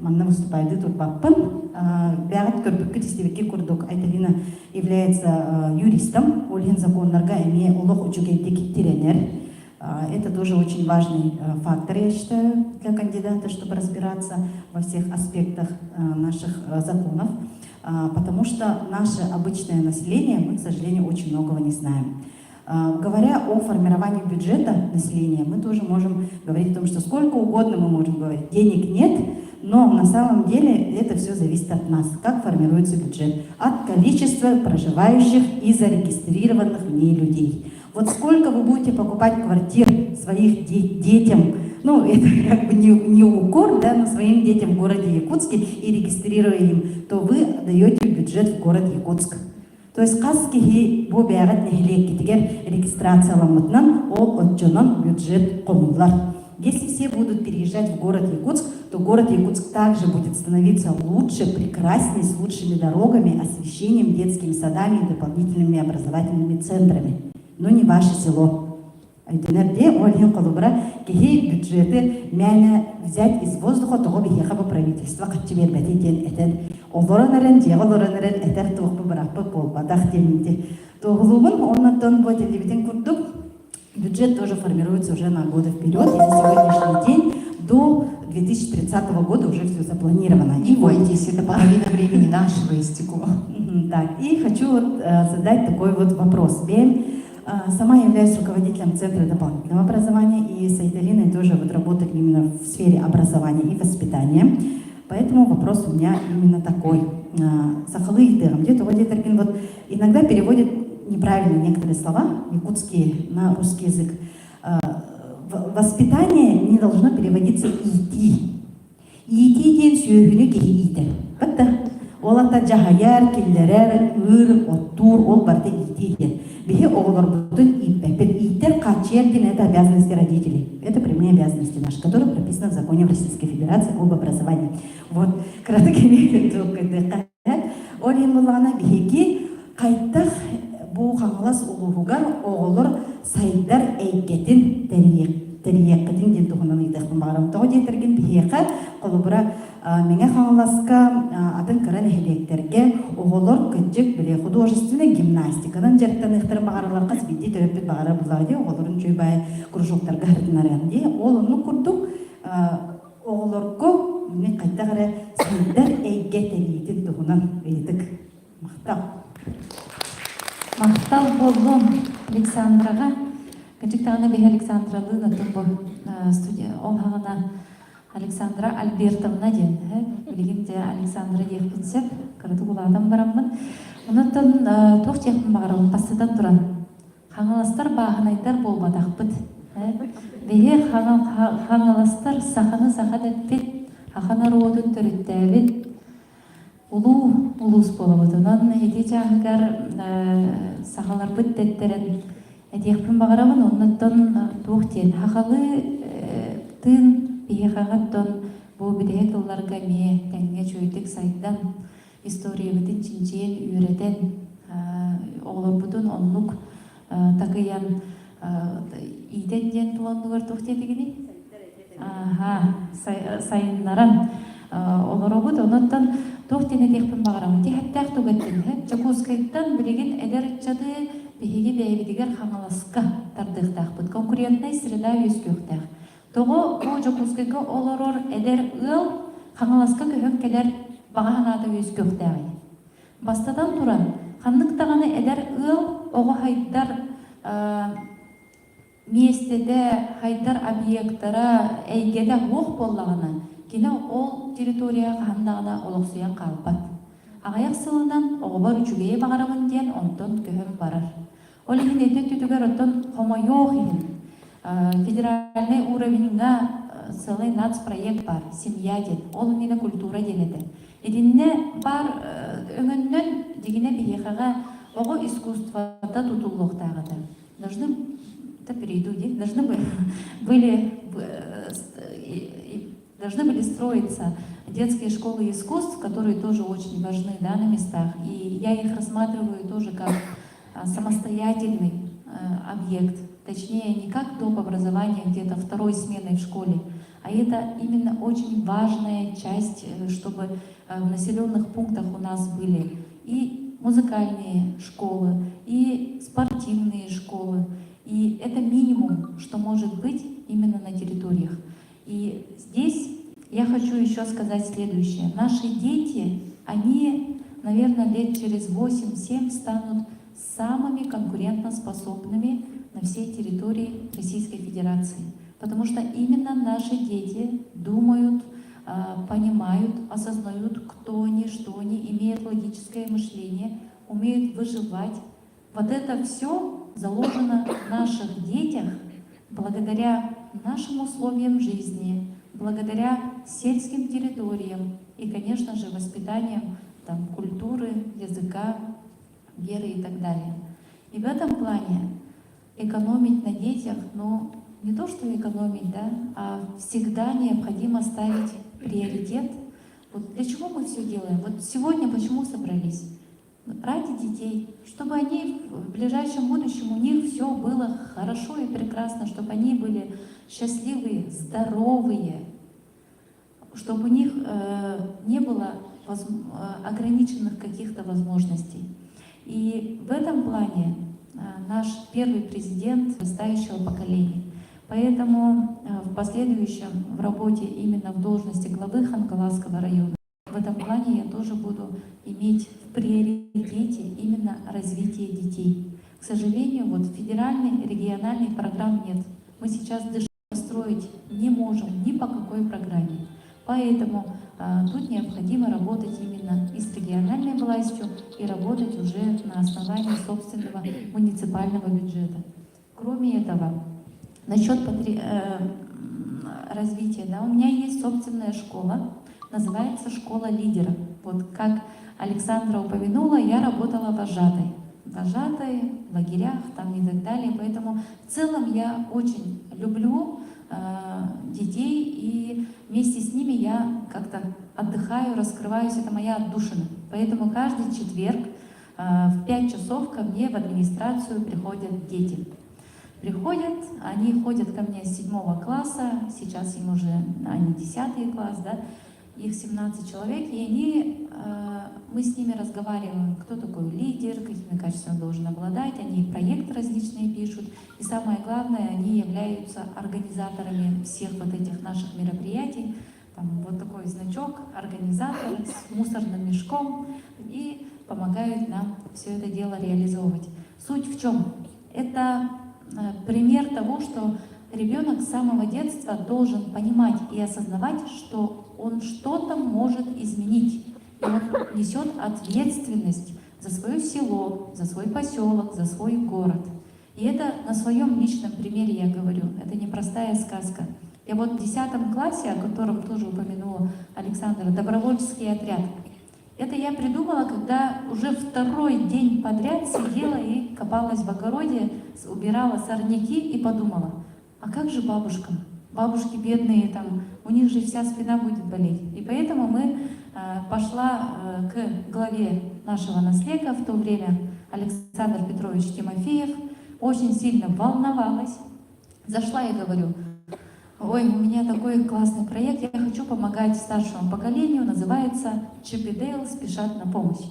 манна выступает тут паппан. Айталина является юристом, олин законнарга имея улох учугейдик тренер. Это тоже очень важный фактор, я считаю, для кандидата, чтобы разбираться во всех аспектах наших законов, потому что наше обычное население, мы, к сожалению, очень многого не знаем. Говоря о формировании бюджета населения, мы тоже можем говорить о том, что сколько угодно мы можем говорить, денег нет, но на самом деле это все зависит от нас, как формируется бюджет, от количества проживающих и зарегистрированных в ней людей. Вот сколько вы будете покупать квартир своих детям, это как бы не укор, да, но своим детям в городе Якутске и регистрируя им, то вы даете бюджет в город Якутск. То есть каски бу бягат нехлек китигер регистрацияламытнан ол отчонон бюджет комулар. Если все будут переезжать в город Якутск, то город Якутск также будет становиться лучше, прекраснее, с лучшими дорогами, освещением, детскими садами и дополнительными образовательными центрами. Но не ваше село. Айтенерде олин колубра кихи бюджеты мяне взять из воздуха того бихеха по правительства катчибер бетиден этен олоранерен жеголоранерен этер тухпы брапы полбадах теминде. То глубын оннаттан будет либитен курдук. Бюджет тоже формируется уже на годы вперед, и на сегодняшний день до 2030 года уже все запланировано. Не бойтесь, это половина времени нашего истекло. Так, и хочу задать такой вот вопрос. Сама являюсь руководителем Центра дополнительного образования, и с Айталиной тоже вот работаю именно в сфере образования и воспитания. Поэтому вопрос у меня именно такой. Где-то вот иногда переводят неправильно некоторые слова якутские на русский язык. Воспитание не должно переводиться «идти». «Идти» ден сүйгүнү кейиді. Олата жахаяр, киллерер, ыр, оттур, ол барды «идти» ден. Бихе оголор бутын «иттер» качердин — это обязанности родителей. Это прямые обязанности наши, которые прописаны в законе Российской Федерации об образовании. Вот, краткими только Олин булана бихеки кайтах бу хаңлас улугар оголор сайдар эйгетин терияктин ден тухунан ыйтахтын багарам. Того жетерген бихека колубура меңе хаңласка атын кыран эхлектерге оголор кыджык биле художественный гимнастикадан жертан ыхтырын багаралар кас бидди төрөппүт багара булагы оголорун чөйбай кружоктарга хыртынаран ди олуну курдук оголорго мен кайта кара сайдар эйгетин тухунан ыйтык мактал. Мақтал болдым Александрага. Качықтағына бе Александралы натымбы студия. Ол хағына Александра Альбертовна ден. Білгенде Александра декпінсеп, кірді бұладан барамын. Онаттан тоқ текпін бағарауын қасыдан тұран. Хаңаластар бағынайдар болбадақ бұд. Беге хаңаластар сақаны сақат әтпет, хақана роғыдың түріттәбет. Улус болабыдынан эти жагыгар сахалар бүттеттерен Этехпен багарабын оннаттан туохтен хахалы тын бихагаттан бу бидеге кылларга ме теңге чөйдик сайдан история битин чинчен үйрөтен оглорбутун оннук такыян иден ден туландыгар туохтетигини сайыннаран олоробут онуттан туохтене техпен багарабын тихаттаах тугаттен Чакускайттан билигин эдер чады биһиги бэйбидигер хаҥаласка тардыахтаахпыт конкурентный среда үөскүөхтаах того бу Чакускайга олорор эдер ыал хаҥаласка көһөн келер багаһанаата үөскүөхтаахы бастадан туран ханныктаганы эдер ыал ого хайдар местеде хайдар объекттара эйгеде уох боллагана кина ол территорияга хандагана олоксуян калбат агаяк сылынан оҕобар үчүгее багарабын диэн онтон көһөн барар. Ол ихин эте түтүгер оттон хомойох ихин. Федеральный уровеньга целый нацпроект бар, семья ден, ол мина культура денеде. Эдинне бар өңөннөн дигине бихихага ого искусствода тутулуктагыда. Должны были строиться детские школы искусств, которые тоже очень важны, да, на местах. И я их рассматриваю тоже как самостоятельный объект. Точнее, не как доп. Образование где-то второй сменой в школе, а это именно очень важная часть, чтобы в населенных пунктах у нас были и музыкальные школы, и спортивные школы. И это минимум, что может быть именно на территориях. И здесь я хочу еще сказать следующее. Наши дети, они, наверное, лет через 8-7 станут самыми конкурентоспособными на всей территории Российской Федерации. Потому что именно наши дети думают, понимают, осознают, кто они, что они, имеют логическое мышление, умеют выживать. Вот это все заложено в наших детях благодаря нашим условиям жизни, благодаря сельским территориям и, конечно же, воспитанием там, культуры, языка, веры и так далее. И в этом плане экономить на детях, ну, не то что экономить, да, а всегда необходимо ставить приоритет. Вот для чего мы все делаем? Вот сегодня почему собрались? Ради детей, чтобы они в ближайшем будущем, у них все было хорошо и прекрасно, чтобы они были счастливые, здоровые, чтобы у них не было ограниченных каких-то возможностей. И в этом плане наш первый президент вырастающего поколения. Поэтому в последующем в работе именно в должности главы Хангаласского района, в этом плане я тоже буду иметь в приоритете именно развитие детей. К сожалению, вот федеральной, региональной программ нет. Мы сейчас даже построить не можем ни по какой программе. Поэтому тут необходимо работать именно и с региональной властью, и работать уже на основании собственного муниципального бюджета. Кроме этого, насчет развития, да, у меня есть собственная школа, называется «Школа лидера». Вот как Александра упомянула, я работала вожатой. Вожатой в лагерях там и так далее. Поэтому в целом я очень люблю детей, и вместе с ними я как-то отдыхаю, раскрываюсь, это моя отдушина. Поэтому каждый четверг в 5 часов ко мне в администрацию приходят дети. Приходят, они ходят ко мне с 7 класса, сейчас им уже они 10 класс, да, их 17 человек, и мы с ними разговариваем, кто такой лидер, какими качествами должен обладать, они проекты различные пишут, и самое главное, они являются организаторами всех вот этих наших мероприятий. Там вот такой значок, организатор с мусорным мешком, и помогают нам все это дело реализовывать. Суть в чем? Это пример того, что ребенок с самого детства должен понимать и осознавать, что он что-то может изменить. И он несет ответственность за свое село, за свой поселок, за свой город. И это на своем личном примере я говорю. Это не простая сказка. Я вот в 10 классе, о котором тоже упомянула Александра, добровольческий отряд. Это я придумала, когда уже второй день подряд сидела и копалась в огороде, убирала сорняки и подумала, а как же бабушкам? Бабушки бедные, там, у них же вся спина будет болеть. И поэтому пошла к главе нашего наследия в то время, Александр Петрович Тимофеев, очень сильно волновалась. Зашла и говорю, ой, у меня такой классный проект, я хочу помогать старшему поколению, называется «Чип и Дейл спешат на помощь».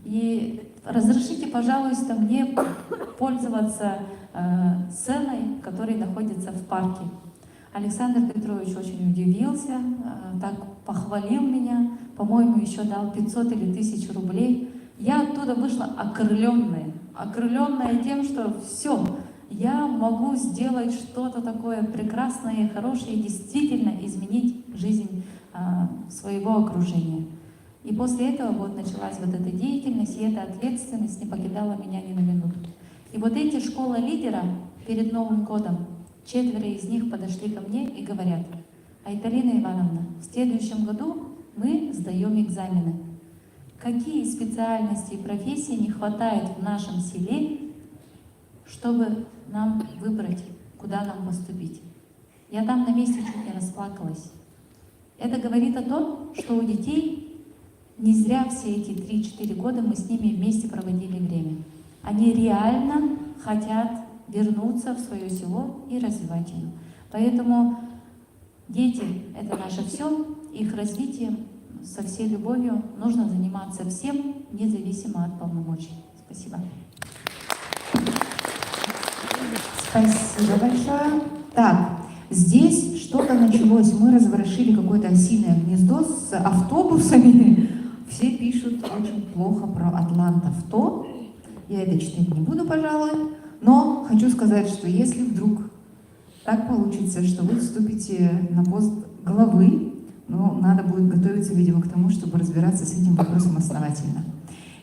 И разрешите, пожалуйста, мне пользоваться сценой, которая находится в парке. Александр Петрович очень удивился, так похвалил меня, по-моему, еще дал 500 или 1000 рублей. Я оттуда вышла окрыленная тем, что все, я могу сделать что-то такое прекрасное и хорошее, и действительно изменить жизнь своего окружения. И после этого вот началась вот эта деятельность, и эта ответственность не покидала меня ни на минуту. И вот эти школа лидера перед Новым годом, 4 из них подошли ко мне и говорят, Айталина Ивановна, в следующем году мы сдаем экзамены. Какие специальности и профессии не хватает в нашем селе, чтобы нам выбрать, куда нам поступить? Я там на месте чуть не расплакалась. Это говорит о том, что у детей не зря все эти 3-4 года мы с ними вместе проводили время. Они реально хотят вернуться в свое село и развивать его. Поэтому дети — это наше все, их развитием со всей любовью нужно заниматься всем, независимо от полномочий. Спасибо. Спасибо большое. Так, здесь что-то началось. Мы разворошили какое-то осиное гнездо с автобусами. Все пишут очень плохо про Атлантавто. Я это читать не буду, пожалуй. Но хочу сказать, что если вдруг так получится, что вы вступите на пост главы, ну, надо будет готовиться, видимо, к тому, чтобы разбираться с этим вопросом основательно.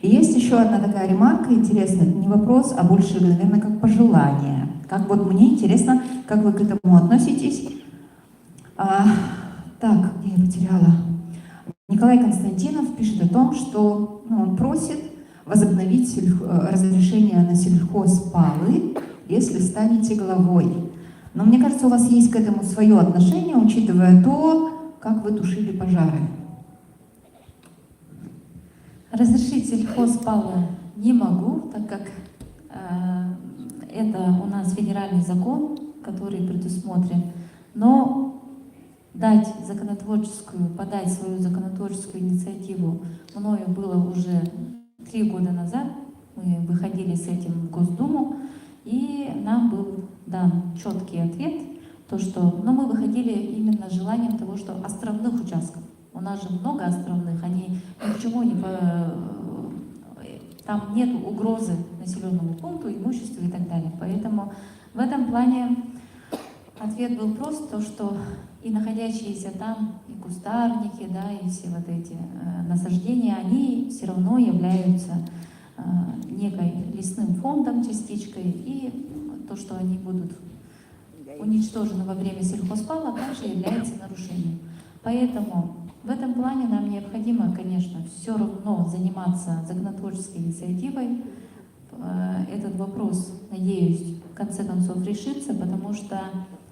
И есть еще одна такая ремарка интересная. Это не вопрос, а больше, наверное, как пожелание. Как вот мне интересно, как вы к этому относитесь. Так, я потеряла. Николай Константинов пишет о том, что он просит возобновить разрешение на сельхозпалы, если станете главой. Но мне кажется, у вас есть к этому свое отношение, учитывая то, как вы тушили пожары. Разрешить сельхозпалы не могу, так как это у нас федеральный закон, который предусмотрен, но подать свою законотворческую инициативу мною было уже 3 года назад. Мы выходили с этим в Госдуму, и нам был дан четкий ответ, мы выходили именно с желанием того, что островных участков, у нас же много островных, они ни к чему не... Там нет угрозы населенному пункту, имуществу и так далее. Поэтому в этом плане ответ был прост, то что и находящиеся там и кустарники, и все вот эти насаждения, они все равно являются некой лесным фондом, частичкой, и то, что они будут уничтожены во время сельхозпала, также является нарушением. Поэтому в этом плане нам необходимо, конечно, все равно заниматься законотворческой инициативой. Этот вопрос, надеюсь, в конце концов решится, потому что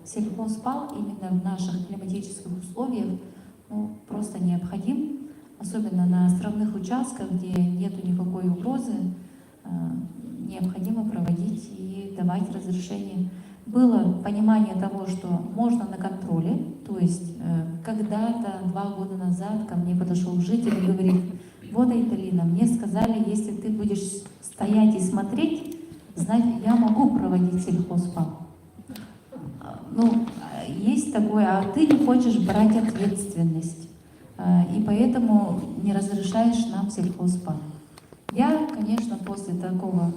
сельхозпал именно в наших климатических условиях просто необходим, особенно на островных участках, где нет никакой угрозы, необходимо проводить и давать разрешение. Было понимание того, что можно на контроле, то есть когда-то 2 года назад ко мне подошел житель и говорит, вот, Айталина, мне сказали, если ты будешь стоять и смотреть, значит, я могу проводить сельхозпал. Есть такое, а ты не хочешь брать ответственность, и поэтому не разрешаешь нам сельхозпал. Я, конечно, после такого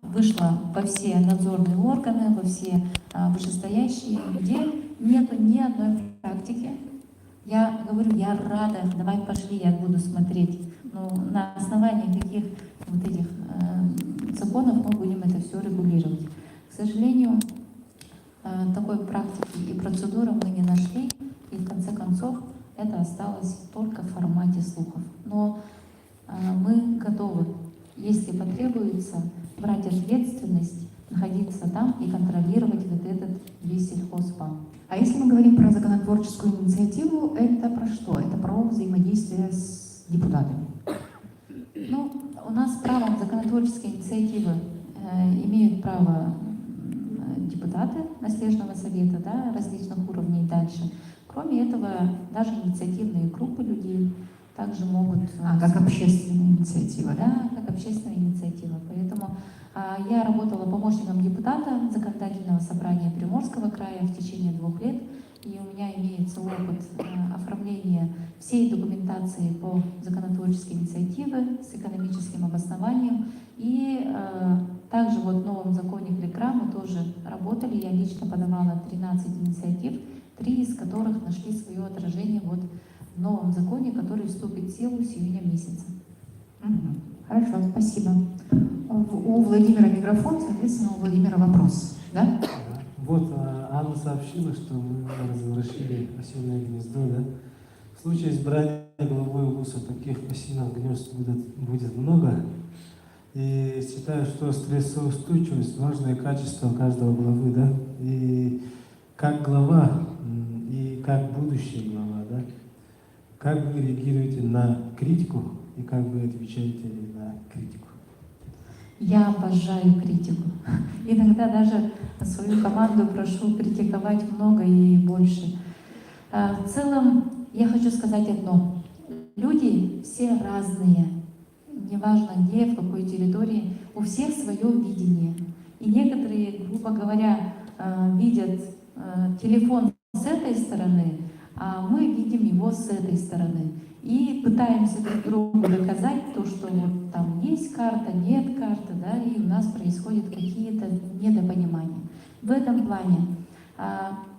вышла во все надзорные органы, во все вышестоящие, где нету ни одной практики. Я говорю, я рада, давай пошли, я буду смотреть. Но на основании каких вот этих законов мы будем это все регулировать. К сожалению, такой практики и процедуры мы не нашли, и в конце концов это осталось только в формате слухов. Но мы готовы, если потребуется, брать ответственность, находиться там и контролировать вот этот весь сельхозбанк. А если мы говорим про законотворческую инициативу, это про что? Это про взаимодействие с депутатами. Ну, у нас правом законотворческой инициативы имеют право депутаты наследного совета, да, различных уровней и дальше. Кроме этого, даже инициативные группы людей также могут... как общественная инициатива, да? Да, как общественная инициатива. Поэтому я работала помощником депутата Законодательного собрания Приморского края в течение 2 лет, и у меня имеется опыт оформления всей документации по законотворческой инициативе с экономическим обоснованием. И также вот в новом законе КРИКРА мы тоже работали, я лично подавала 13 инициатив, 3 из которых нашли свое отражение вот в новом законе, который вступит в силу с июня месяца. Хорошо, спасибо. У Владимира микрофон, соответственно, у Владимира вопрос. Да? Вот Анна сообщила, что мы разворошили осиное гнездо, да? В случае избрания главой УЛУСа таких осиных гнезд будет много. И считаю, что стрессоустойчивость – важное качество каждого главы, да? И как глава, и как будущая глава, да? Как вы реагируете на критику и как вы отвечаете на критику? Я обожаю критику. Иногда даже свою команду прошу критиковать много и больше. В целом, я хочу сказать одно. Люди все разные. Неважно где, в какой территории, у всех свое видение. И некоторые, грубо говоря, видят телефон с этой стороны, а мы видим его с этой стороны. И пытаемся друг другу доказать то, что вот там есть карта, нет карты, да, и у нас происходят какие-то недопонимания. В этом плане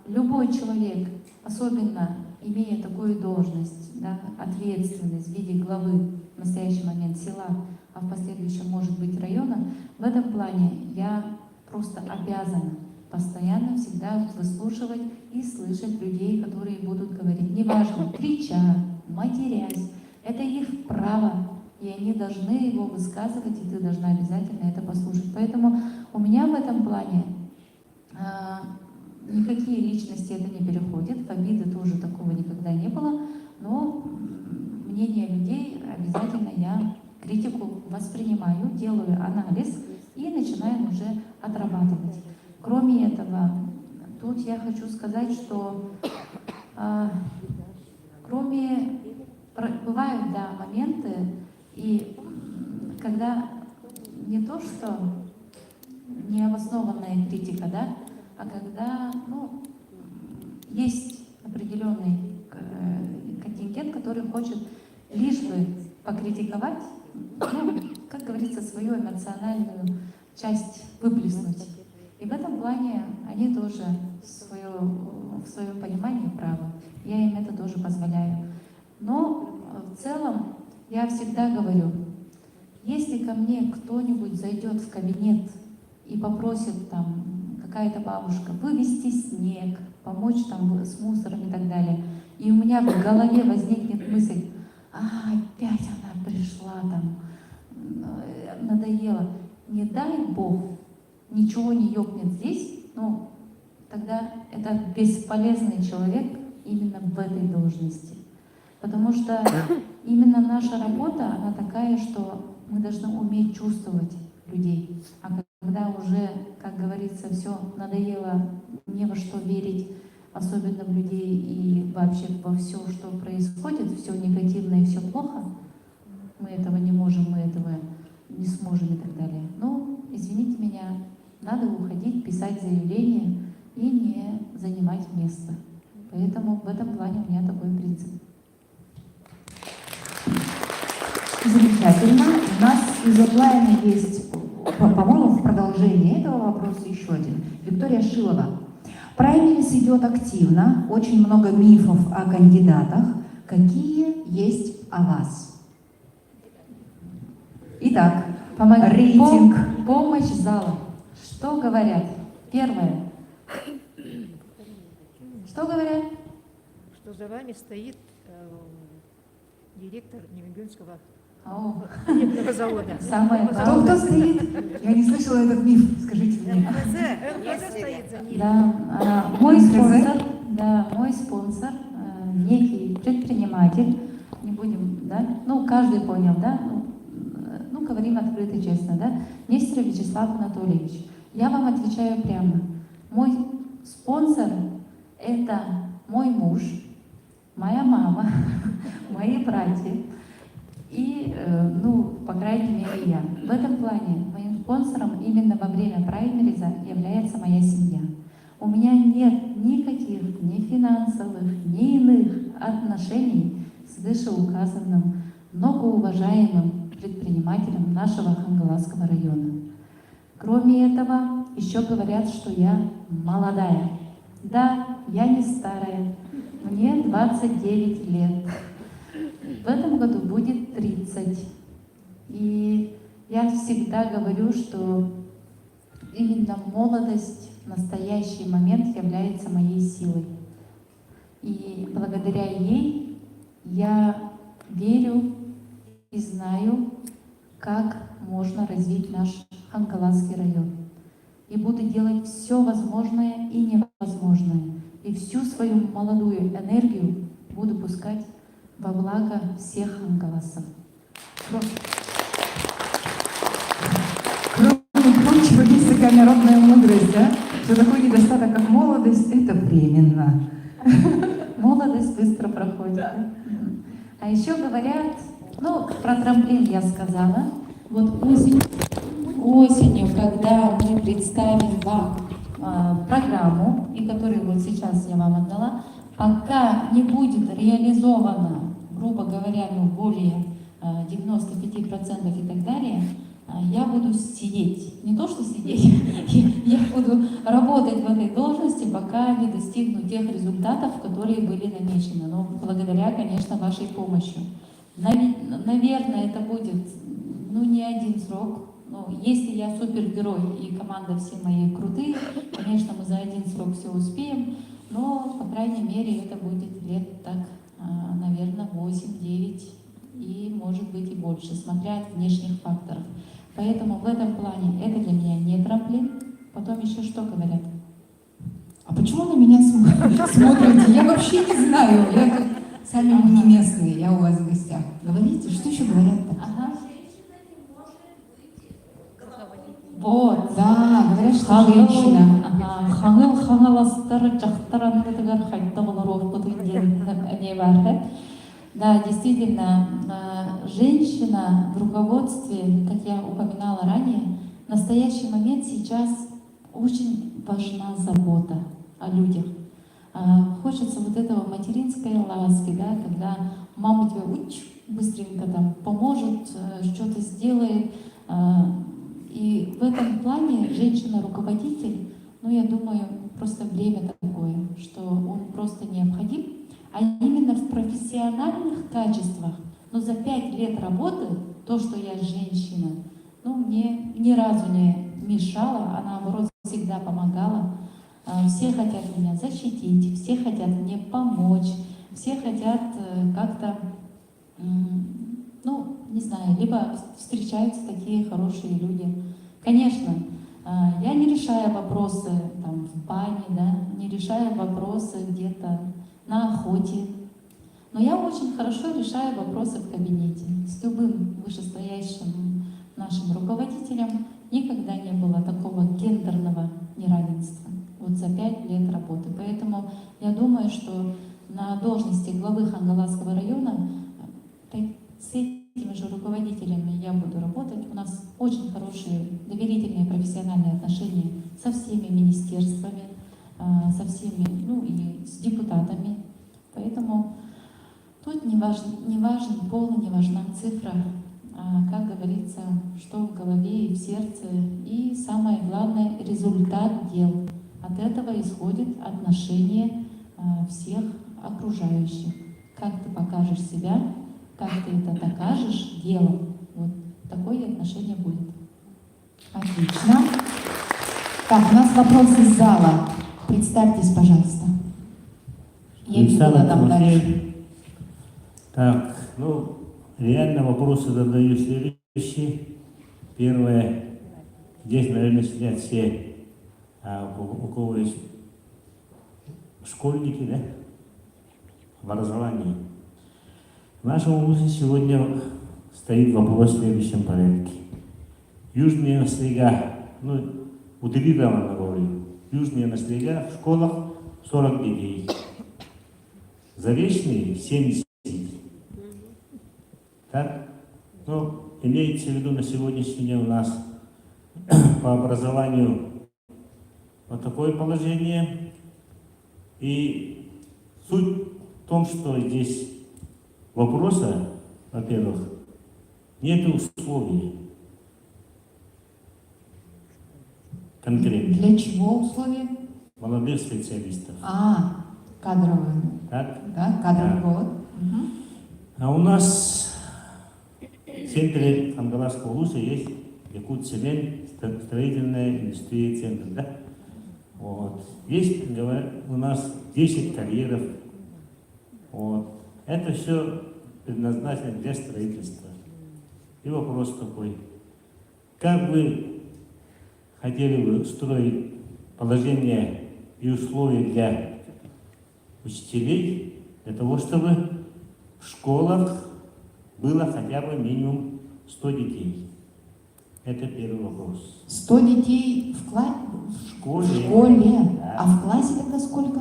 любой человек, особенно имея такую должность, да, ответственность в виде главы в настоящий момент села, а в последующем может быть района, в этом плане я просто обязана постоянно всегда выслушивать и слышать людей, которые будут говорить, неважно, крича, матерясь, это их право, и они должны его высказывать, и ты должна обязательно это послушать. Поэтому у меня в этом плане никакие личности это не переходит, в обиды тоже такого никогда не было, но мнение людей обязательно я критику воспринимаю, делаю анализ и начинаем уже отрабатывать. Кроме этого, тут я хочу сказать, что бывают, да, моменты, и когда не то, что необоснованная критика, да, а когда, ну, есть определенный контингент, который хочет лишь бы покритиковать, ну, как говорится, свою эмоциональную часть выплеснуть. И в этом плане они тоже в своем понимании правы. Я им это тоже позволяю. Но в целом я всегда говорю, если ко мне кто-нибудь зайдет в кабинет и попросит там какая-то бабушка вывести снег, помочь там с мусором и так далее, и у меня в голове возникнет мысль, опять она пришла там, надоело, не дай Бог, ничего не ёкнет здесь, ну, тогда это бесполезный человек именно в этой должности. Потому что именно наша работа, она такая, что мы должны уметь чувствовать людей. А когда уже, как говорится, все надоело, не во что верить, особенно в людей и вообще во все, что происходит, все негативно и все плохо, мы этого не можем, мы этого не сможем и так далее. Но, извините меня, надо уходить, писать заявление и не занимать место. Поэтому в этом плане у меня такой принцип. Замечательно. У нас из онлайна есть, по-моему, в продолжении этого вопроса еще один. Виктория Шилова. Праймерис идет активно, очень много мифов о кандидатах. Какие есть о вас? Итак, рейтинг. Помощь зала. Что говорят? Первое. Что говорят? Что за вами стоит директор Немегунского О, Хлебного завода. самое Кто главное. стоит? Я не слышала этот миф, скажите мне. НПЗ стоит за ним. Да, мой спонсор, некий предприниматель, не будем, да, ну, каждый понял, да, ну, говорим открыто и честно, да, Нестеров Вячеслав Анатольевич. Я вам отвечаю прямо. Мой спонсор – это мой муж, моя мама, мои братья и, ну, по крайней мере, я. В этом плане моим спонсором именно во время праймериза является моя семья. У меня нет никаких ни финансовых, ни иных отношений с вышеуказанным многоуважаемым предпринимателем нашего Хангаласского района. Кроме этого, еще говорят, что я молодая. Да, я не старая. Мне 29 лет. В этом году будет 30. И я всегда говорю, что именно молодость в настоящий момент является моей силой. И благодаря ей я верю и знаю, как можно развить наш Хангаласский район. И буду делать все возможное и невозможное. И всю свою молодую энергию буду пускать во благо всех хангаласов. Кроме прочего, есть такая народная мудрость, да? Что такой недостаток, как молодость, это временно. Молодость быстро проходит. А еще говорят, ну, про трамплин я сказала. Вот осенью, когда мы представим вам программу, и которую вот сейчас я вам отдала, пока не будет реализовано, грубо говоря, ну, более 95% и так далее, я буду сидеть. Не то, что сидеть, я буду работать в этой должности, пока не достигну тех результатов, которые были намечены. Но благодаря, конечно, вашей помощи. Наверное, это будет, ну, не один срок. Но если я супергерой и команда все мои крутые, конечно, мы за один срок все успеем, но, по крайней мере, это будет лет так, наверное, 8-9 и, может быть, и больше, смотря от внешних факторов. Поэтому в этом плане это для меня не трамплин. Потом еще что говорят? А почему на меня смотрите? Я вообще не знаю. Сами мы не местные, я у вас в гостях. Говорите, что еще говорят-то? Ага. Вот. Да, говорят, что женщина. Да, действительно, женщина в руководстве, как я упоминала ранее, в настоящий момент сейчас очень важна забота о людях. Хочется вот этого материнской ласки, да, когда мама тебе быстренько там поможет, что-то сделает. И в этом плане женщина-руководитель, ну, я думаю, просто время такое, что он просто необходим. А именно в профессиональных качествах, но за 5 лет работы, то, что я женщина, ну, мне ни разу не мешало, а наоборот всегда помогала. Все хотят меня защитить, все хотят мне помочь, все хотят как-то, ну, не знаю, либо встречаются такие хорошие люди. Конечно, я не решаю вопросы там, в бане, да, не решаю вопросы где-то на охоте, но я очень хорошо решаю вопросы в кабинете. С любым вышестоящим нашим руководителем никогда не было такого гендерного неравенства. Вот за 5 лет работы. Поэтому я думаю, что на должности главы Хангаласского района с этими же руководителями я буду работать. У нас очень хорошие доверительные профессиональные отношения со всеми министерствами, со всеми, ну и с депутатами. Поэтому тут не важен пол, не важна цифра, как говорится, что в голове и в сердце. И самое главное — результат дел. От этого исходит отношение всех окружающих. Как ты покажешь себя, как ты это докажешь делом, вот такое отношение будет. Отлично. Так, у нас вопрос из зала. Представьтесь, пожалуйста. Я видела там дальше. Так, ну, реально вопросы задаю следующие. Первое. Здесь, наверное, сидят все, у кого есть школьники, да, в образовании. В нашем вузе сегодня стоит вопрос в следующем порядке. Южные наслега, утрированно говорю, южные наслега в школах 40 детей. Заречные 70. Так? Имеется в виду на сегодняшний день у нас по образованию вот такое положение. И суть в том, что здесь вопроса, во-первых, нет условий конкретных. Для чего условия? Молодых специалистов. Кадровые. Так? Да, кадровый голод. А у нас в центре Хангаласского вуза есть Якутцемент, строительная индустрия центр, да? Вот. Есть, говорят, у нас 10 карьеров. Вот. Это все предназначено для строительства. И вопрос такой. Как вы хотели бы устроить положение и условия для учителей, для того, чтобы в школах было хотя бы минимум 100 детей? Это первый вопрос. 100 детей в школе. Да. А в классе тогда сколько?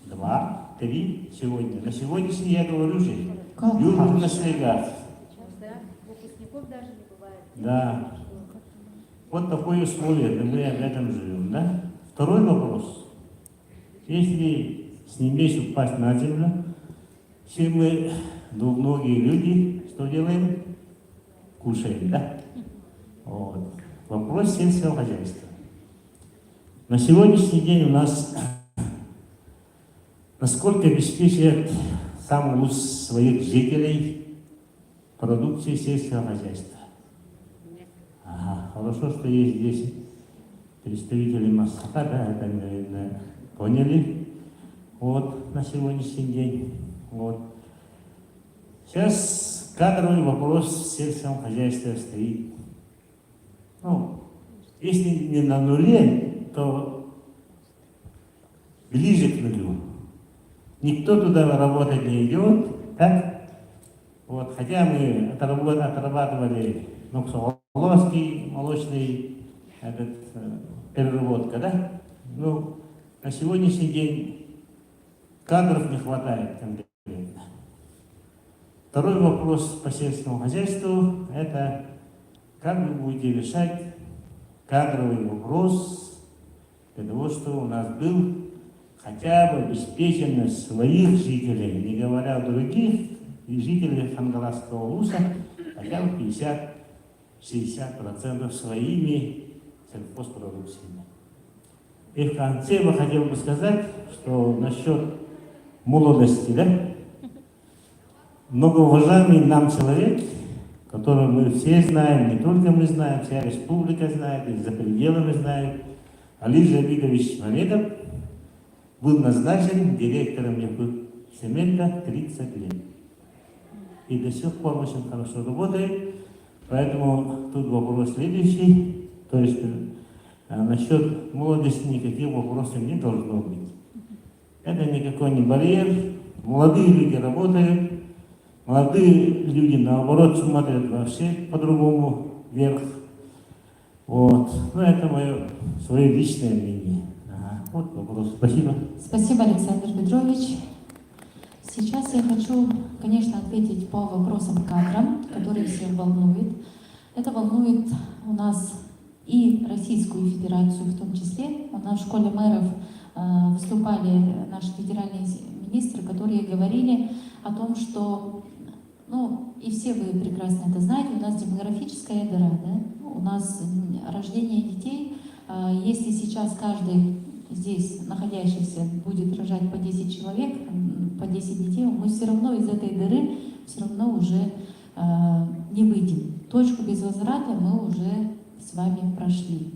2, 3 сегодня. На сегодняшний я говорю же. Как? Южных наслегах. Выпускников даже не бывает. Да. Вот такое условие, мы об этом живем, да? Второй вопрос. Если с небес упасть на землю, все мы, двуногие люди, что делаем? Кушаем, да? Вот. Вопрос сельского хозяйства. На сегодняшний день у нас насколько обеспечивает сам вуз своих жителей продукцией сельского хозяйства? Хорошо, что есть здесь представители Массаха, да, это, наверное, поняли. Вот, на сегодняшний день. Вот. Сейчас кадровый вопрос в сельском хозяйстве стоит. Если не на нуле, то ближе к нулю. Никто туда работать не идет, так? Вот, хотя мы отрабатывали Ноксоголовский молочный переработка, да? На сегодняшний день кадров не хватает конкретно. Второй вопрос по сельскому хозяйству – это как вы будете решать кадровый вопрос для того, чтобы у нас был хотя бы обеспеченность своих жителей, не говоря о других, и жителей Хангаласского вуза, хотя бы 50-60% своими сельхозпродукциями. И в конце я хотел бы сказать, что насчет молодости, да? Многоуважаемый нам человек, которого мы все знаем, не только мы знаем, вся республика знает, и за пределами знает, Али Жавидович Мамедов был назначен директором Якутцемента 30 лет. И до сих пор очень хорошо работает. Поэтому тут вопрос следующий. То есть насчет молодости никаких вопросов не должно быть. Это никакой не барьер. Молодые люди работают. Молодые люди, наоборот, смотрят вообще по-другому вверх. Вот. Это мое свое личное мнение. Вот вопрос. Спасибо. Спасибо, Александр Петрович. Сейчас я хочу, конечно, ответить по вопросам кадрам, которые всех волнуют. Это волнует у нас и Российскую Федерацию в том числе. У нас в школе мэров выступали наши федеральные министры, которые говорили о том, что, и все вы прекрасно это знаете, у нас демографическая дыра, да? У нас рождение детей, если сейчас каждый здесь находящийся будет рожать по 10 человек, по 10 детей, мы все равно из этой дыры все равно уже не выйдем. Точку безвозврата мы уже с вами прошли.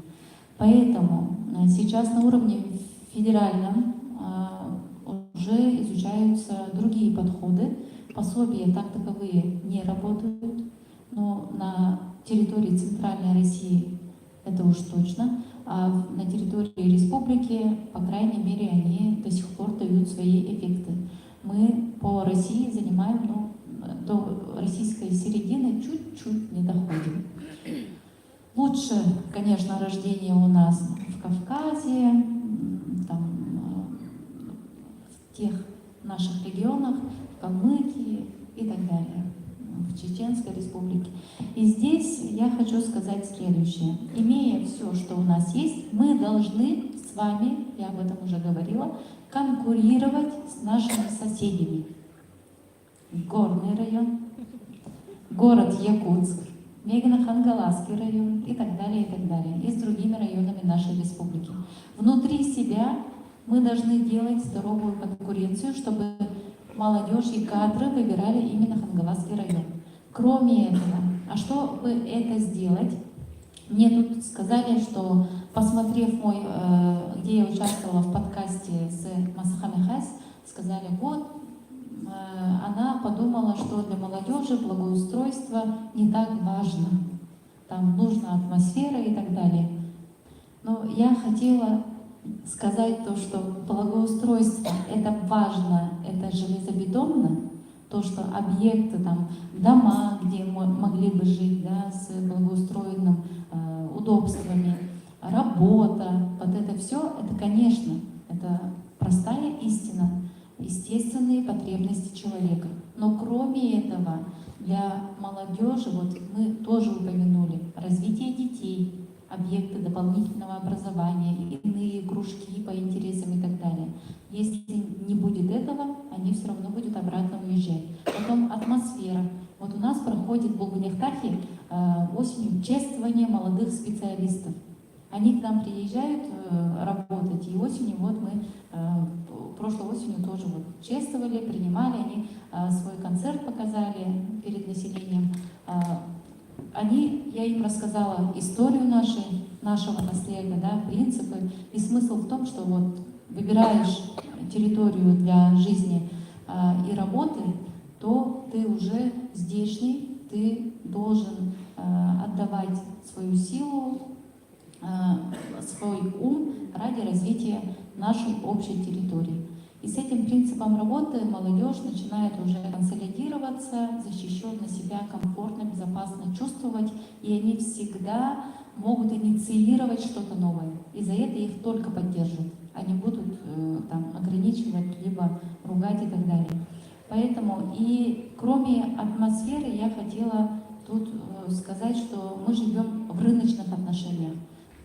Поэтому сейчас на уровне федеральном уже изучаются другие подходы пособия так таковые не работают, но на территории Центральной России это уж точно, а на территории республики, по крайней мере, они до сих пор дают свои эффекты. Мы по России занимаем, до российской середины чуть-чуть не доходим. Лучше, конечно, рождение у нас в Кавказе, там, в тех наших регионах, в Калмыкии и так далее, в Чеченской республике. И здесь я хочу сказать следующее. Имея все, что у нас есть, мы должны с вами, я об этом уже говорила, конкурировать с нашими соседями. Горный район, город Якутск, Мегино-Хангаласский район и так далее, и с другими районами нашей республики. Внутри себя мы должны делать здоровую конкуренцию, чтобы молодежь и кадры выбирали именно Хангаласский район. Кроме этого, а чтобы это сделать, мне тут сказали, что, посмотрев где я участвовала в подкасте с Масахами Хас, сказали, вот, она подумала, что для молодежи благоустройство не так важно. Там нужна атмосфера и так далее. Но я хотела сказать то, что благоустройство это важно, это железобетонно, то, что объекты, там, дома, где мы могли бы жить, да, с благоустроенным удобствами, работа, вот это все, это, конечно, это простая истина, естественные потребности человека. Но кроме этого, для молодежи, вот мы тоже упомянули, развитие детей, объекты дополнительного образования, иные кружки по интересам и так далее. Если не будет этого, они все равно будут обратно уезжать. Потом атмосфера. Вот у нас проходит в Булгунехтахе осенью чествование молодых специалистов. Они к нам приезжают работать, и осенью вот мы прошлой осенью тоже вот чествовали, принимали, они свой концерт показали перед населением. Я им рассказала историю нашего наследия, да, принципы. И смысл в том, что вот выбираешь территорию для жизни и работы, то ты уже здешний, ты должен отдавать свою силу, свой ум ради развития нашей общей территории. И с этим принципом работы молодежь начинает уже консолидироваться, защищенно себя комфортно, безопасно чувствовать, и они всегда могут инициировать что-то новое. И за это их только поддержат. Они будут там ограничивать, либо ругать и так далее. Поэтому и кроме атмосферы я хотела тут сказать, что мы живем в рыночных отношениях,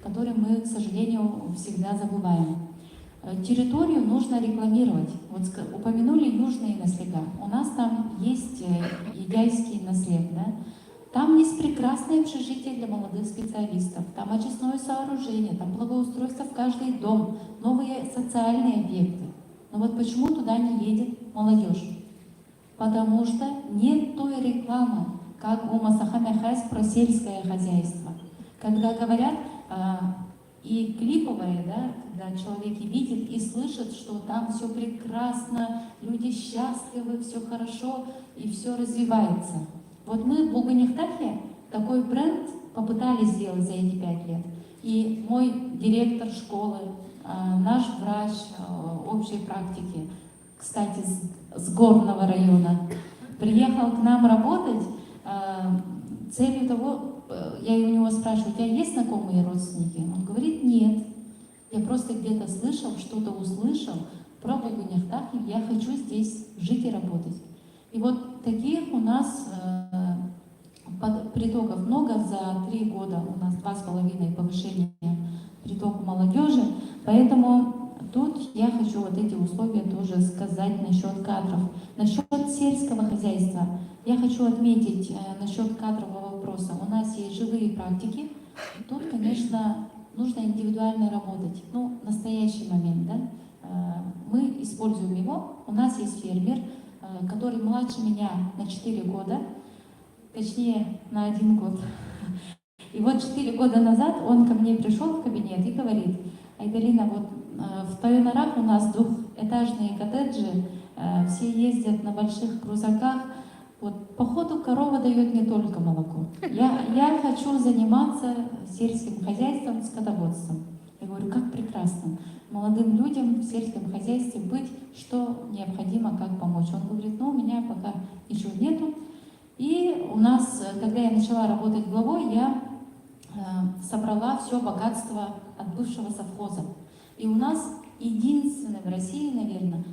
которые мы, к сожалению, всегда забываем. Территорию нужно рекламировать. Вот упомянули южные наслега. У нас там есть Едяйский наслед, да? Там есть прекрасное общежитие для молодых специалистов, там очистное сооружение, там благоустройство в каждый дом, новые социальные объекты. Но вот почему туда не едет молодежь? Потому что нет той рекламы, как у Масахами Хас про сельское хозяйство. Когда говорят, и клиповое, да, когда человек видит и слышит, что там все прекрасно, люди счастливы, все хорошо и все развивается. Вот мы в Булгунехтахе такой бренд попытались сделать за эти 5 лет. И мой директор школы, наш врач общей практики, кстати, с горного района, приехал к нам работать целью того, я у него спрашиваю, у тебя есть знакомые родственники? Он говорит, нет. Я просто где-то слышал, что-то услышал про Булгунехтах, и я хочу здесь жить и работать. И вот таких у нас притоков много. За 3 года у нас 2,5 повышения притока молодежи. Поэтому тут я хочу вот эти условия тоже сказать насчет кадров. Насчет сельского хозяйства я хочу отметить насчет кадрового вопроса. У нас есть живые практики. Тут, конечно, нужно индивидуально работать. Ну, в настоящий момент, да, мы используем его. У нас есть фермер, который младше меня на 4 года, точнее, на 1 год. И вот 4 года назад он ко мне пришел в кабинет и говорит, Айдарина, вот в Тойонарах у нас 2-этажные коттеджи все ездят на больших крузаках. Вот, походу, корова дает не только молоко. Я хочу заниматься сельским хозяйством, скотоводством. Я говорю, как прекрасно молодым людям в сельском хозяйстве быть, что необходимо, как помочь. Он говорит, ну, у меня пока ничего нету. И у нас, когда я начала работать главой, я собрала все богатство от бывшего совхоза. И у нас единственное в России, наверное,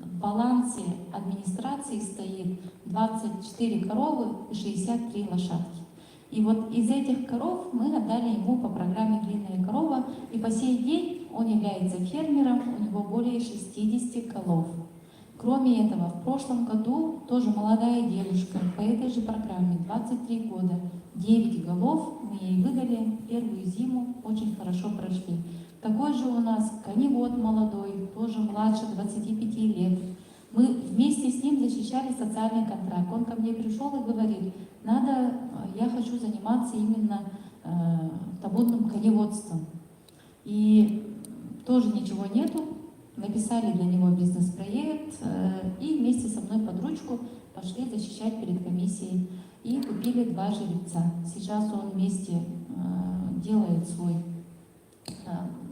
в балансе администрации стоит 24 коровы и 63 лошадки. И вот из этих коров мы отдали ему по программе «Длинная корова», и по сей день он является фермером, у него более 60 голов. Кроме этого, в прошлом году тоже молодая девушка по этой же программе, 23 года, 9 голов мы ей выдали, первую зиму очень хорошо прошли. Такой же у нас коневод молодой, тоже младше 25 лет. Мы вместе с ним защищали социальный контракт. Он ко мне пришел и говорит, я хочу заниматься именно табунным коневодством. И тоже ничего нету. Написали для него бизнес-проект и вместе со мной под ручку пошли защищать перед комиссией. И купили 2 жеребца. Сейчас он вместе делает свой,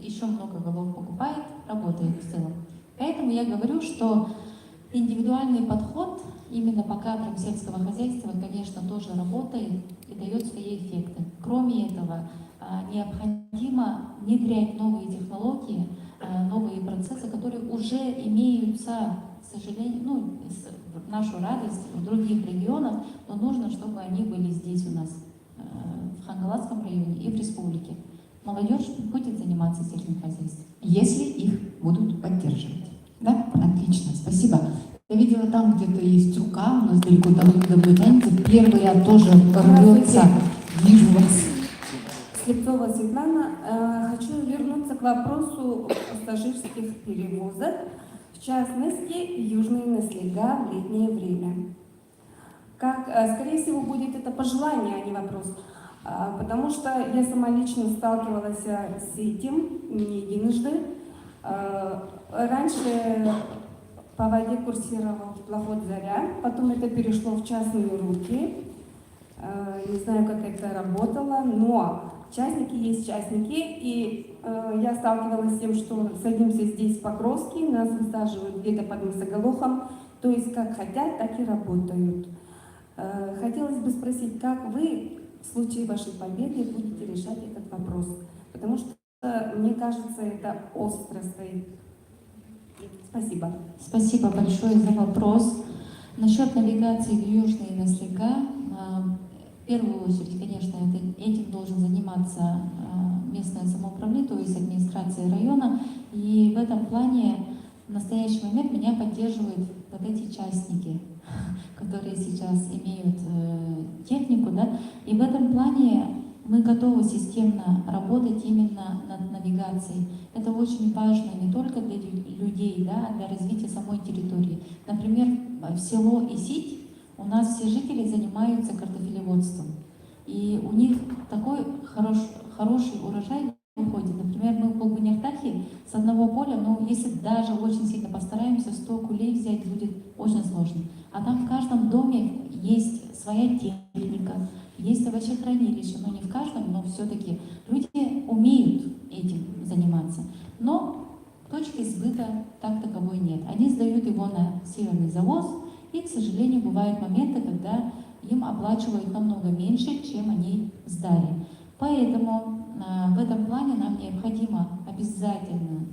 еще много голов покупает, работает в целом. Поэтому я говорю, что индивидуальный подход именно по кадрам сельского хозяйства, конечно, тоже работает и дает свои эффекты. Кроме этого, необходимо внедрять новые технологии, новые процессы, которые уже имеются, к сожалению, в нашу радость в других регионах, но нужно, чтобы они были здесь у нас, в Хангаласском районе и в республике. Молодежь будет заниматься сельским хозяйством, если их будут поддерживать. Да? Отлично, спасибо. Я видела, там где-то есть рука, у нас далеко давно тянется. Первая тоже рвется. Вижу вас. Слепцова Светлана. Хочу вернуться к вопросу пассажирских перевозок, в частности, южные наслега в летнее время. Скорее всего, будет это пожелание, а не вопрос. Потому что я сама лично сталкивалась с этим не единожды. Раньше по воде курсировал плохой «Заря», потом это перешло в частные руки. Не знаю, как это работало, но частники есть частники, и я сталкивалась с тем, что садимся здесь в Покровске, нас высаживают где-то под Мысоголохом, то есть как хотят, так и работают. Хотелось бы спросить, как вы в случае вашей победы будете решать этот вопрос? Потому что, мне кажется, это остро стоит. Спасибо. Спасибо большое за вопрос. Насчет навигации в южные наслега, в первую очередь, конечно, этим должен заниматься местное самоуправление, то есть администрация района. И в этом плане в настоящий момент меня поддерживают вот эти частники, которые сейчас имеют технику, да, и в этом плане мы готовы системно работать именно над навигацией. Это очень важно не только для людей, да, а для развития самой территории. Например, в село Исить у нас все жители занимаются картофелеводством, и у них такой хороший урожай выходит. Например, мы в Булгуняхтахе с одного поля, но если даже очень сильно постараемся, 100 кулей взять будет очень сложно. А там в каждом доме есть своя техника, есть овощехранилище, но не в каждом, но все-таки люди умеют этим заниматься. Но точки сбыта так таковой нет. Они сдают его на северный завоз, и, к сожалению, бывают моменты, когда им оплачивают намного меньше, чем они сдали. Поэтому в этом плане нам необходимо обязательно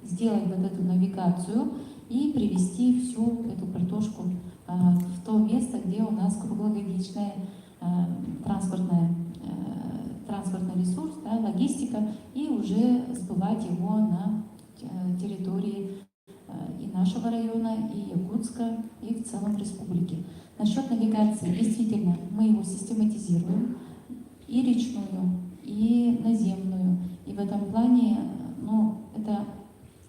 сделать вот эту навигацию и привести всю эту картошку в то место, где у нас круглогодичная транспортный ресурс, да, логистика, и уже сбывать его на территории и нашего района, и Якутска, и в целом республики. Насчет навигации, действительно, мы его систематизируем, и речную, и наземную. И в этом плане, это,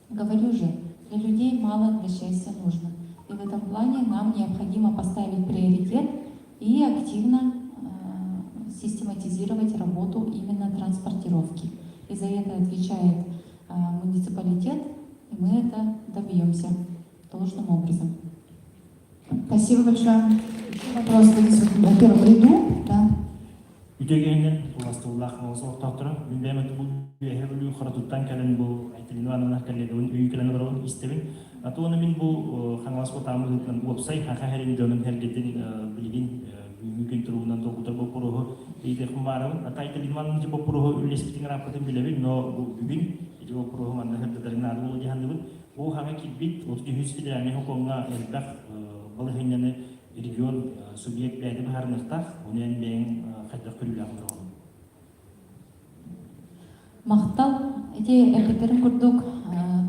говорю же, для людей мало для счастья нужно. И в этом плане нам необходимо поставить приоритет и активно систематизировать работу именно транспортировки. И за это отвечает муниципалитет, и мы это добьемся. должным образом. Спасибо большое. Еще вопрос здесь на первом ряду, да? Ütөгенен уластуулах олсоо тохтора биндемет бул бехерлүү харатуттан кален бу айтилинванана каледун үйкелен бару истебин атуны мин бу хаңласко тамылыктан вебсайт хахахерин дөнөн хергетин билигин мүмкүн туруунан тогутар бу порохо ийде хумбарабын атайтилинванын бу порохо үлеспитин рапатын билебин но бүгүн иди бу порохо манна хердетарин аруу жаhandыбын бу хага кибит отки хүсфидеране хоконга элбах балыхынаны регион субъект бәді бәріністақ, онен бәйін қайдақ көрілі ақырауын. Мақтал, әте әркеттерін күрдік,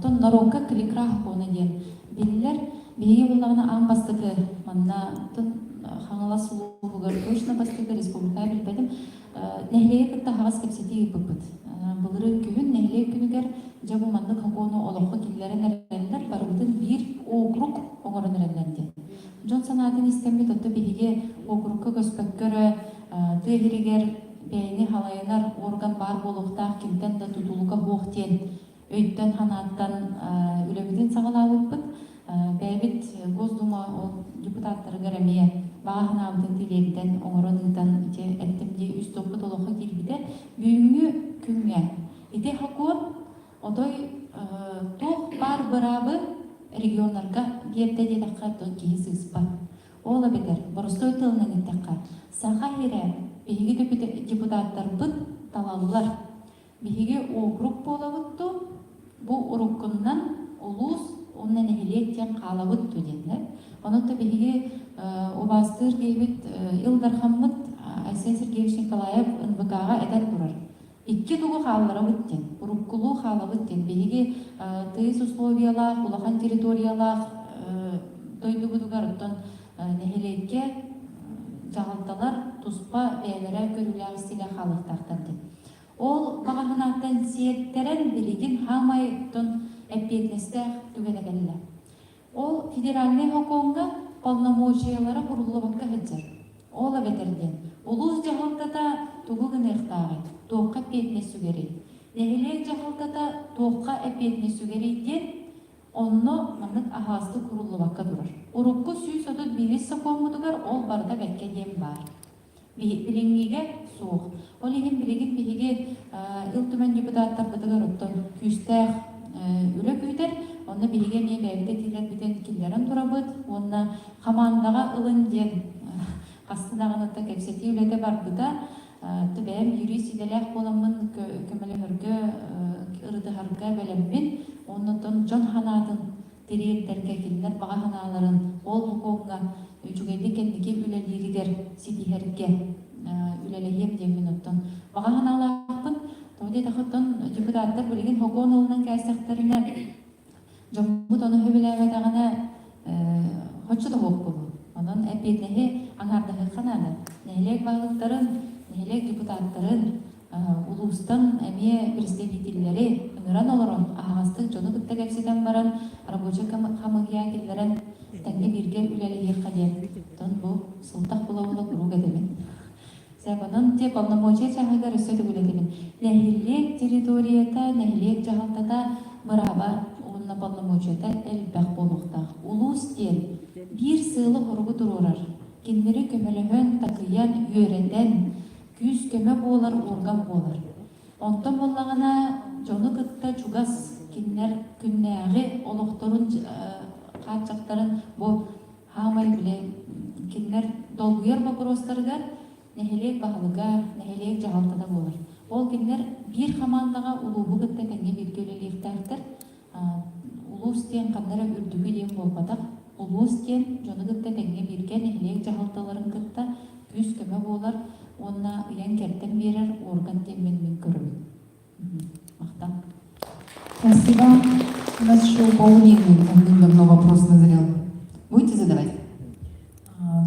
тон нарока кликрах боны ден. Белілер, бейге болағына аң бастығы, манна тон хаңала сұлуғығыр, көшіна бастығы республика білбәдім, нәхлеге күрді хағас кәпсетегі бұпыд. Бұлыры күйін нәхлеге күнігер, жабы манны қаңқоны олыққа келдерін әрәлілер, барылдың бір округ оңырын әрәлілерді. Жон санатын истемет отты биһиге округка көспөккөрө тыгиригер бэйни халайынар орган бар болуктаах кимтен да тутулука хуохтен өйттен ханаттан үлөбүтин сагалаабыппыт бэйбит Госдума депутаттарыгар эмие баахынаабытын тилегден оңоронытан ите эттимди үс топпу толокка килбите бүгүнгү күнгө ите хакуон отой тух бар бырабы регионларга герде дедакка кейі сыспа. Ола бетер, боростой тылынан иттаққа. Саха хире, бейгі депутаттар бұд талалылар. Бейгі округ болавытту, бұ уруккуннан улус, оннан эхилеттен қалавытту деді. Онытта бейгі обастыр кейбіт Илдар Хаммыт, Айсен Сергеевич Николаев НВК-ға әдәл бұрар. Икки тугу халлара бүттен, уруккулу хала бүттен, беги тыйс условиялах, улахан территориялах, тойду будугарыттан нехелетке жағалталар туспа бәйлері көрілер стиле халықтақтарды. Ол бағахынаттан сиеттерен билигин хамайттан әппетнестер түгенегелі. Ол федеральный хоконга полномочиялары құрылы баққа хеджер. Ол әбетерден. Улус жағалтата тугугын эхтагы, тоққа петнесу керек. Нехелек жағалтата тоққа әпетнесу керек ден, онно маңыт ағасты құрылы баққа дұрар. Урукку сүй содыд бивис сақомудығар, ол барда бәкке дем бар. Билингиге соқ. Ол еген билигин биге илтумен депутаттар бұдығар ұттан күстәқ үлі күйтер, онны биге ме бәйбіде тилер бітен киллерін тұрабыд, онны қамандаға ылын ден астынағыныта кәпсеті үлеті бар бұда, түбәм юрист иделәк боламын көмілі хүргі, ұрыды хүргі бәлеммен, онытын жон ханадың теректерге келінер баға ханаларын ол бұқоңға жүгейді кәндіге үлелерігер сидихерге үлелейем демін ұттын. Баға ханалақпын, тоғыде тақыттын депутаттар білген хокон ұлының кәсіқтеріне жомбұт оны хөбіләвәдағына хотшы да хоқ болу. Onun epeynehi anardağı kanadı. Nehlek bağlıkların, nehlek депутаттарын, ulustan emiye представительleri ыңыран оларын, ағастық жоны күтті кәпсетен баран, рабочий хамығия келдерін тәңге бірге үлелі қаден. Тон бұл сұлтақ бұла-бұла бұруға демін. Сәбінің те полномочия чағыға рүсөді үлелемін. Нәхилек территорията, нәхилек жағалтада мұраба онына полномочията әлбәқ болуқтақ. Улус ден bir sığılı horugu dururlar. Kendiri kömölühön takıyan yöreden küs kömö boğular, organ boğular. Ondan bollağına jonu kıtta çugas kinler künnäği oloqtorun qaçaqtарын bu hamay bile kinler dolguyar bakurostarıgar nehelek bahalıga, nehelek jahaltada boğular. Ol kinler bir hamandaga uluğu kıtta kenge bir kölelektardır. Ulus diyen kanlara ürdügü diyen bolbadak. Улус тен, жоны кытта тәңге берген эхлек жағалталарын кытта күз көмі болар, онна ұян кәрттен берер, орган теммен көрім. Мақтан. Спасибо. У нас еще у Паулины давно вопрос назрел. Будете задавать?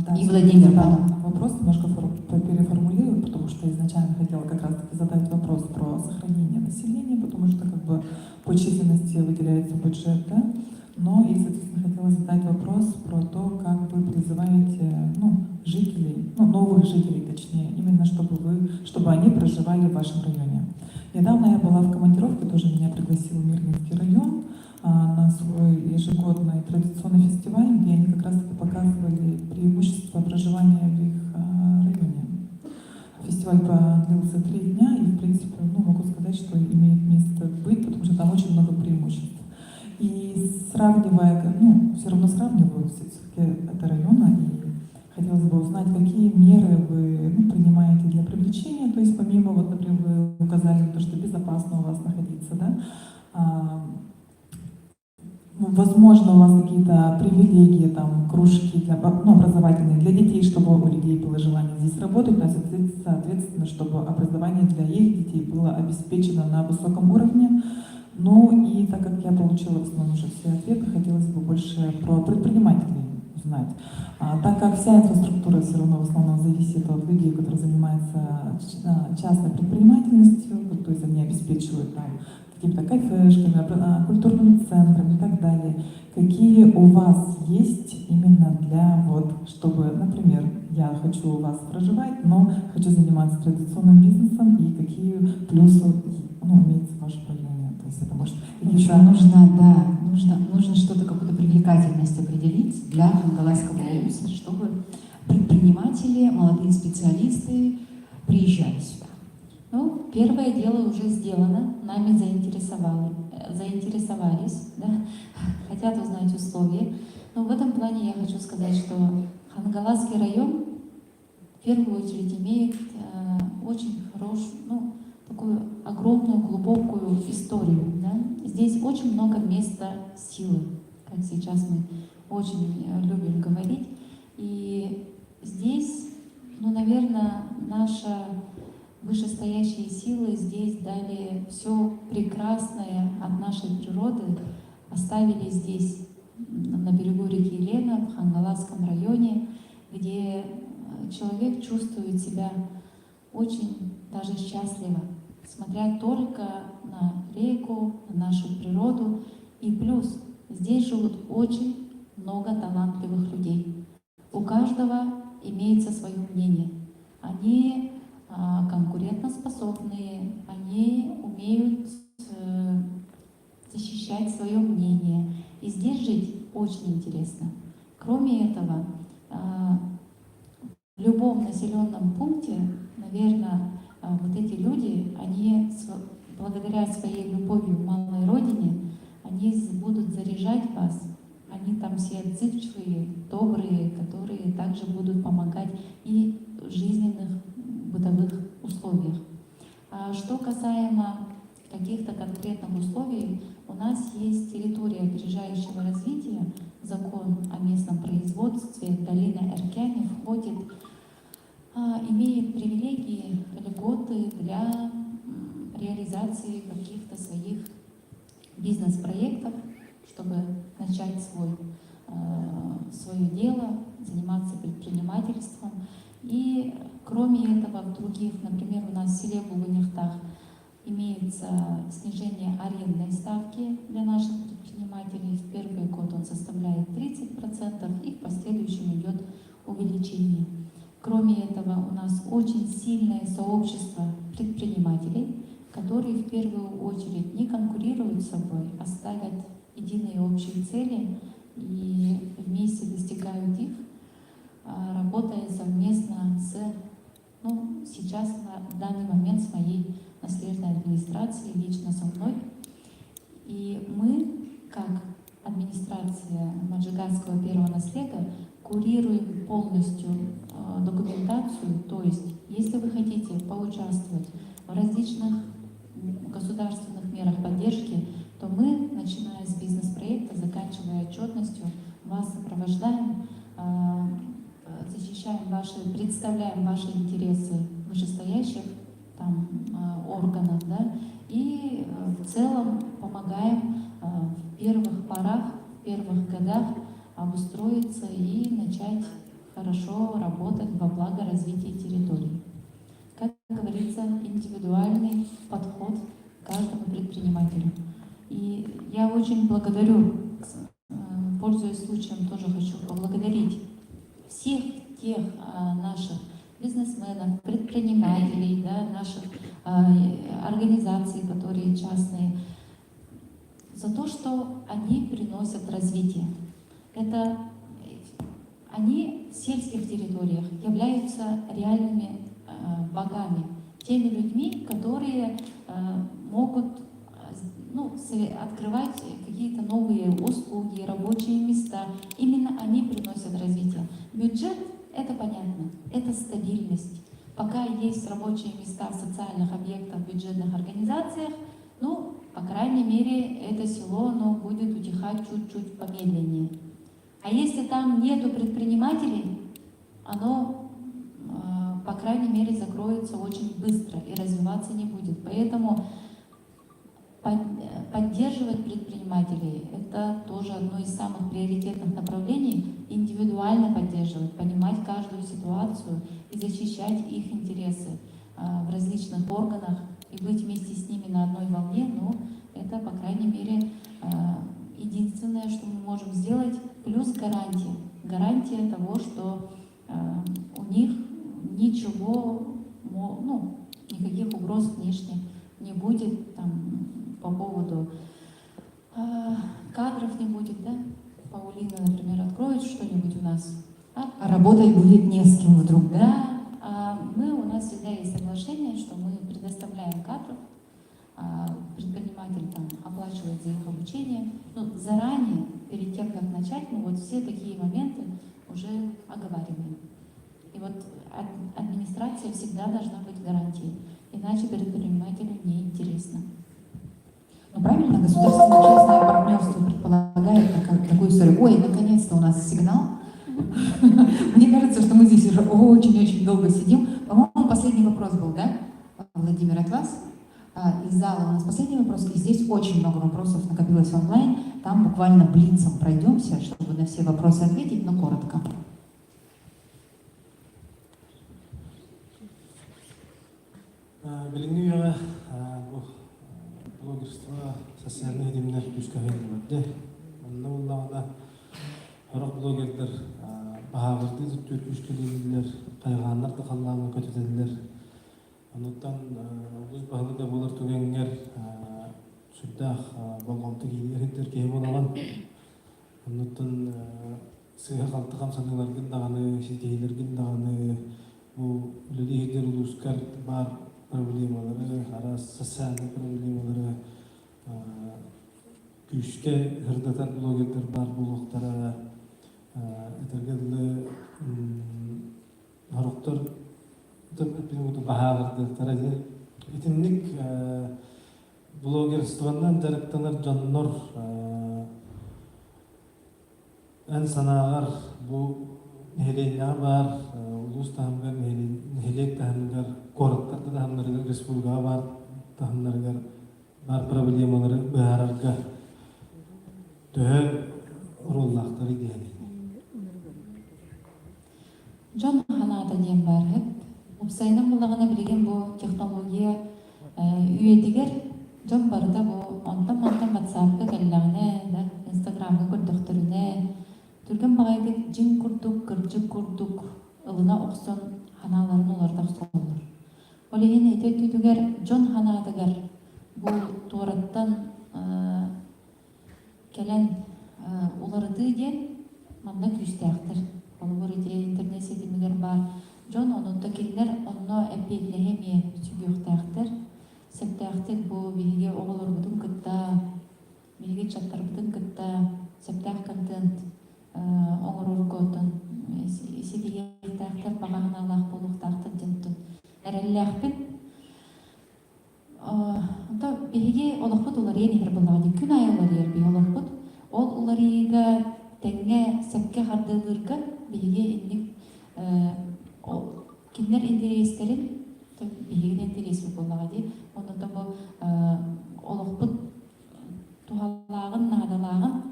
Да, и Владимир потом. Вопрос немножко переформулирую, потому что изначально хотела как раз-таки задать вопрос про сохранение населения, потому что как бы по численности выделяется бюджет, да? Но и, соответственно, хотела задать вопрос про то, как вы призываете жителей, новых жителей, точнее, именно чтобы они проживали в вашем районе. Недавно я была в командировке, тоже меня пригласил Мирнинский район. на свой ежегодный традиционный фестиваль, где они как раз-таки показывали преимущества проживания в их районе. Фестиваль продлился 3 дня, и, в принципе, могу сказать, что имеет место быть, потому что там очень много преимуществ. И сравнивая, все равно сравниваю все-таки это районы, и хотелось бы узнать, какие меры вы принимаете для привлечения, то есть помимо, вот, например, вы указали на то, что безопасно у вас находиться, да, возможно, у вас какие-то привилегии, там, кружки для, образовательные для детей, чтобы у людей было желание здесь работать, но, соответственно, чтобы образование для их детей было обеспечено на высоком уровне. Ну и так как я получила в основном уже все ответы, хотелось бы больше про предпринимателей узнать. Так как вся инфраструктура все равно в основном зависит от людей, которые занимаются частной предпринимательностью, то есть они обеспечивают там какими-то кафешками, культурными центрами и так далее. Какие у вас есть именно для, чтобы, например, я хочу у вас проживать, но хочу заниматься традиционным бизнесом, и какие плюсы имеется в вашем районе? То есть это может... Нужно что-то, какую-то привлекательность определить для Хангаласского офиса, чтобы предприниматели, молодые специалисты приезжали сюда. Первое дело уже сделано, нами заинтересовались, да, хотят узнать условия. Но в этом плане я хочу сказать, что Хангаласский район в первую очередь имеет очень хорошую, такую огромную, глубокую историю. Да? Здесь очень много места силы, как сейчас мы очень любим говорить. И здесь, наверное, наша вышестоящие силы здесь дали все прекрасное от нашей природы, оставили здесь, на берегу реки Лена, в Хангаласском районе, где человек чувствует себя очень даже счастливо, смотря только на реку, на нашу природу. И плюс, здесь живут очень много талантливых людей. У каждого имеется свое мнение. Они конкурентоспособные, они умеют защищать свое мнение. И здесь жить очень интересно. Кроме этого, в любом населенном пункте, наверное, вот эти люди, они благодаря своей любовью к малой родине, они будут заряжать вас. Они там все отзывчивые, добрые, которые также будут помогать и в жизненных бытовых условиях. А что касаемо каких-то конкретных условий, у нас есть территория опережающего развития, закон о местном производстве, долина Эркяне входит, имеет привилегии, льготы для реализации каких-то своих бизнес-проектов, чтобы начать свое дело, заниматься предпринимательством. И кроме этого, в других, например, у нас в селе Булынихтах имеется снижение арендной ставки для наших предпринимателей. В первый год он составляет 30%, и в последующем идет увеличение. Кроме этого, у нас очень сильное сообщество предпринимателей, которые в первую очередь не конкурируют с собой, а ставят единые общие цели и вместе достигают их, работая совместно сейчас на данный момент с моей наследной администрацией, лично со мной. И мы, как администрация Маджигарского первого наследия, курируем полностью документацию, то есть, если вы хотите поучаствовать в различных государственных мерах поддержки, то мы, начиная с бизнес-проекта, заканчивая отчетностью, вас сопровождаем, защищаем представляем ваши интересы вышестоящих органов, да, и в целом помогаем в первых порах, в первых годах обустроиться и начать хорошо работать во благо развития территории. Как говорится, индивидуальный подход к каждому предпринимателю. И я очень благодарю, пользуясь случаем, тоже хочу поблагодарить всех тех наших бизнесменов, предпринимателей, да, наших организаций, которые частные, за то, что они приносят развитие. Это они в сельских территориях являются реальными богами, теми людьми, которые могут открывать какие-то новые услуги, рабочие места. Именно они приносят развитие. Бюджет — это понятно, это стабильность. Пока есть рабочие места в социальных объектах, в бюджетных организациях, по крайней мере, это село будет утихать чуть-чуть помедленнее. А если там нету предпринимателей, оно, по крайней мере, закроется очень быстро и развиваться не будет. Поэтому поддерживать предпринимателей — это тоже одно из самых приоритетных направлений. Индивидуально поддерживать, понимать каждую ситуацию и защищать их интересы в различных органах и быть вместе с ними на одной волне, это, по крайней мере, единственное, что мы можем сделать, плюс гарантия. Гарантия того, что у них ничего, никаких угроз внешних не будет, по поводу кадров не будет, да? Паулина, например, откроет что-нибудь у нас. Работать будет не с кем вдруг, да? Да, у нас всегда есть соглашение, что мы предоставляем кадров, предприниматель оплачивает за их обучение. Заранее, перед тем, как начать, мы все такие моменты уже оговариваем. И администрация всегда должна быть гарантией, иначе предпринимателю неинтересно. Правильно, государственное частное партнерство предполагает такую историю. Ой, наконец-то у нас сигнал. Мне кажется, что мы здесь уже очень-очень долго сидим. По-моему, последний вопрос был, да, Владимир, от вас? Из зала у нас последний вопрос, и здесь очень много вопросов накопилось онлайн. Там буквально блицом пройдемся, чтобы на все вопросы ответить, но коротко. Билингвия блогерство социальный демнер күскәһен онна хорок блогерлер баһагырды зүттүр күскәлелер кайганнар тахалланы көтөделер. Онуттан үз баһалыда булар түгәнгәр сүддах болгонты кийлер кем болаган. Онуттан сыйга калты камсаныларгын даганы, ситейлерген даганы бу лидер улускар бар проблемалары, социальный проблемалары, күшке хырдатар блогерлер бар булуктара, этергеле хароктор топпинуду баһагырды таразы итинник блогерствондан жарыктанар жаннор эн санагар бу хеленя бар, улус тахамгар хелек тахамгар кораттарды тахамнарыгар республика бар тахамнарыгар бар проблемалары баарарга төхө уруллактары диэн. Жон ханата диэн бар. Упсайнан булагана билген бу технология үйетигер жон барда бу онтан WhatsApp-ка келләгенә, Instagram-га көрдөхтөрүнә түрген багайды жин курдук, кыржык курдук, ылына оксон ханаларын оларда оксонлар. Олеген эте түдүгер жон ханадыгар бу туараттан келен уларды ден манда күстәктер. Олар эте интернет сетимигер бар. Жон онутта келлер онно эпидлехемия сүгүктәктер. Септәктер бу биге оголор бутун кытта, биге чаттар бутун кытта, септәк контент оңорурготун сидиектәктер баганалах булуктактыр динтун. Эрелләхпит онда биге олохпут улар ени булган күн айылар ер би олохпут. Ол уларыга теңге сепке хардылырга биге инник кинер интерестерин биген интерес булган ди. Онда бу олохпут тухалагын надалагын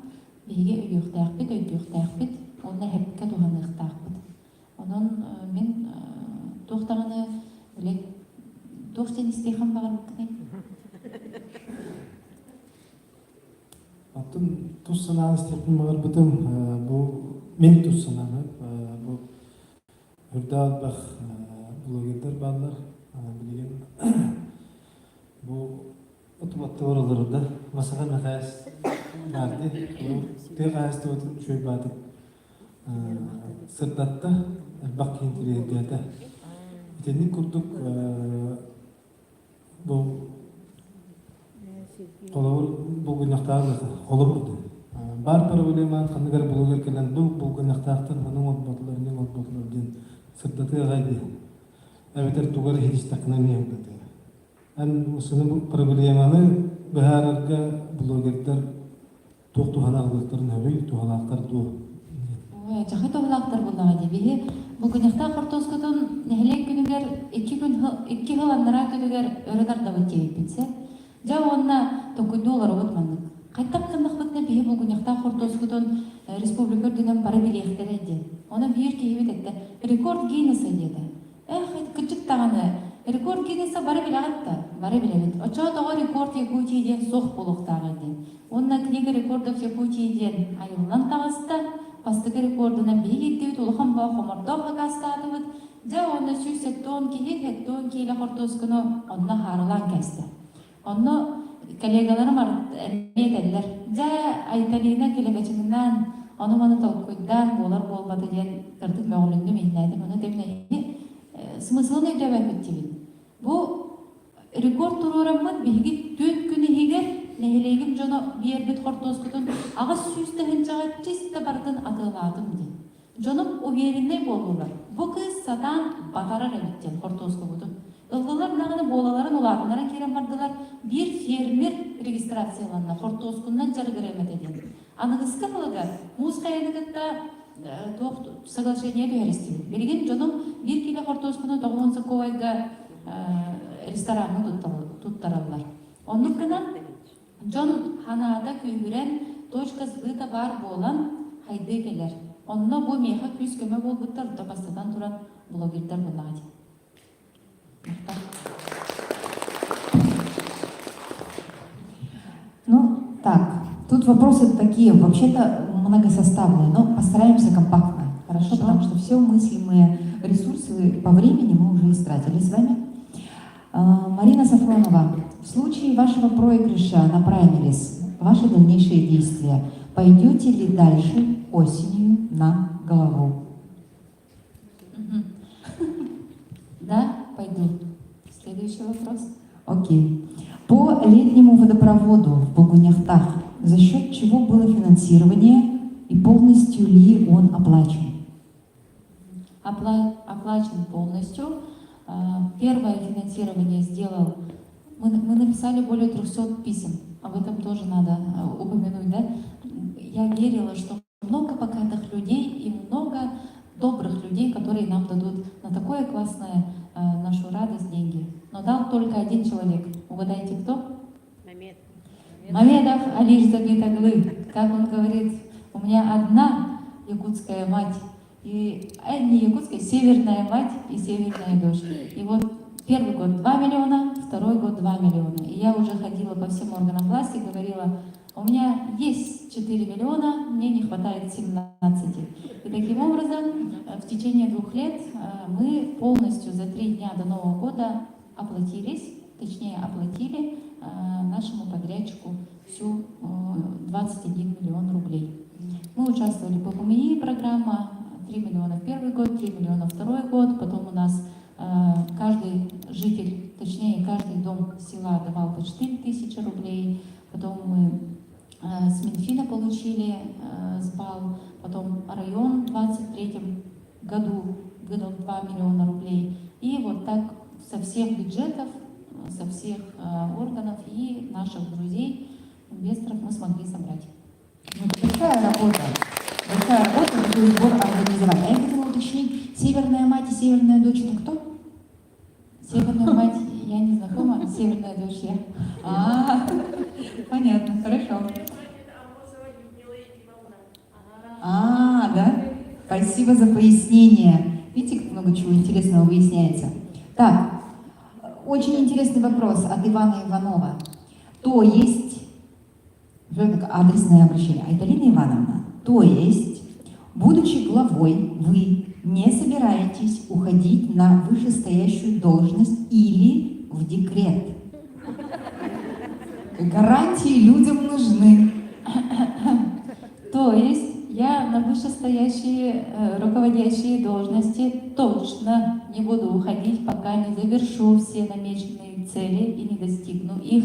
биге үйөктәкпит, өйдөктәкпит, онда хепке туханыктакпит. Онон мен тохтаганы билек тохтен истехам багыр кыны. Атын туссананы степин багыр бутым бу мен туссананы бу үрдәт бах блогерлер барлар билген бу отубатты ораларда масаға мәқәс барды. Тек ағасты отын шөй батып сырдатта бақ кентірегеді. Бітенік күрдік бұл гүнақтағы қолы бұрды. Бар проблеманы қандығар бұлығыр келен бұл гүнақтақтар мұның отбатыларының отбатылардың сырдаты ғайды. Әбетер туғар хедістақына не өңдеді. Ән ұсыны проблеманы бұхарарға бұлығырдар тоқтуғана ғылықтарын әуей туғалақтар ду. Жақы тоғылақтар бұлдаға дебеге. Бұл күнекта қортоскутын нәхілек күнігер 2 ғыландыра күнігер өрідарда өтейіп бітсе. Жа онна $9 өтмандық. Қайттақ қандық бұтына бейі бұл күнекта қортоскутын республика үрдінен бары білектер әді. Оны бейір кейбет әді. Рекорд Гиннеса деді. Күтчік тағаны. Рекорд Гиннеса бары білағатта. Бары білебет. Оча тоғы рекорд Якутиеден соқ болуқтағы әді. Онна книга рекордов Якутиеден айылынан тағысты. Пастығы рекордына бейгеттеуіт ұлыған ба қомырдоға қастадывыд. Жа оны сүйсеттон кейлі қортоскуны онна харылан кәсті. Онны коллегаларым әмедәлілер. Жа айталина келегачыңынан, оны маны толқойдан болар болмады ден кірдік мәғылінді мейнәдім. Оны деміне смыслын өйдәбә көттебін. Бұл рекорд тұруырамын бейгі төт күні егер нәхелегім жоны бербет қортоскутын ағыз сүйісті хынчаға чисті бардың атыладым ден. Жоным уверенный болулар. Бұл кыз садан батарар әбіттен қортоскутын. Ылғылар нағыны болаларын оларынлара керен бардылар бір фермер регистрацияланна қортоскуннан жарғыремет еден. Анығысқы қылыға музыка едігітті соглашение бәрістен. Берген жоным бір келі қортоскуны 90 ковайға рестораны тұттаралар. Онықынан Джон ханада күйгірен точка сбыта бар болан хайды келер. Онына бұл меха күз көмі бол бұттар ұтапастадан тұран блогердер болады. Ну, так, тут вопросы такие, вообще-то многосоставные, но постараемся компактно, хорошо? Потому что все мыслимые ресурсы по времени мы уже истратили с вами. Марина Сафронова, в случае вашего проигрыша на праймерис, ваши дальнейшие действия, пойдете ли дальше осенью на голову? Да, пойду. Следующий вопрос. Окей. По летнему водопроводу в Булгуняхтах за счет чего было финансирование и полностью ли он оплачен? Оплачен полностью. Первое финансирование сделал, мы написали более 300 писем, об этом тоже надо упомянуть, да? Я верила, что много богатых людей и много добрых людей, которые нам дадут на такое классное нашу радость деньги. Но дал только один человек. Угадайте, кто? Мамедов Алиш Загитаглы. Как он говорит, у меня одна якутская мать. И не якутская, северная мать и северная дочь. И вот первый год 2 миллиона, второй год 2 миллиона. И я уже ходила по всем органам власти и говорила, у меня есть 4 миллиона, мне не хватает 17. И таким образом в течение 2 лет мы полностью за 3 дня до Нового года оплатили нашему подрядчику всю 21 миллион рублей. Мы участвовали в ППМИ программа, 3 миллиона в первый год, 3 миллиона второй год, потом у нас каждый житель, точнее каждый дом села давал по 4000 рублей, потом мы с Минфина получили сбал, потом район в 2023 году выдал 2 миллиона рублей, и вот так со всех бюджетов, со всех органов и наших друзей, инвесторов мы смогли собрать. Большая работа, такой сбор организовать. А я хотела уточнить, северная мать и северная дочь это кто? Северная мать, я не знакома, северная дочь я. Понятно, хорошо. Да? Спасибо за пояснение. Видите, как много чего интересного выясняется. Так, очень интересный вопрос от Ивана Иванова. То есть, адресное обращение, Айталина Ивановна, то есть, будучи главой, вы не собираетесь уходить на вышестоящую должность или в декрет? Гарантии людям нужны. То есть я на вышестоящие руководящие должности точно не буду уходить, пока не завершу все намеченные цели и не достигну их.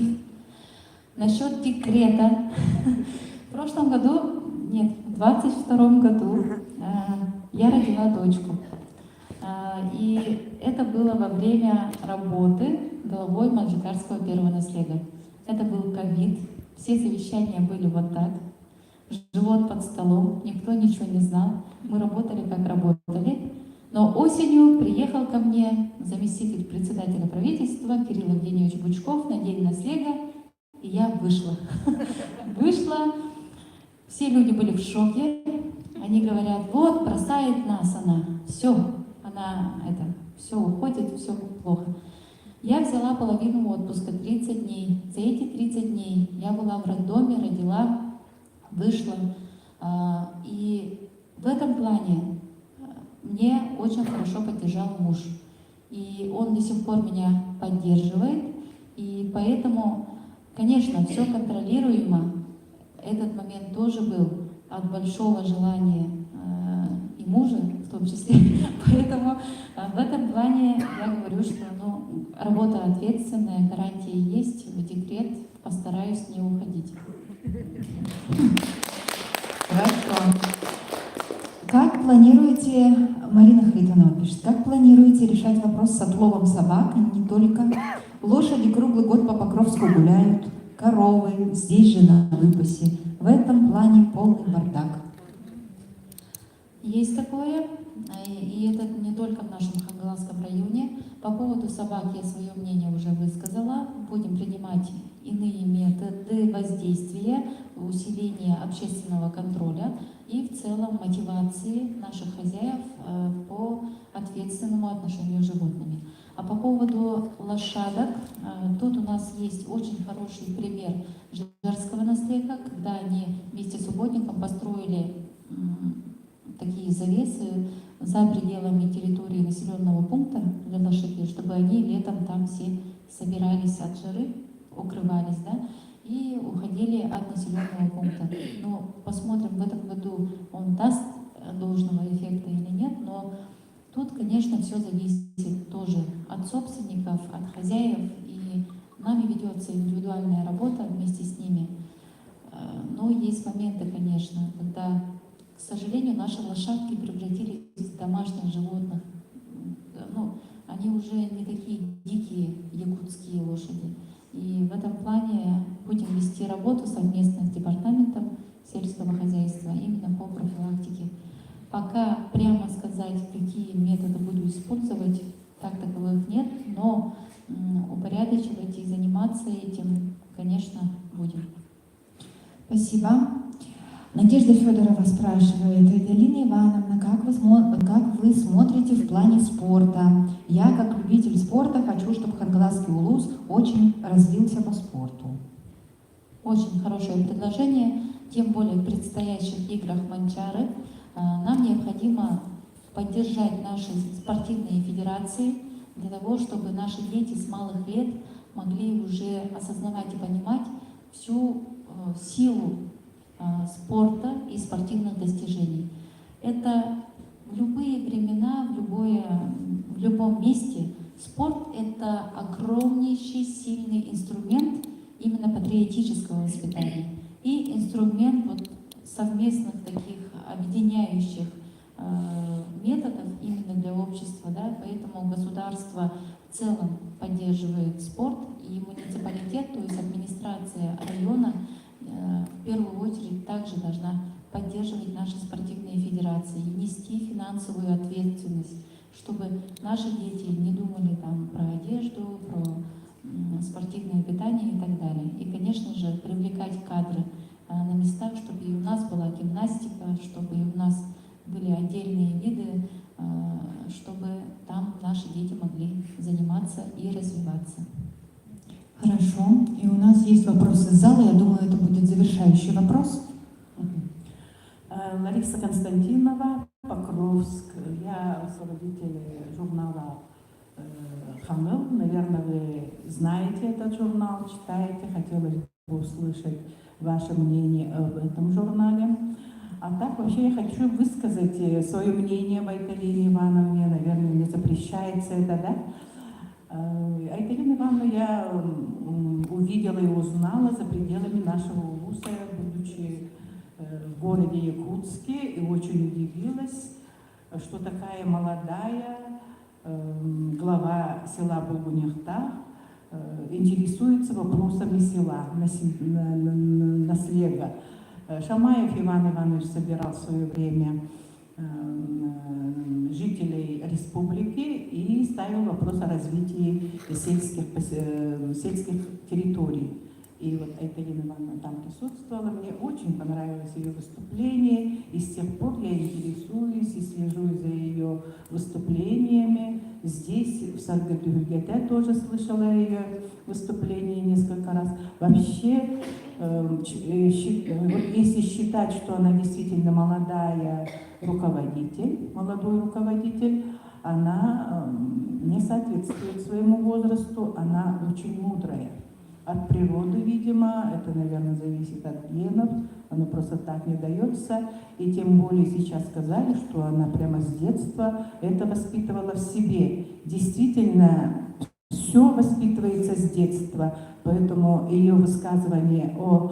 Насчет декрета. В прошлом году, нет, в 22 году я родила дочку. И это было во время работы главой Манджикарского первого наследия. Это был ковид, все совещания были вот так. Живот под столом, никто ничего не знал. Мы работали, как работали. Но осенью приехал ко мне заместитель председателя правительства Кирилл Евгеньевич Бучков на день наследия, и я вышла. Вышла, все люди были в шоке. Они говорят, вот, бросает нас она, все, она все уходит, все плохо. Я взяла половину отпуска, 30 дней. За эти 30 дней я была в роддоме, родила, вышла. И в этом плане мне очень хорошо поддержал муж. И он до сих пор меня поддерживает. И поэтому, конечно, все контролируемо. Этот момент тоже был от большого желания и мужа в том числе. Поэтому в этом плане я говорю, что работа ответственная, гарантии есть, в декрет постараюсь не уходить. Хорошо. Как планируете, Марина Харитонова пишет, как планируете решать вопрос с отловом собак, и не только? Лошади круглый год по Покровску гуляют, коровы здесь же на выпасе. В этом плане полный бардак. Есть такое, и это не только в нашем Хангаласском районе. По поводу собак я свое мнение уже высказала. Будем принимать иные методы воздействия, усиления общественного контроля и в целом мотивации наших хозяев по ответственному отношению с животными. А по поводу лошадок, тут у нас есть очень хороший пример Жирского наследия, когда они вместе с субботником построили такие завесы за пределами территории населенного пункта для лошадей, чтобы они летом там все собирались от жары, укрывались, да, и уходили от населенного пункта. Но посмотрим, в этом году он даст должного эффекта или нет, но тут, конечно, все зависит тоже от собственников, от хозяев, и нами ведется индивидуальная работа вместе с ними. Но есть моменты, конечно, когда, к сожалению, наши лошадки превратились в домашних животных. Они уже не такие дикие якутские лошади. И в этом плане будем вести работу совместно с департаментом сельского хозяйства именно по профилактике. Пока прямо сказать, какие методы буду использовать, таковых нет, но упорядочивать и заниматься этим, конечно, будем. Спасибо. Надежда Федорова спрашивает, Галина Ивановна, как вы смотрите в плане спорта? Я, как любитель спорта, хочу, чтобы Хангаласский улус очень развился по спорту. Очень хорошее предложение, тем более в предстоящих играх Манчары. Нам необходимо поддержать наши спортивные федерации для того, чтобы наши дети с малых лет могли уже осознавать и понимать всю силу спорта и спортивных достижений. Это в любые времена, в любом месте спорт — это огромнейший, сильный инструмент именно патриотического воспитания и инструмент совместных таких объединяющих методов именно для общества, да? Поэтому государство в целом поддерживает спорт, и муниципалитет, то есть администрация района, в первую очередь также должна поддерживать наши спортивные федерации и нести финансовую ответственность, чтобы наши дети не думали про одежду, про спортивное питание и так далее. И, конечно же, привлекать кадры на местах, чтобы и у нас была гимнастика, чтобы и у нас были отдельные виды, чтобы там наши дети могли заниматься и развиваться. Хорошо. И у нас есть вопросы из зала. Я думаю, это будет завершающий вопрос. Лариса Константинова, Покровск. Я руководитель журнала «Хамел». Наверное, вы знаете этот журнал, читаете. Хотела услышать ваше мнение об этом журнале. А так вообще я хочу высказать свое мнение об Айталине Ивановне. Наверное, не запрещается это, да? Айталину Ивановну я увидела и узнала за пределами нашего улуса, будучи в городе Якутске, и очень удивилась, что такая молодая глава села Булгунехта интересуется вопросами села, наслега. Шамаев Иван Иванович собирал в свое время жителей республики и ставил вопрос о развитии сельских территорий. И вот Айталина Ивановна там присутствовала, мне очень понравилось ее выступление, и с тех пор я интересуюсь и слежу за ее выступлениями. Здесь, в Санкт-Петербурге, тоже слышала ее выступление несколько раз. Вообще, вот если считать, что она действительно молодой руководитель, она не соответствует своему возрасту, она очень мудрая. От природы, видимо, это, наверное, зависит от генов, оно просто так не дается. И тем более сейчас сказали, что она прямо с детства это воспитывала в себе. Действительно, все воспитывается с детства, поэтому ее высказывание о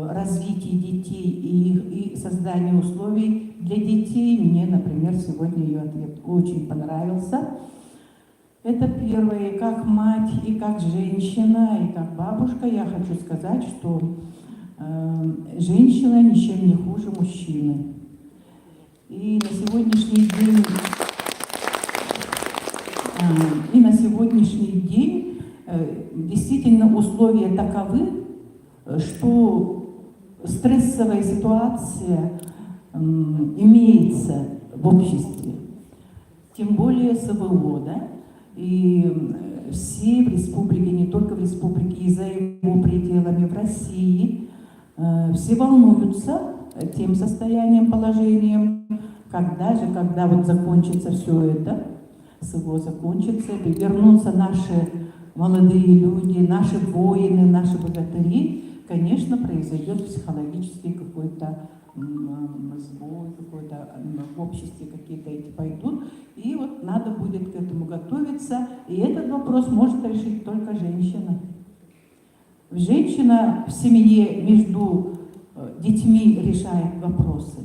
развитии детей и создании условий для детей, мне, например, сегодня ее ответ очень понравился. Это первое. Как мать, и как женщина, и как бабушка я хочу сказать, что женщина ничем не хуже мужчины. И на сегодняшний день, действительно условия таковы, что стрессовая ситуация имеется в обществе, тем более СВО, да? И все в республике, не только в республике, и за его пределами в России, все волнуются тем состоянием, положением, когда вот закончится все это, СВО закончится, и вернутся наши молодые люди, наши воины, наши богатыри, конечно, произойдет психологический какой-то сбой, какой-то в обществе какие-то эти пойдут, и вот надо будет к этому готовиться, и этот вопрос может решить только женщина. Женщина в семье между детьми решает вопросы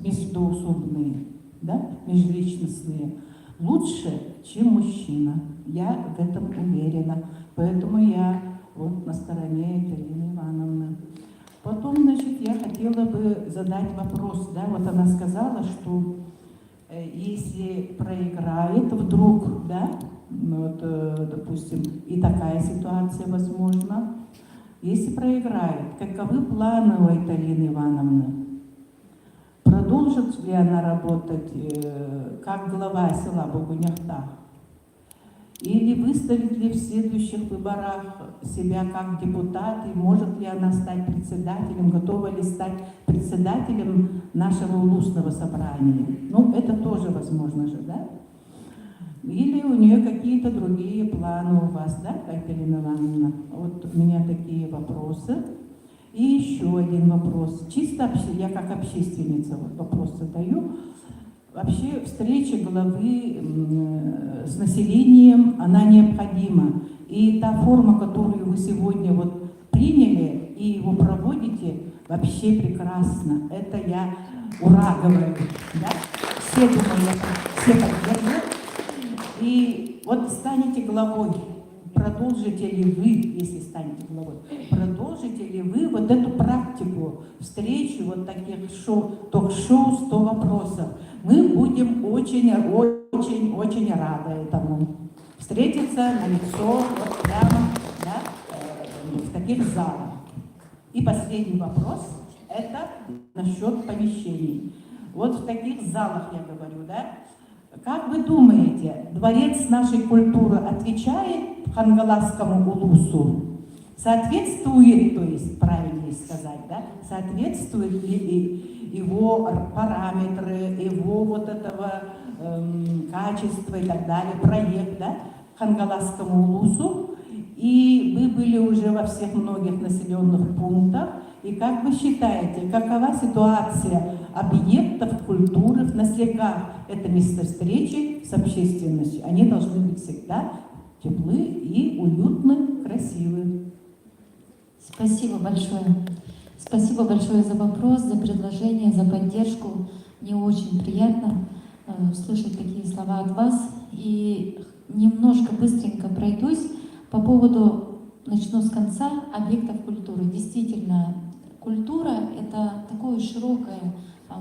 междоусобные, да, межличностные, лучше, чем мужчина. Я в этом уверена, поэтому я вот на стороне Айталины Ивановны. Потом, значит, я хотела бы задать вопрос, да, вот она сказала, что если проиграет вдруг, да, вот, допустим, и такая ситуация возможна, если проиграет, каковы планы у Айталины Ивановны? Продолжит ли она работать как глава села Булгунехта? Или выставит ли в следующих выборах себя как депутат, и может ли она стать председателем, готова ли стать председателем нашего улусного собрания? Ну, это тоже возможно же, да? Или у нее какие-то другие планы у вас, да, Айталина Ивановна? Вот у меня такие вопросы. И еще один вопрос. Чисто я как общественница вот вопрос задаю. Вообще встреча главы с населением, она необходима. И та форма, которую вы сегодня вот приняли и его проводите, вообще прекрасно. Это я ура говорю. Да? Все, думаю, все поддержат. И вот станете главой. Продолжите ли вы, если станете главой, продолжите ли вы вот эту практику встречи вот таких ток-шоу 100 вопросов? Мы будем очень рады этому. Встретиться на лицо вот прямо, да, в таких залах. И последний вопрос, это насчет помещений. Вот в таких залах я говорю, да? Как вы думаете, дворец нашей культуры отвечает Хангаласскому улусу? Соответствует, то есть, правильнее сказать, да? Соответствует ли его параметры, его вот этого качества и так далее, проект, да, Хангаласскому улусу? И И вы были уже во всех многих населенных пунктах. И как вы считаете, какова ситуация объектов культуры в Насликах? Это место встречи с общественностью. Они должны быть всегда теплы и уютны, красивы. Спасибо большое. Спасибо большое за вопрос, за предложение, за поддержку. Мне очень приятно слышать такие слова от вас. И немножко быстренько пройдусь по поводу, начну с конца, объектов культуры. Действительно, культура — это такое широкое,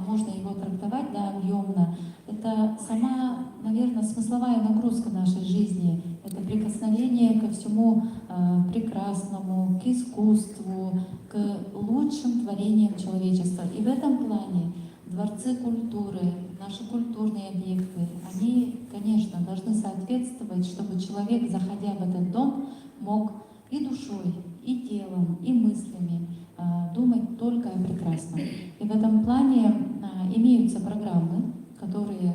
можно его трактовать, да, объемно. Это сама, наверное, смысловая нагрузка нашей жизни. Это прикосновение ко всему прекрасному, к искусству, к лучшим творениям человечества. И в этом плане дворцы культуры, наши культурные объекты, они, конечно, должны соответствовать, чтобы человек, заходя в этот дом, мог и душой, и телом, и мыслями думать только о прекрасном. И в этом плане имеются программы, которые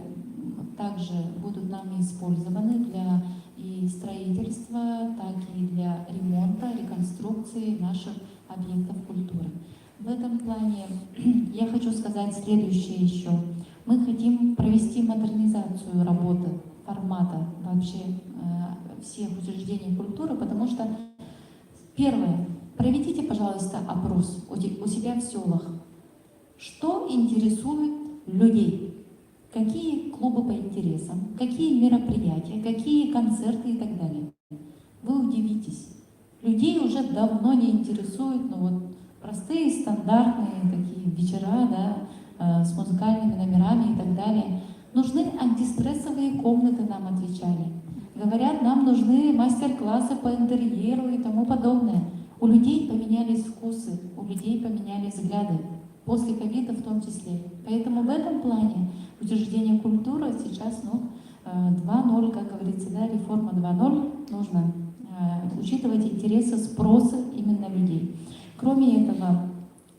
также будут нами использованы для и строительства, так и для ремонта, реконструкции наших объектов культуры. В этом плане я хочу сказать следующее еще. Мы хотим провести модернизацию работы, формата вообще всех учреждений культуры, потому что, первое, проведите, пожалуйста, опрос у себя в селах. Что интересует людей? Какие клубы по интересам, какие мероприятия, какие концерты и так далее. Вы удивитесь. Людей уже давно не интересуют, простые, стандартные такие вечера, да, с музыкальными номерами и так далее. Нужны антистрессовые комнаты, нам отвечали. Говорят, нам нужны мастер-классы по интерьеру и тому подобное. У людей поменялись вкусы, у людей поменялись взгляды. После ковида в том числе. Поэтому в этом плане учреждение культуры сейчас 2.0, как говорится, да, реформа 2.0, нужно учитывать интересы, спросы именно людей. Кроме этого,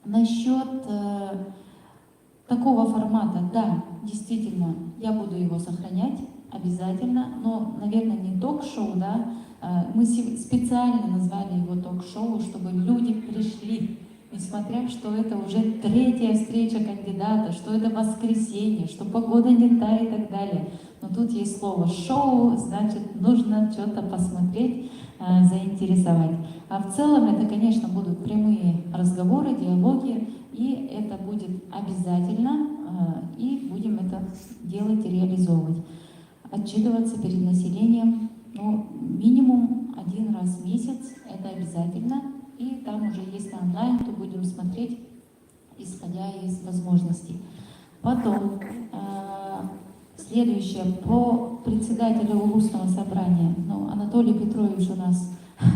насчет такого формата, да, действительно, я буду его сохранять обязательно, но, наверное, не ток-шоу, да, мы специально назвали его ток-шоу, чтобы люди пришли, несмотря, что это уже 3-я встреча кандидата, что это воскресенье, что погода не та и так далее. Но тут есть слово «шоу», значит, нужно что-то посмотреть, заинтересовать. А в целом это, конечно, будут прямые разговоры, диалоги, и это будет обязательно, и будем это делать и реализовывать. Отчитываться перед населением, минимум 1 раз в месяц, это обязательно. И там уже, если онлайн, то будем смотреть, исходя из возможностей. Потом, следующее, по председателю Улусного собрания. Анатолий Петрович у нас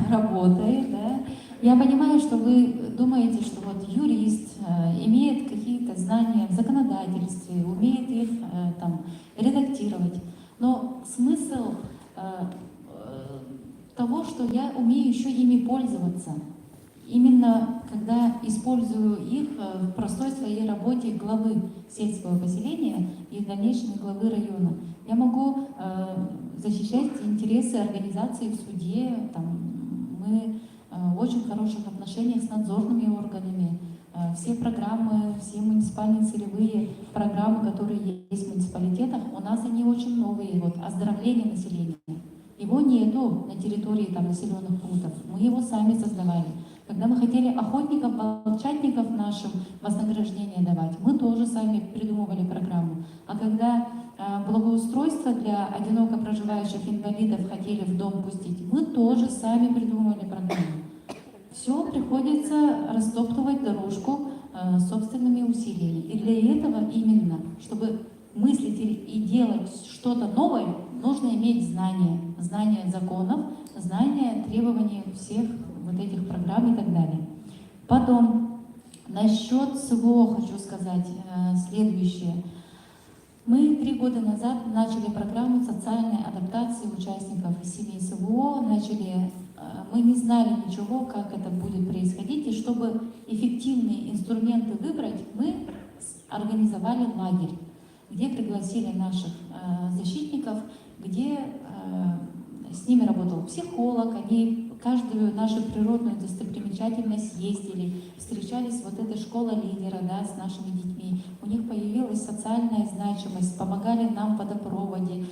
работает, да. Я понимаю, что вы думаете, что вот юрист имеет какие-то знания в законодательстве, умеет их редактировать. Но смысл того, что я умею еще ими пользоваться. Именно когда использую их в простой своей работе главы сельского поселения и в дальнейшем главы района, я могу защищать интересы организации в суде. Мы в очень хороших отношениях с надзорными органами. Все программы, все муниципальные целевые программы, которые есть в муниципалитетах, у нас они очень новые. Оздоровление населения. Его нету на территории населенных пунктов. Мы его сами создавали. Когда мы хотели охотникам, волчатников нашим вознаграждение давать, мы тоже сами придумывали программу. А когда благоустройство для одиноко проживающих инвалидов хотели в дом пустить, мы тоже сами придумывали программу. Все приходится растоптывать дорожку собственными усилиями. И для этого именно, чтобы мыслить и делать что-то новое, нужно иметь знания. Знания законов, знания требований всех этих программ и так далее. Потом, насчет СВО хочу сказать следующее. Мы 3 года назад начали программу социальной адаптации участников семей СВО. Мы не знали ничего, как это будет происходить, и чтобы эффективные инструменты выбрать, мы организовали лагерь, где пригласили наших защитников, где с ними работал психолог, они каждую нашу природную достопримечательность ездили, встречались вот эта школа лидера, да, с нашими детьми. У них появилась социальная значимость, помогали нам в водопроводе,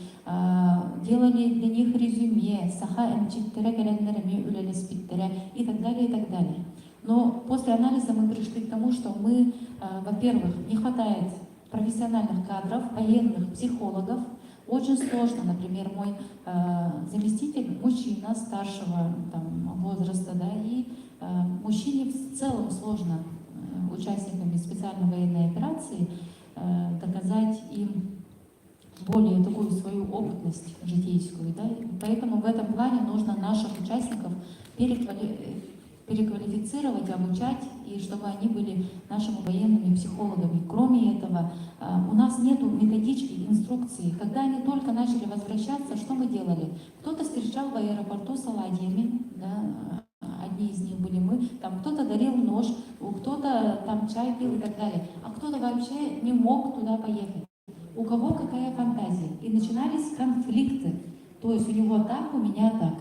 делали для них резюме, и так далее, и так далее. Но после анализа мы пришли к тому, что мы, во-первых, не хватает профессиональных кадров, военных, психологов. Очень сложно, например, мой заместитель, мужчина старшего там, возраста, да, и мужчине в целом сложно участниками специальной военной операции доказать им более такую свою опытность житейскую. Да? Поэтому в этом плане нужно наших участников переквалифицировать, обучать, и чтобы они были нашими военными психологами. Кроме этого, у нас нет методички, инструкции. Когда они только начали возвращаться, что мы делали? Кто-то встречал в аэропорту с оладьями, да, одни из них были мы, там кто-то дарил нож, кто-то там чай пил и так далее, а кто-то вообще не мог туда поехать. У кого какая фантазия. И начинались конфликты. То есть у него так, у меня так.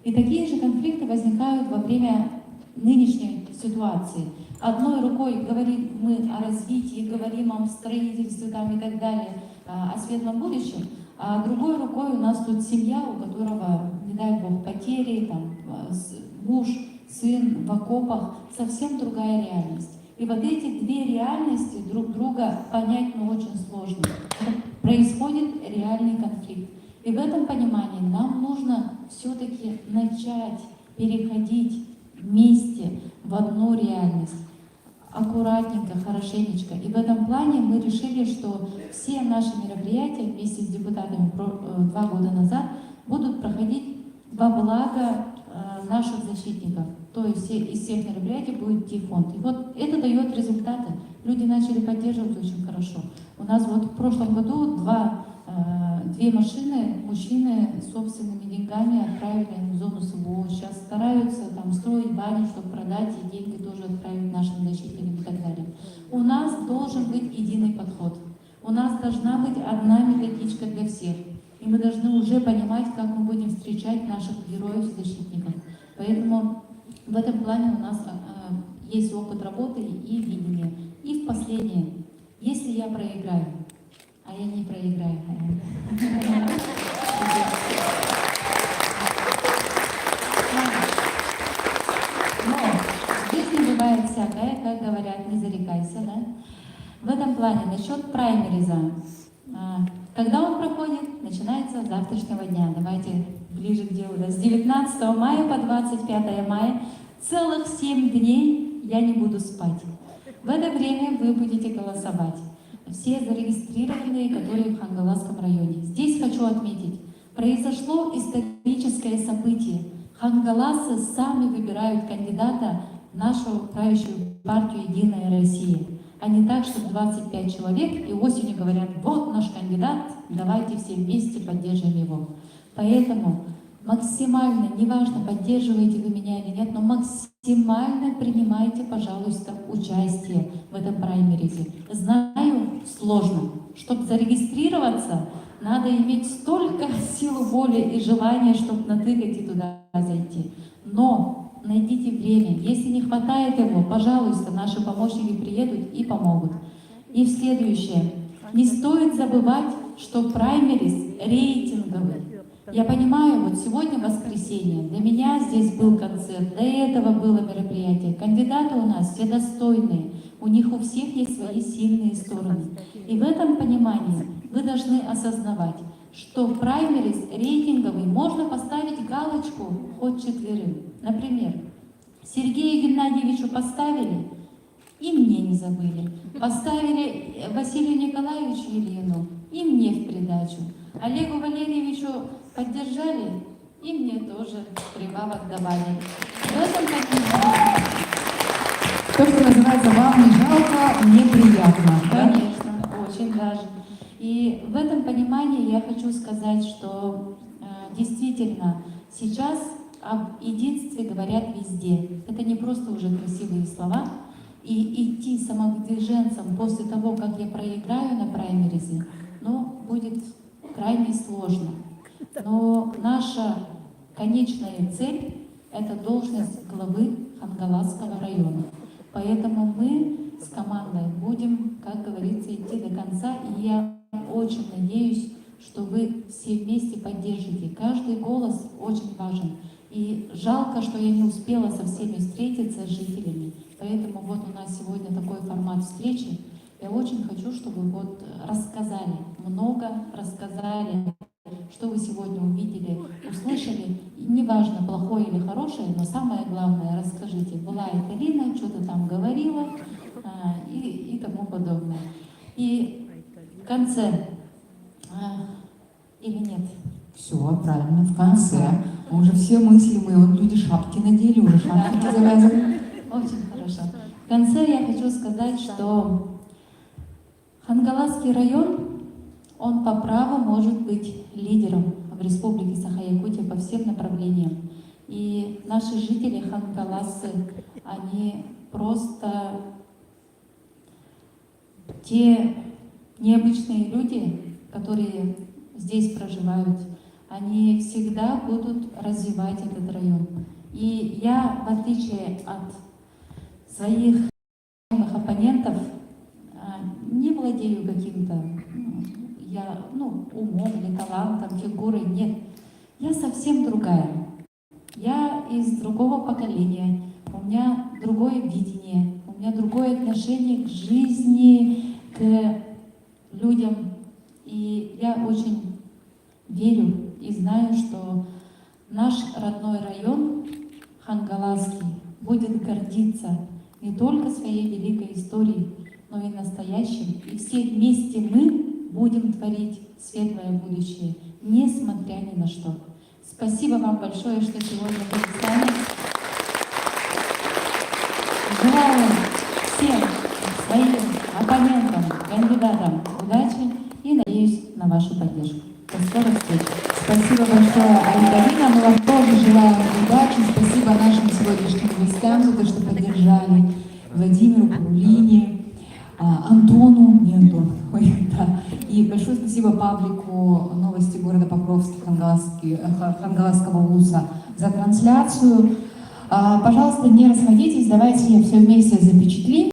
И такие же конфликты возникают во время нынешней ситуации. Одной рукой говорим мы о развитии, говорим о строительстве там, и так далее, о светлом будущем, а другой рукой у нас тут семья, у которого, не дай бог, потери, там, муж, сын в окопах, совсем другая реальность. И вот эти две реальности друг друга понять, ну, очень сложно. Происходит реальный конфликт. И в этом понимании нам нужно все-таки начать переходить вместе в одну реальность. Аккуратненько, хорошенечко. И в этом плане мы решили, что все наши мероприятия вместе с депутатами 2 года назад будут проходить во благо наших защитников. То есть из всех мероприятий будет идти фонд. И вот это дает результаты. Люди начали поддерживать очень хорошо. У нас вот в прошлом году две машины мужчины собственными деньгами отправили в зону СВО. Сейчас стараются там строить бани, чтобы продать, и деньги тоже отправить нашим защитникам и так далее. У нас должен быть единый подход. У нас должна быть одна методичка для всех. И мы должны уже понимать, как мы будем встречать наших героев и защитников. Поэтому в этом плане у нас есть опыт работы и видение. И в последнее, если я проиграю, а я не проиграю. Но в жизни бывает всякое, как говорят, не зарекайся, да? В этом плане, насчет праймериза. Когда он проходит, начинается с завтрашнего дня. Давайте ближе к делу. С 19 мая по 25 мая целых 7 дней я не буду спать. В это время вы будете голосовать. Все зарегистрированные, которые в Хангаласском районе. Здесь хочу отметить, произошло историческое событие. Хангаласы сами выбирают кандидата в нашу правящую партию «Единая Россия». А не так, что 25 человек и осенью говорят: вот наш кандидат, давайте все вместе поддержим его. Поэтому максимально, неважно, поддерживаете вы меня или нет, но максимально принимайте, пожалуйста, участие в этом праймеризе. Знаю, сложно. Чтобы зарегистрироваться, надо иметь столько силы воли и желания, чтобы натыкать и туда зайти. Но найдите время. Если не хватает его, пожалуйста, наши помощники приедут и помогут. И следующее. Не стоит забывать, что праймериз рейтинговый. Я понимаю, вот сегодня воскресенье, для меня здесь был концерт, до этого было мероприятие. Кандидаты у нас все достойные, у них у всех есть свои сильные стороны. И в этом понимании вы должны осознавать, что праймериз рейтинговый можно поставить галочку хоть 4. Например, Сергею Геннадьевичу поставили, и мне не забыли. Поставили Василию Николаевичу Елену, и мне в придачу. Олегу Валерьевичу поддержали, и мне тоже прибавок добавили. В этом понимании... То, что называется, вам не жалко, мне приятно. Конечно, очень даже. И в этом понимании я хочу сказать, что действительно сейчас об единстве говорят везде. Это не просто уже красивые слова. И идти самовыдвиженцем после того, как я проиграю на праймеризе, будет крайне сложно. Но наша конечная цель это должность главы Хангаласского района. Поэтому мы с командой будем, как говорится, идти до конца. И я очень надеюсь, что вы все вместе поддержите. Каждый голос очень важен. И жалко, что я не успела со всеми встретиться, с жителями. Поэтому вот у нас сегодня такой формат встречи. Я очень хочу, чтобы вот рассказали, много рассказали, что вы сегодня увидели, услышали. И неважно, плохое или хорошее, но самое главное, расскажите, была это Лина, что-то там говорила и тому подобное. И в конце, или нет? Все, правильно, в конце. Мы уже все мыслимые, вот люди шапки надели, уже шапки завязаны. Очень хорошо. В конце я хочу сказать, что Хангаласский район, он по праву может быть лидером в Республике Саха-Якутия по всем направлениям. И наши жители Хангаласы, они просто те необычные люди, которые здесь проживают, они всегда будут развивать этот район. И я, в отличие от своих оппонентов, не владею каким-то умом или талантом, фигурой, нет. Я совсем другая. Я из другого поколения, у меня другое видение, у меня другое отношение к жизни, к людям. И я очень верю и знаю, что наш родной район, Хангаласский, будет гордиться не только своей великой историей, но и настоящим. И все вместе мы будем творить светлое будущее, несмотря ни на что. Спасибо вам большое, что сегодня были с нами. Желаю всем своим оппонентам, кандидатам удачи и надеюсь на вашу поддержку. До скорых встреч. Спасибо большое, Альдарина. Мы вам тоже желаем удачи. Спасибо нашим сегодняшним гостям за то, что поддержали. Владимиру, Паулине, Антону, не Антону, да. И большое спасибо паблику «Новости города Покровский» Хангаласского вуза за трансляцию. Пожалуйста, не расходитесь, давайте все вместе запечатлим.